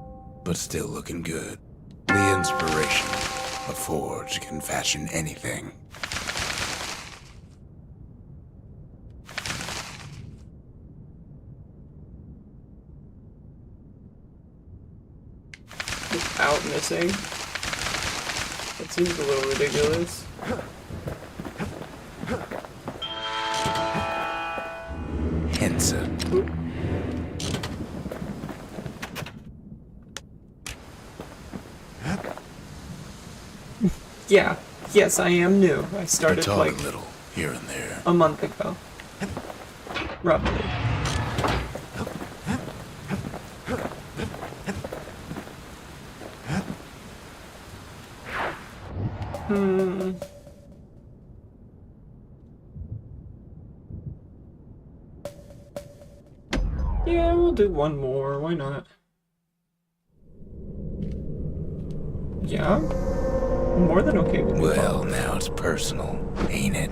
but still looking good. The inspiration. A forge can fashion anything. Without missing? That seems a little ridiculous. Hensa. Oop. Yeah, yes, I am new. I started Talk like a little here and there. a month ago. Roughly. Yeah, we'll do one more. Why not? Yeah? I'm more than okay with Well, now it's personal, ain't it?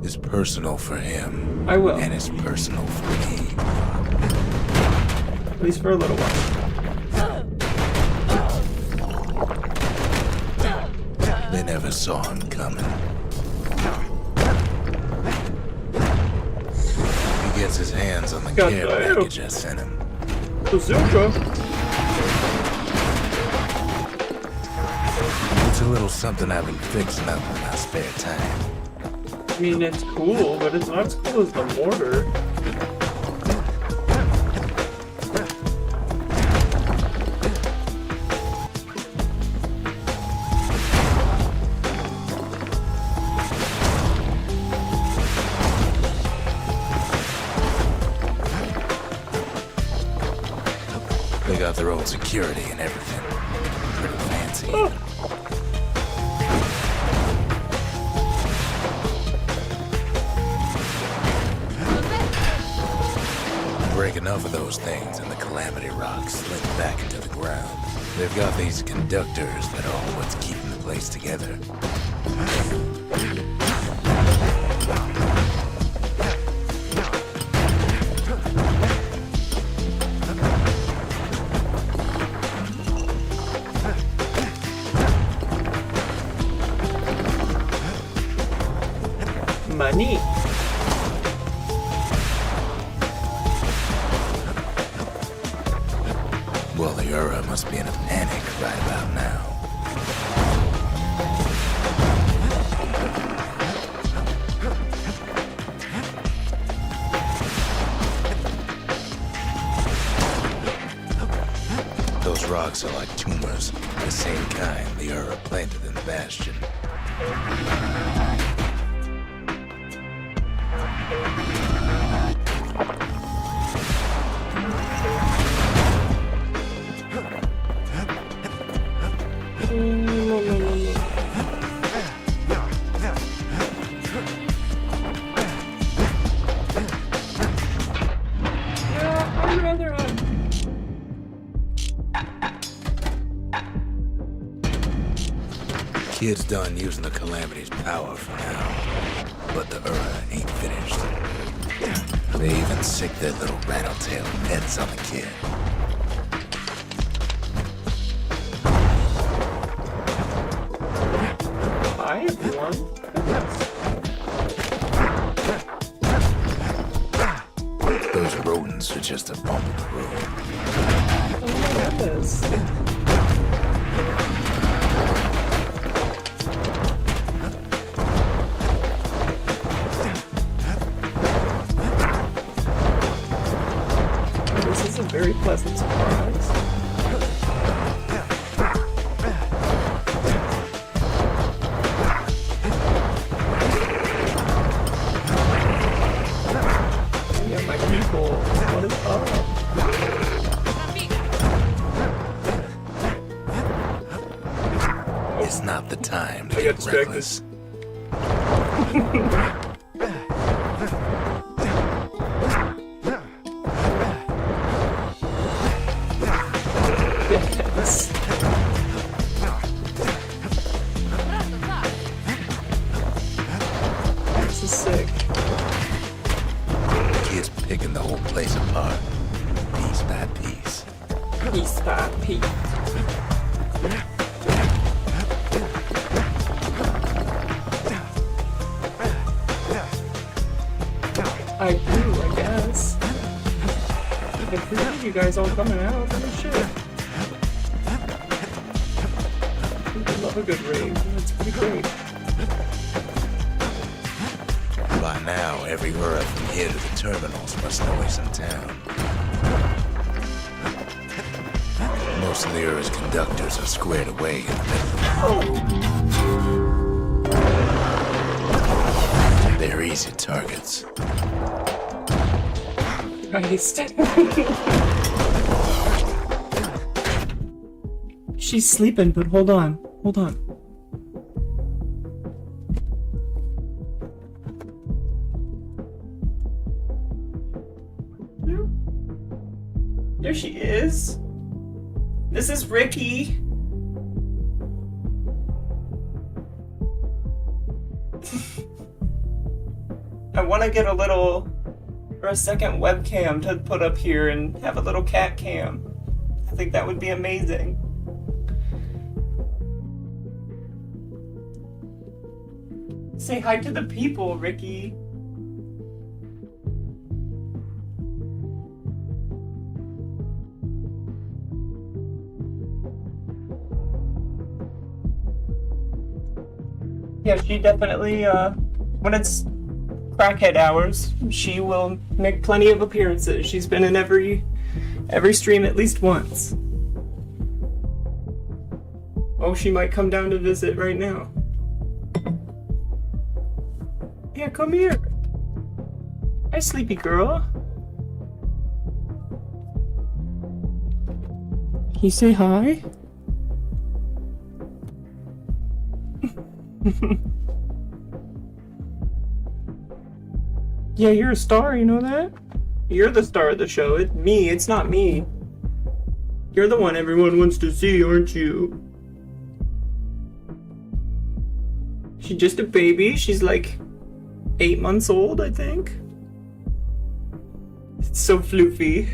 It's personal for him. I will. And it's personal for me. At least for a little while. They never saw him coming. He gets his hands on the God care damn. package I sent him. Bazooka! It's a little something I've been fixing up in my spare time. I mean, it's cool, but it's not as cool as the mortar. their own security and everything. Pretty fancy. Oh. Break enough of those things and the Calamity rocks slip back into the ground. They've got these conductors that are all what's keeping the place together. Money. Well, the Ura must be in a panic right about now. Those rocks are like tumors, the same kind the Ura planted in the Bastion. I'd rather Kid's done using the Calamity's power for now, but the Ura ain't finished. They even sick their little rattletail pets on the kid. Hi, everyone. Those rodents are just a bump in the road. Oh my goodness. This is a very pleasant surprise. Yeah, my people. What is up? It's not the time to I got get distracted. reckless. Yes. This is sick. Kid's picking the whole place apart, piece by piece. Piece by piece. I do, I guess. I appreciate you guys all coming out. Oh shit. I love a good raid. That's pretty great. By now, every Ura from here to the terminals must know he's in town. Most of the Ura's conductors are squared away in the middle. They're easy targets. Christ. She's sleeping, but hold on. Hold on. There she is. This is Ricky. I want to get a little, or a second webcam to put up here and have a little cat cam. I think that would be amazing. Say hi to the people, Ricky. Yeah, she definitely, when it's crackhead hours, she will make plenty of appearances. She's been in every stream at least once. Oh, she might come down to visit right now. Yeah, come here. Hi, sleepy girl. you say hi? Yeah, you're a star, you know that? You're the star of the show. It's me, it's not me. You're the one everyone wants to see, aren't you? She's just a baby. She's like 8 months old, I think. It's so floofy.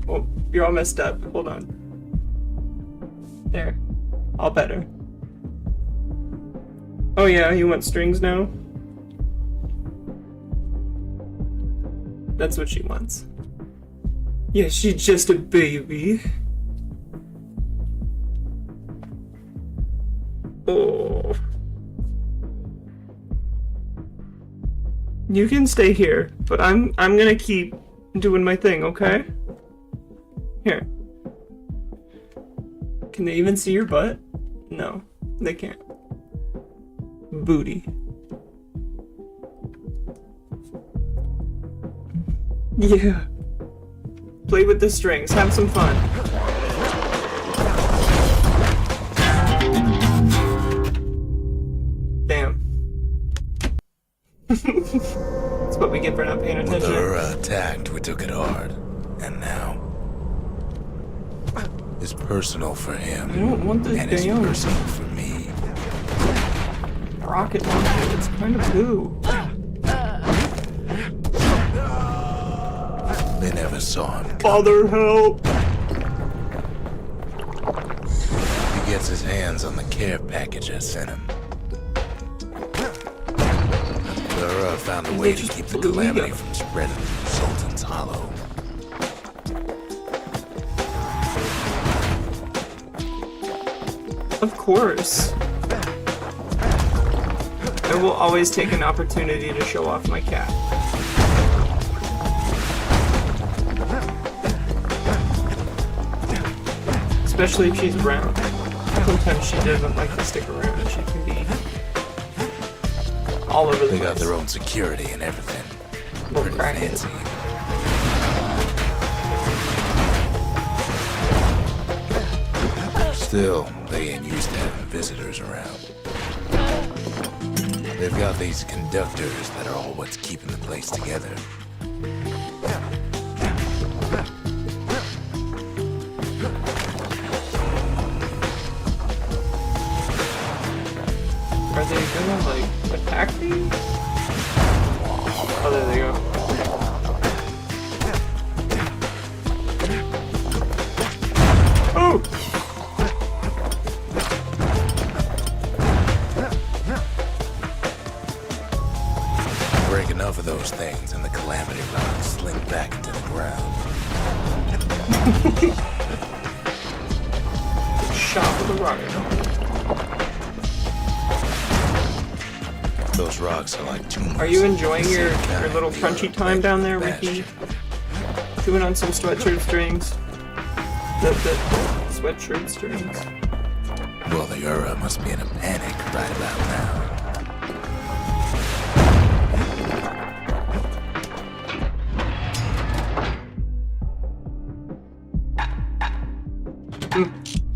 Oh, you're all messed up. Hold on. There. All better. Oh yeah, you want strings now? That's what she wants. Yeah, she's just a baby. Oh. You can stay here, but I'm gonna keep doing my thing, okay? Here. Can they even see your butt? No, they can't. Booty. Yeah. Play with the strings, have some fun. Damn. That's what we get for not paying When attention. the Ura attacked, we took it hard. And now... it's personal for him. I don't want this and it's damn personal for me. rocket launcher. It's kind of poo. They never saw him. Father, help! He gets his hands on the care package I sent him. The Ura found a way to keep the calamity from spreading through Sultan's Hollow. Of course. I will always take an opportunity to show off my cat. Especially if she's brown. Sometimes she doesn't like to stick around. She can be all over the They place. got their own security and everything. Little Pretty crackhead. fancy. Still, they ain't used to having visitors around. They've got these conductors that are all what's keeping the place together. Are they gonna, like, attack me? Oh, there they go. Oh! Break enough of those things and the calamity rocks slink back into the ground. Shot with a rocket. Those rocks are like tumors. Are you enjoying The your same kind little the crunchy Ura time down there, Bastion. Ricky? Chewing on some sweatshirt strings. The sweatshirt strings. Well, the Ura must be in a panic right about now.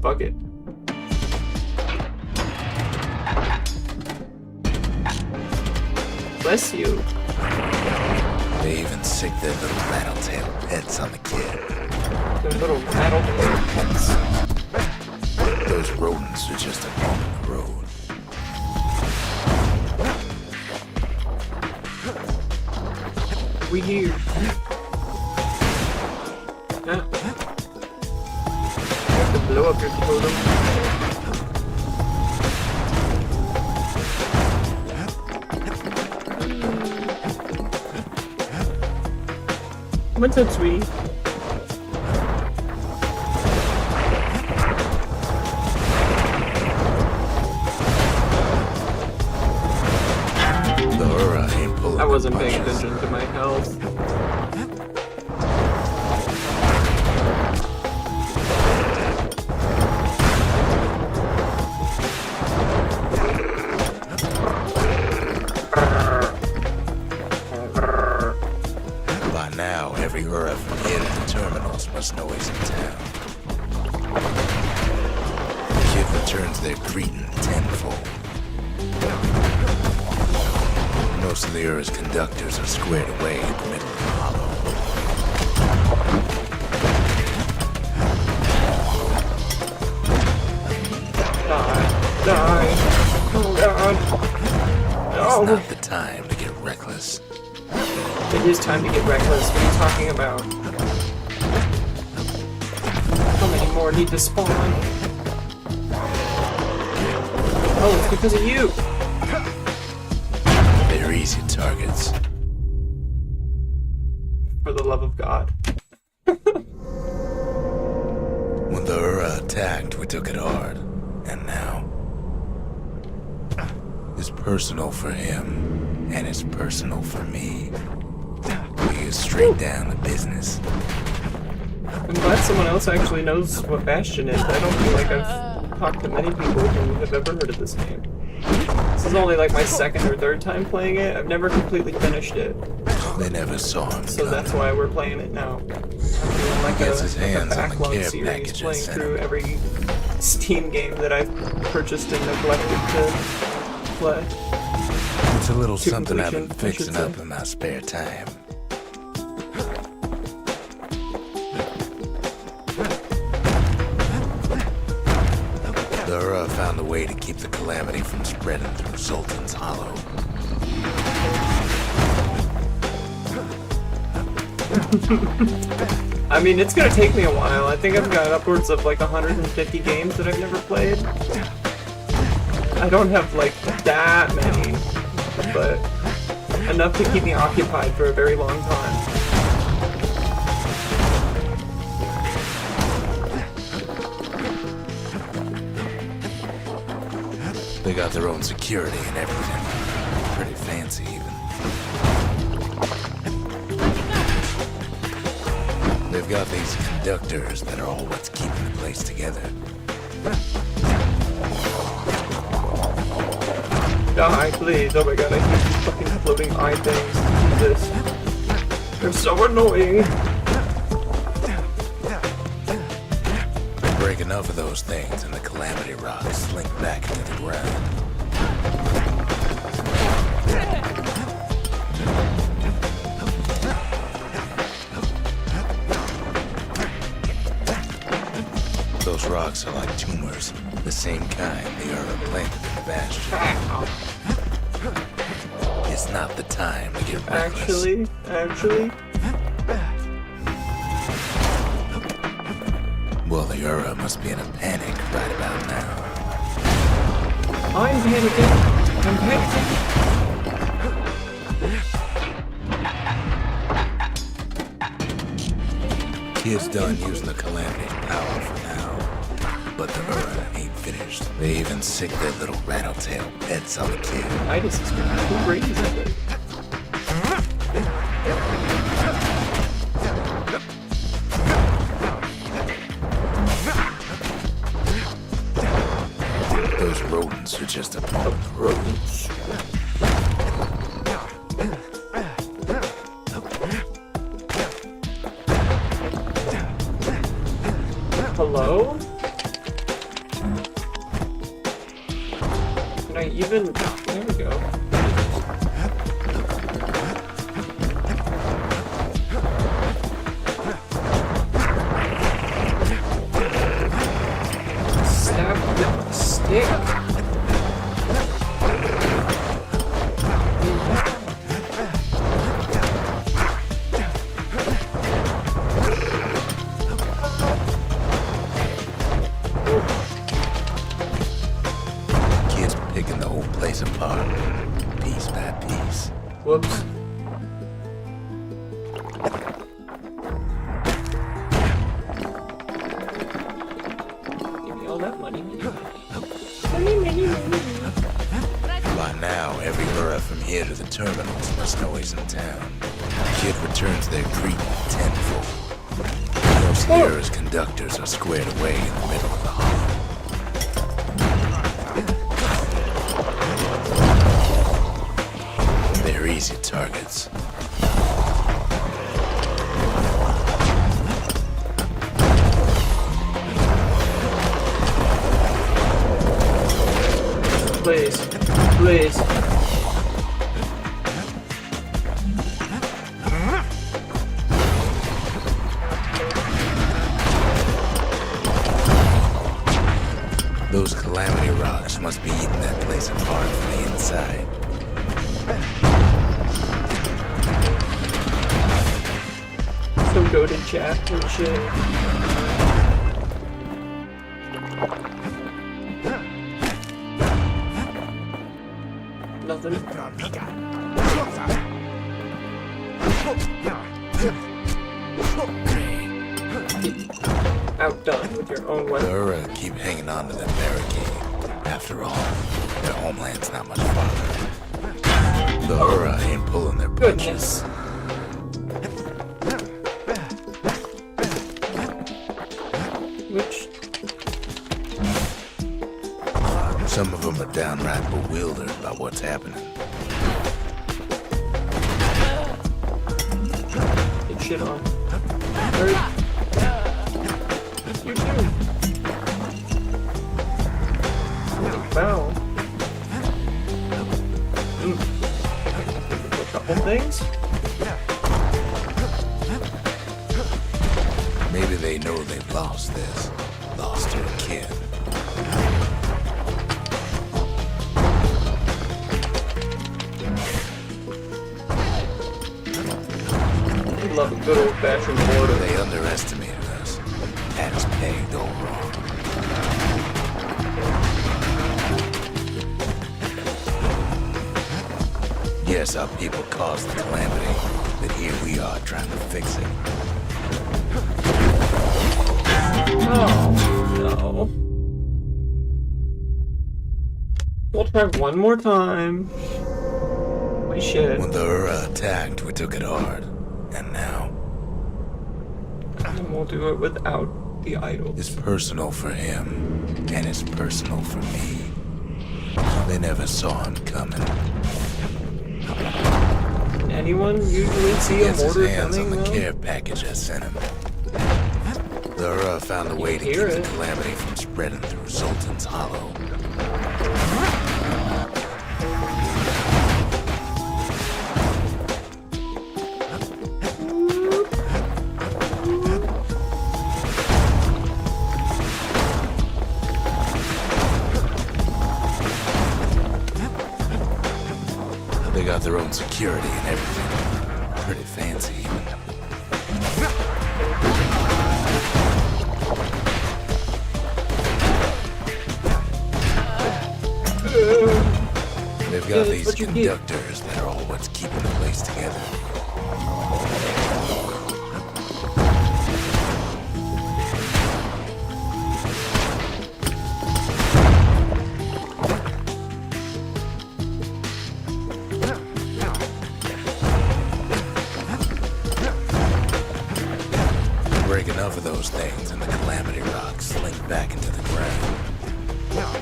Fuck it. Bless you. They even sick their little rattletail pets on the kid. Their little rattletail pets. Those rodents are just a bump in the road. We here. Yeah. You have to blow up your totem. What's up, sweetie? The Ura ain't pulling I wasn't their paying punches. attention to my health. By now, every Ura from here to the terminals must know his returns their greeting tenfold. Most of the Ura's conductors are squared away in the middle of the hollow. Die. Oh god. It's No. not the time to get reckless. It is time to get reckless. What are you talking about? How many more need to spawn? Oh, it's because of you. They're easy targets. For the love of God. When the Ura attacked, we took it hard. And now, it's personal for him, and it's personal for me. We get straight down to business. I'm glad someone else actually knows what Bastion is. I don't feel like I've talked to many people who have ever heard of this game. This is only like my second or third time playing it. I've never completely finished it. They never saw him. So that's why we're playing it now. I'm doing like Gets his a hands on the backlog care series, package playing and through every Steam game that I've purchased and neglected to play. It's a little To something I've been completion, I should fixing say. up in my spare time. The Ura found a way to keep the calamity from spreading through Sultan's Hollow. I mean, it's gonna take me a while. I think I've got upwards of like 150 games that I've never played. I don't have like that many, but enough to keep me occupied for a very long time. They got their own security and everything. Pretty fancy, even. They've got these conductors that are all what's keeping the place together. Die, please. Oh my god, I hate these fucking floating eye things. Jesus. They're so annoying. Break enough of those things and the calamity rocks slink back into the ground. Those rocks are like tumors, the same kind the Ura planted in the Bastion. It's not the time to get reckless. Actually, Well, the Ura must be in a panic right about now. I'm panicking. I'm panicking. Kid's done using the calamity's power for now. But the Ura ain't finished. They even sick their little rattletail pets on the kid. Titus is too crazy. Those rodents are just a part of the Rodents. Hello? Can I even... There we go. Stab with a stick. Kid's picking the whole place apart, piece by piece. Whoops. Give me all that money. By now, every Ura from here to the terminals must know he's in town. Kid returns their greeting tenfold. Most of Ura's conductors are squared away in the middle of the hollow. They're easy targets. Please. Please. Those calamity rocks must be eating that place apart from the inside. So go to chat and shit. Nothing. Outdone with your own weapon. They're keep hanging on to that barricade. After all, their homeland's not much farther. The Hura ain't pulling their punches. Goodness. Which? Some of them are downright bewildered by what's happening. Get shit on. Hurry. You too. Wow. A couple things? Maybe they know they've lost this. Lost their kin. We love a good old-fashioned mortar. They underestimated us. Had us pegged all wrong. Yes, our people caused the calamity, but here we are trying to fix it. Oh, no. We'll try one more time. We should. When the Hura attacked, we took it hard. And now, And we'll do it without the idols. it's personal for him, and it's personal for me. They never saw him coming. Can anyone usually see a Gets his mortar hands coming, on the though? care package I sent him. The Hura found a way to keep hear the it. calamity from spreading through Sultan's Hollow. They got their own security and everything. Pretty fancy even. They've got Yeah, these what you get. conductors that are all what's keeping the place together. Break enough of those things and the calamity rocks slink back into the ground.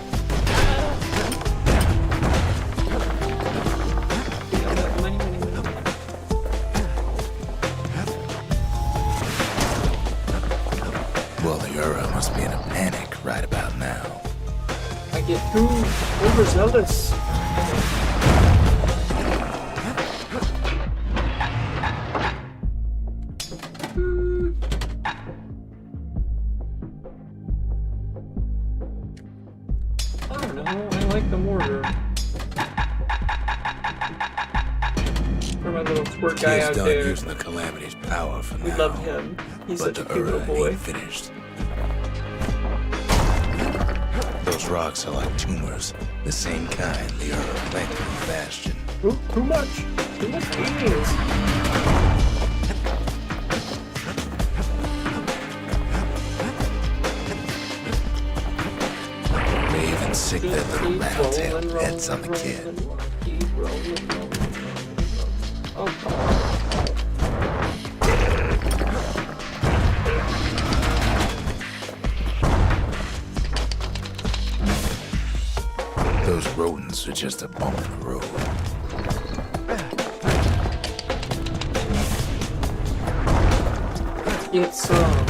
Well, the Hura must be in a panic right about now. I get too overzealous. I don't know, I like the mortar. For my little twerk guy Kid's out done there. using the calamity's power for We now. love him. He's But such the a cute little Hura boy. ain't finished. Those rocks are like tumors, the same kind the Hura planted in the Bastion. Ooh, too much. Too much beans. They even sick their little rattletail heads on the kid. Keep rolling. Oh, God. Those rodents are just a bump in the road. Get some.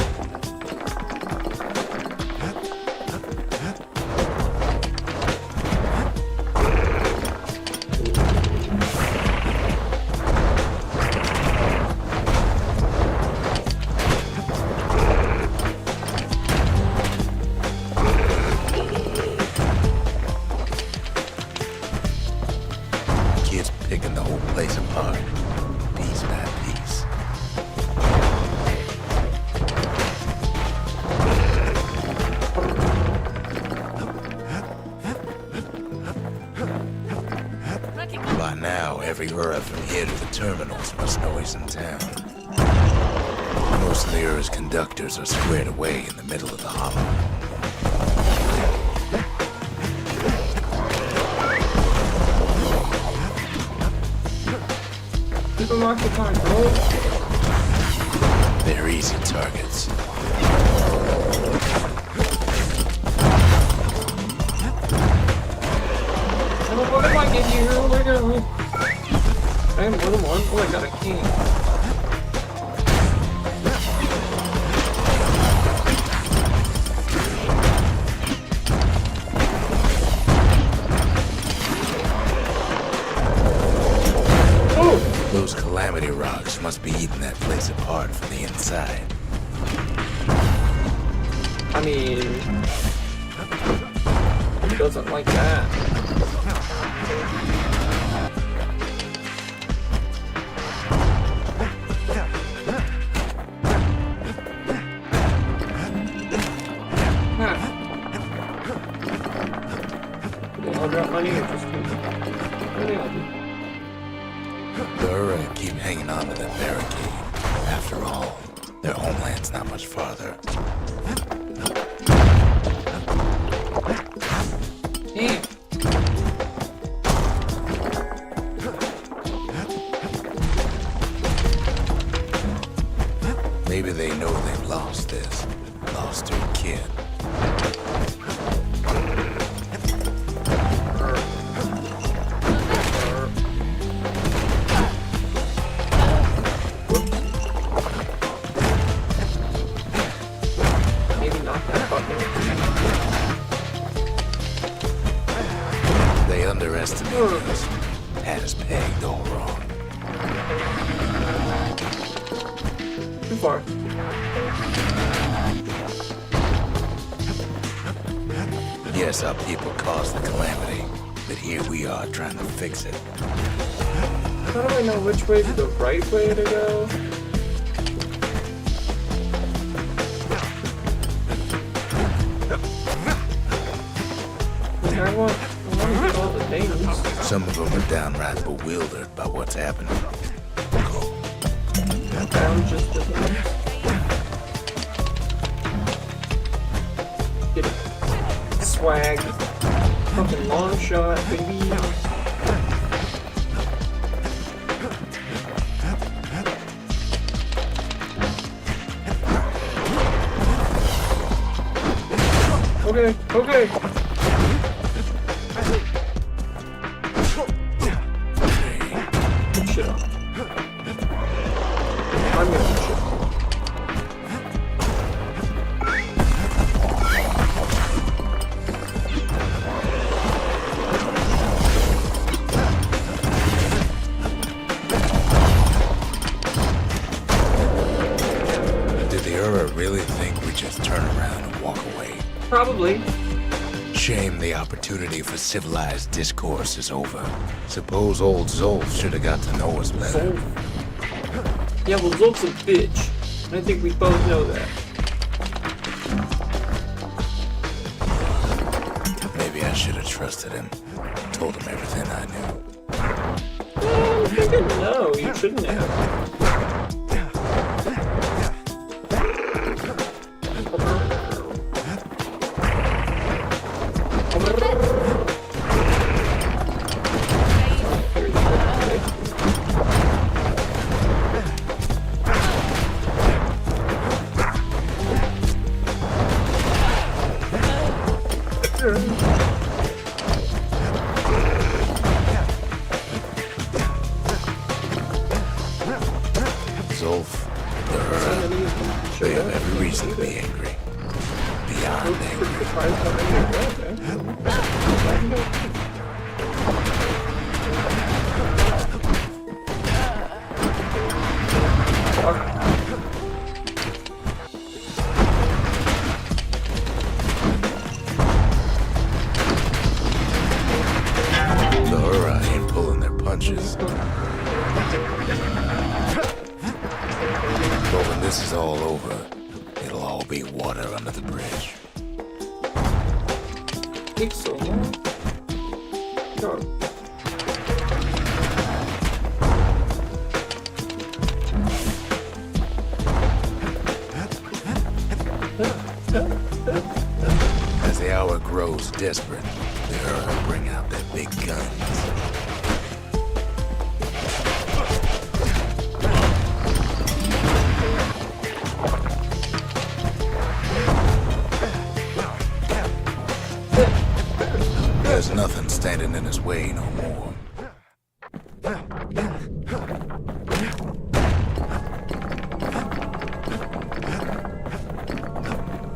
now, every Ura from here to the terminals must know he's in town. Most of the Ura's conductors are squared away in the middle of the hollow. Keep them occupied, bro. They're easy targets. What do I get here? Oh my god. I have more than one? Oh, I got a key. Oh! Those calamity rocks must be eating that place apart from the inside. I mean... Who doesn't like that? I'll drop money or just keep The Ura keep hanging on to that barricade. After all, their homeland's not much farther. Damn. Maybe they know they've lost this. Lost their kid. They underestimate us. Had us pegged all wrong. Too far. Yes, our people caused the calamity, but here we are trying to fix it. How do I know which way is the right way to go? I want to get all the things. Some of them are downright bewildered by what's happening. Down just the things. Get it. Swag. Fucking long shot, baby. Okay, okay. Good shit on. I'm gonna do shit. Do the Ura really think we just turn around and walk away? Probably. Shame the opportunity for civilized discourse is over. Suppose old Zolf should have got to know us better. Zolf? Yeah, well, Zolf's a bitch. And I think we both know that. Maybe I should have trusted him. Told him everything I knew. Well, if you didn't know, you shouldn't have. Zolf, the Ura, they have every reason to be angry. Beyond The Ura ain't pulling their punches. But when this is all over, it'll all be water under the bridge. Takes so long. God. grows desperate, the Ur bring out their big guns. There's nothing standing in his way no more.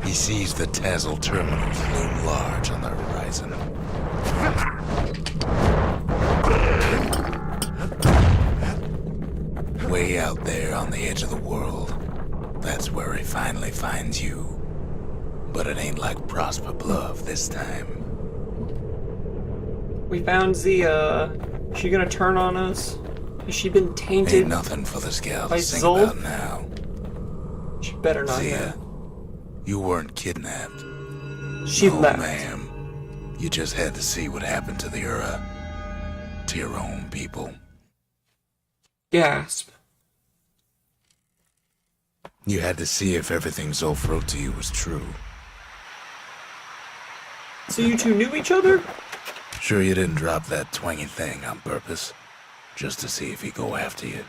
He sees the Tazzle terminals loom large on the horizon. Way out there on the edge of the world, that's where he finally finds you. But it ain't like Prosper Bluff this time. We found Zia. Is she gonna turn on us? Has she been tainted? Ain't nothing for the scout by to sing Zol? about now. She better not Zia, have. you weren't kidnapped. She No, left. ma'am. You just had to see what happened to the Ura. To your own people. Gasp. You had to see if everything Zolf wrote to you was true. So you two knew each other? Sure you didn't drop that twangy thing on purpose? Just to see if he'd go after you?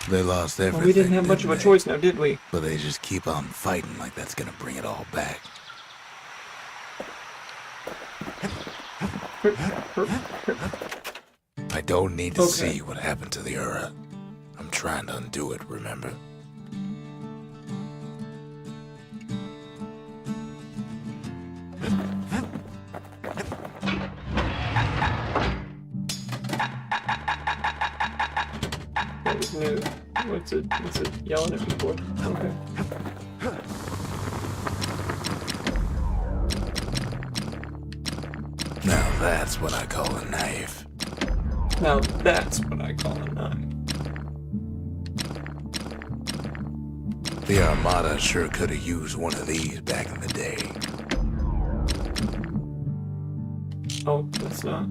They lost everything, Well, we didn't have much of a they? choice now, did we? But they just keep on fighting like that's gonna bring it all back. I don't need to see what happened to the Ura. I'm trying to undo it, remember? That was new. What's it yelling at me for? Okay. Now that's what I call a knife. Now that's what I call a knife. The Armada sure could have used one of these back in the day. Oh, that's not.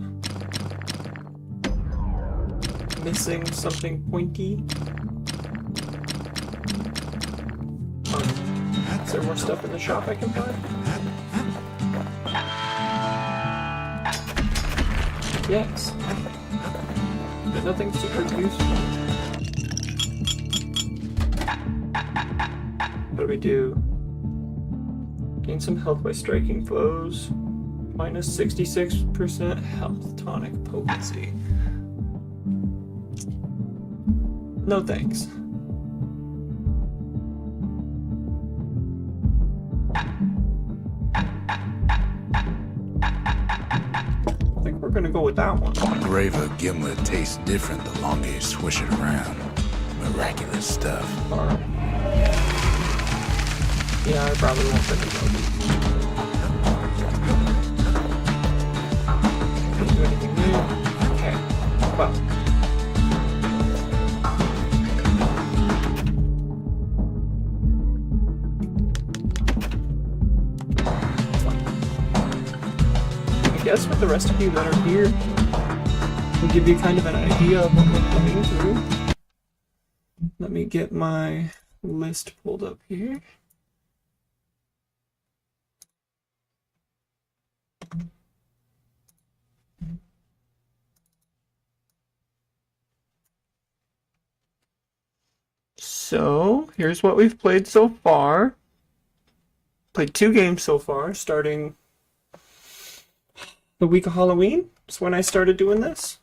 Missing something pointy. Is there more stuff in the shop I can buy? Yes. But nothing super useful. What do we do? Gain some health by striking foes. Minus 66% health tonic potency. No thanks. I think we're gonna go with that one. Graver Gimlet tastes different the longer you swish it around. Miraculous stuff. Or... yeah, I probably won't pick it up. Didn't do anything new. Okay. Well. I guess with the rest of you that are here, will give you kind of an idea of what we're playing through. Let me get my list pulled up here. So, here's what we've played so far. Played 2 games so far, starting the week of Halloween. That's when I started doing this.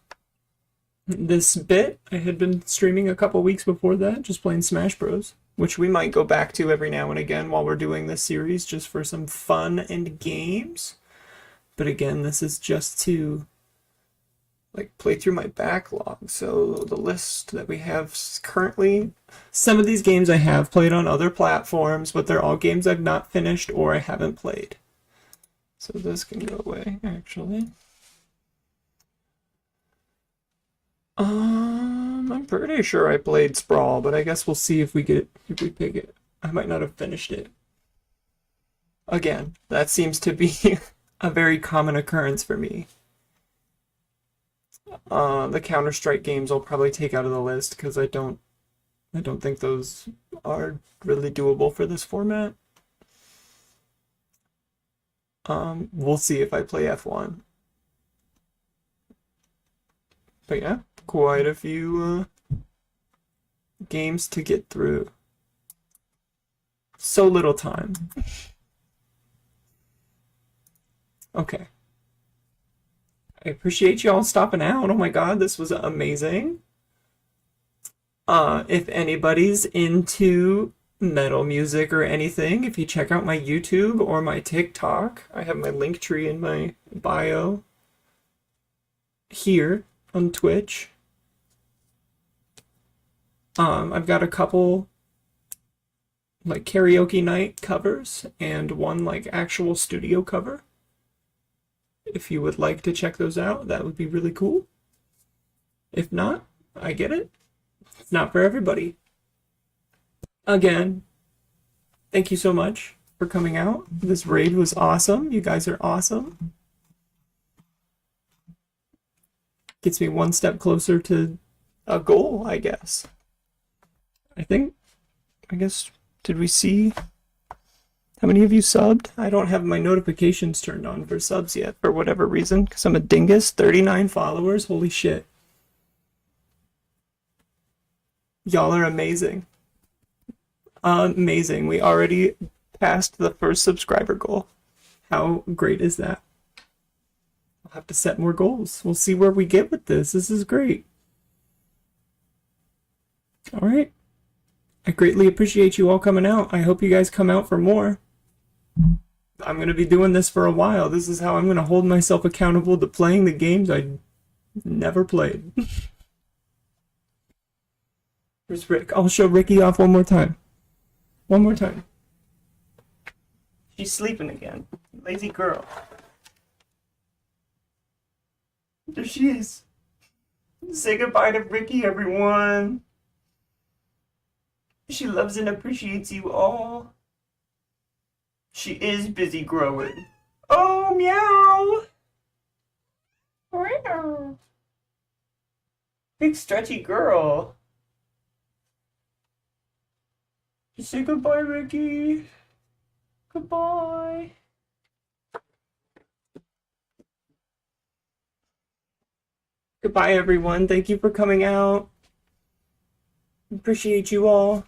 This bit, I had been streaming a couple weeks before that, just playing Smash Bros. Which we might go back to every now and again while we're doing this series, just for some fun and games. But again, this is just to play through my backlog. So the list that we have currently, some of these games I have played on other platforms, but they're all games I've not finished or I haven't played. So this can go away, actually. I'm pretty sure I played Sprawl, but I guess we'll see if we pick it. I might not have finished it. Again, that seems to be a very common occurrence for me. The Counter-Strike games I'll probably take out of the list because I don't think those are really doable for this format. We'll see if I play F1. But yeah, quite a few games to get through. So little time. Okay. I appreciate y'all stopping out. Oh my god, this was amazing. If anybody's into metal music or anything, if you check out my YouTube or my TikTok, I have my link tree in my bio here on Twitch. I've got a couple like karaoke night covers and one like actual studio cover. If you would like to check those out, that would be really cool. If not, I get it. It's not for everybody. Again, thank you so much for coming out. This raid was awesome. You guys are awesome. Gets me one step closer to a goal, I guess. I guess, did we see how many of you subbed? I don't have my notifications turned on for subs yet for whatever reason, because I'm a dingus. 39 followers, holy shit. Y'all are amazing. Amazing. We already passed the first subscriber goal. How great is that? I'll have to set more goals. We'll see where we get with this. This is great. All right. I greatly appreciate you all coming out. I hope you guys come out for more. I'm going to be doing this for a while. This is how I'm going to hold myself accountable to playing the games I never played. Where's Rick? I'll show Ricky off one more time. One more time. She's sleeping again. Lazy girl. There she is. Say goodbye to Ricky, everyone. She loves and appreciates you all. She is busy growing. Oh, meow. Meow. Big stretchy girl. Say goodbye, Ricky. Goodbye. Goodbye, everyone. Thank you for coming out. Appreciate you all.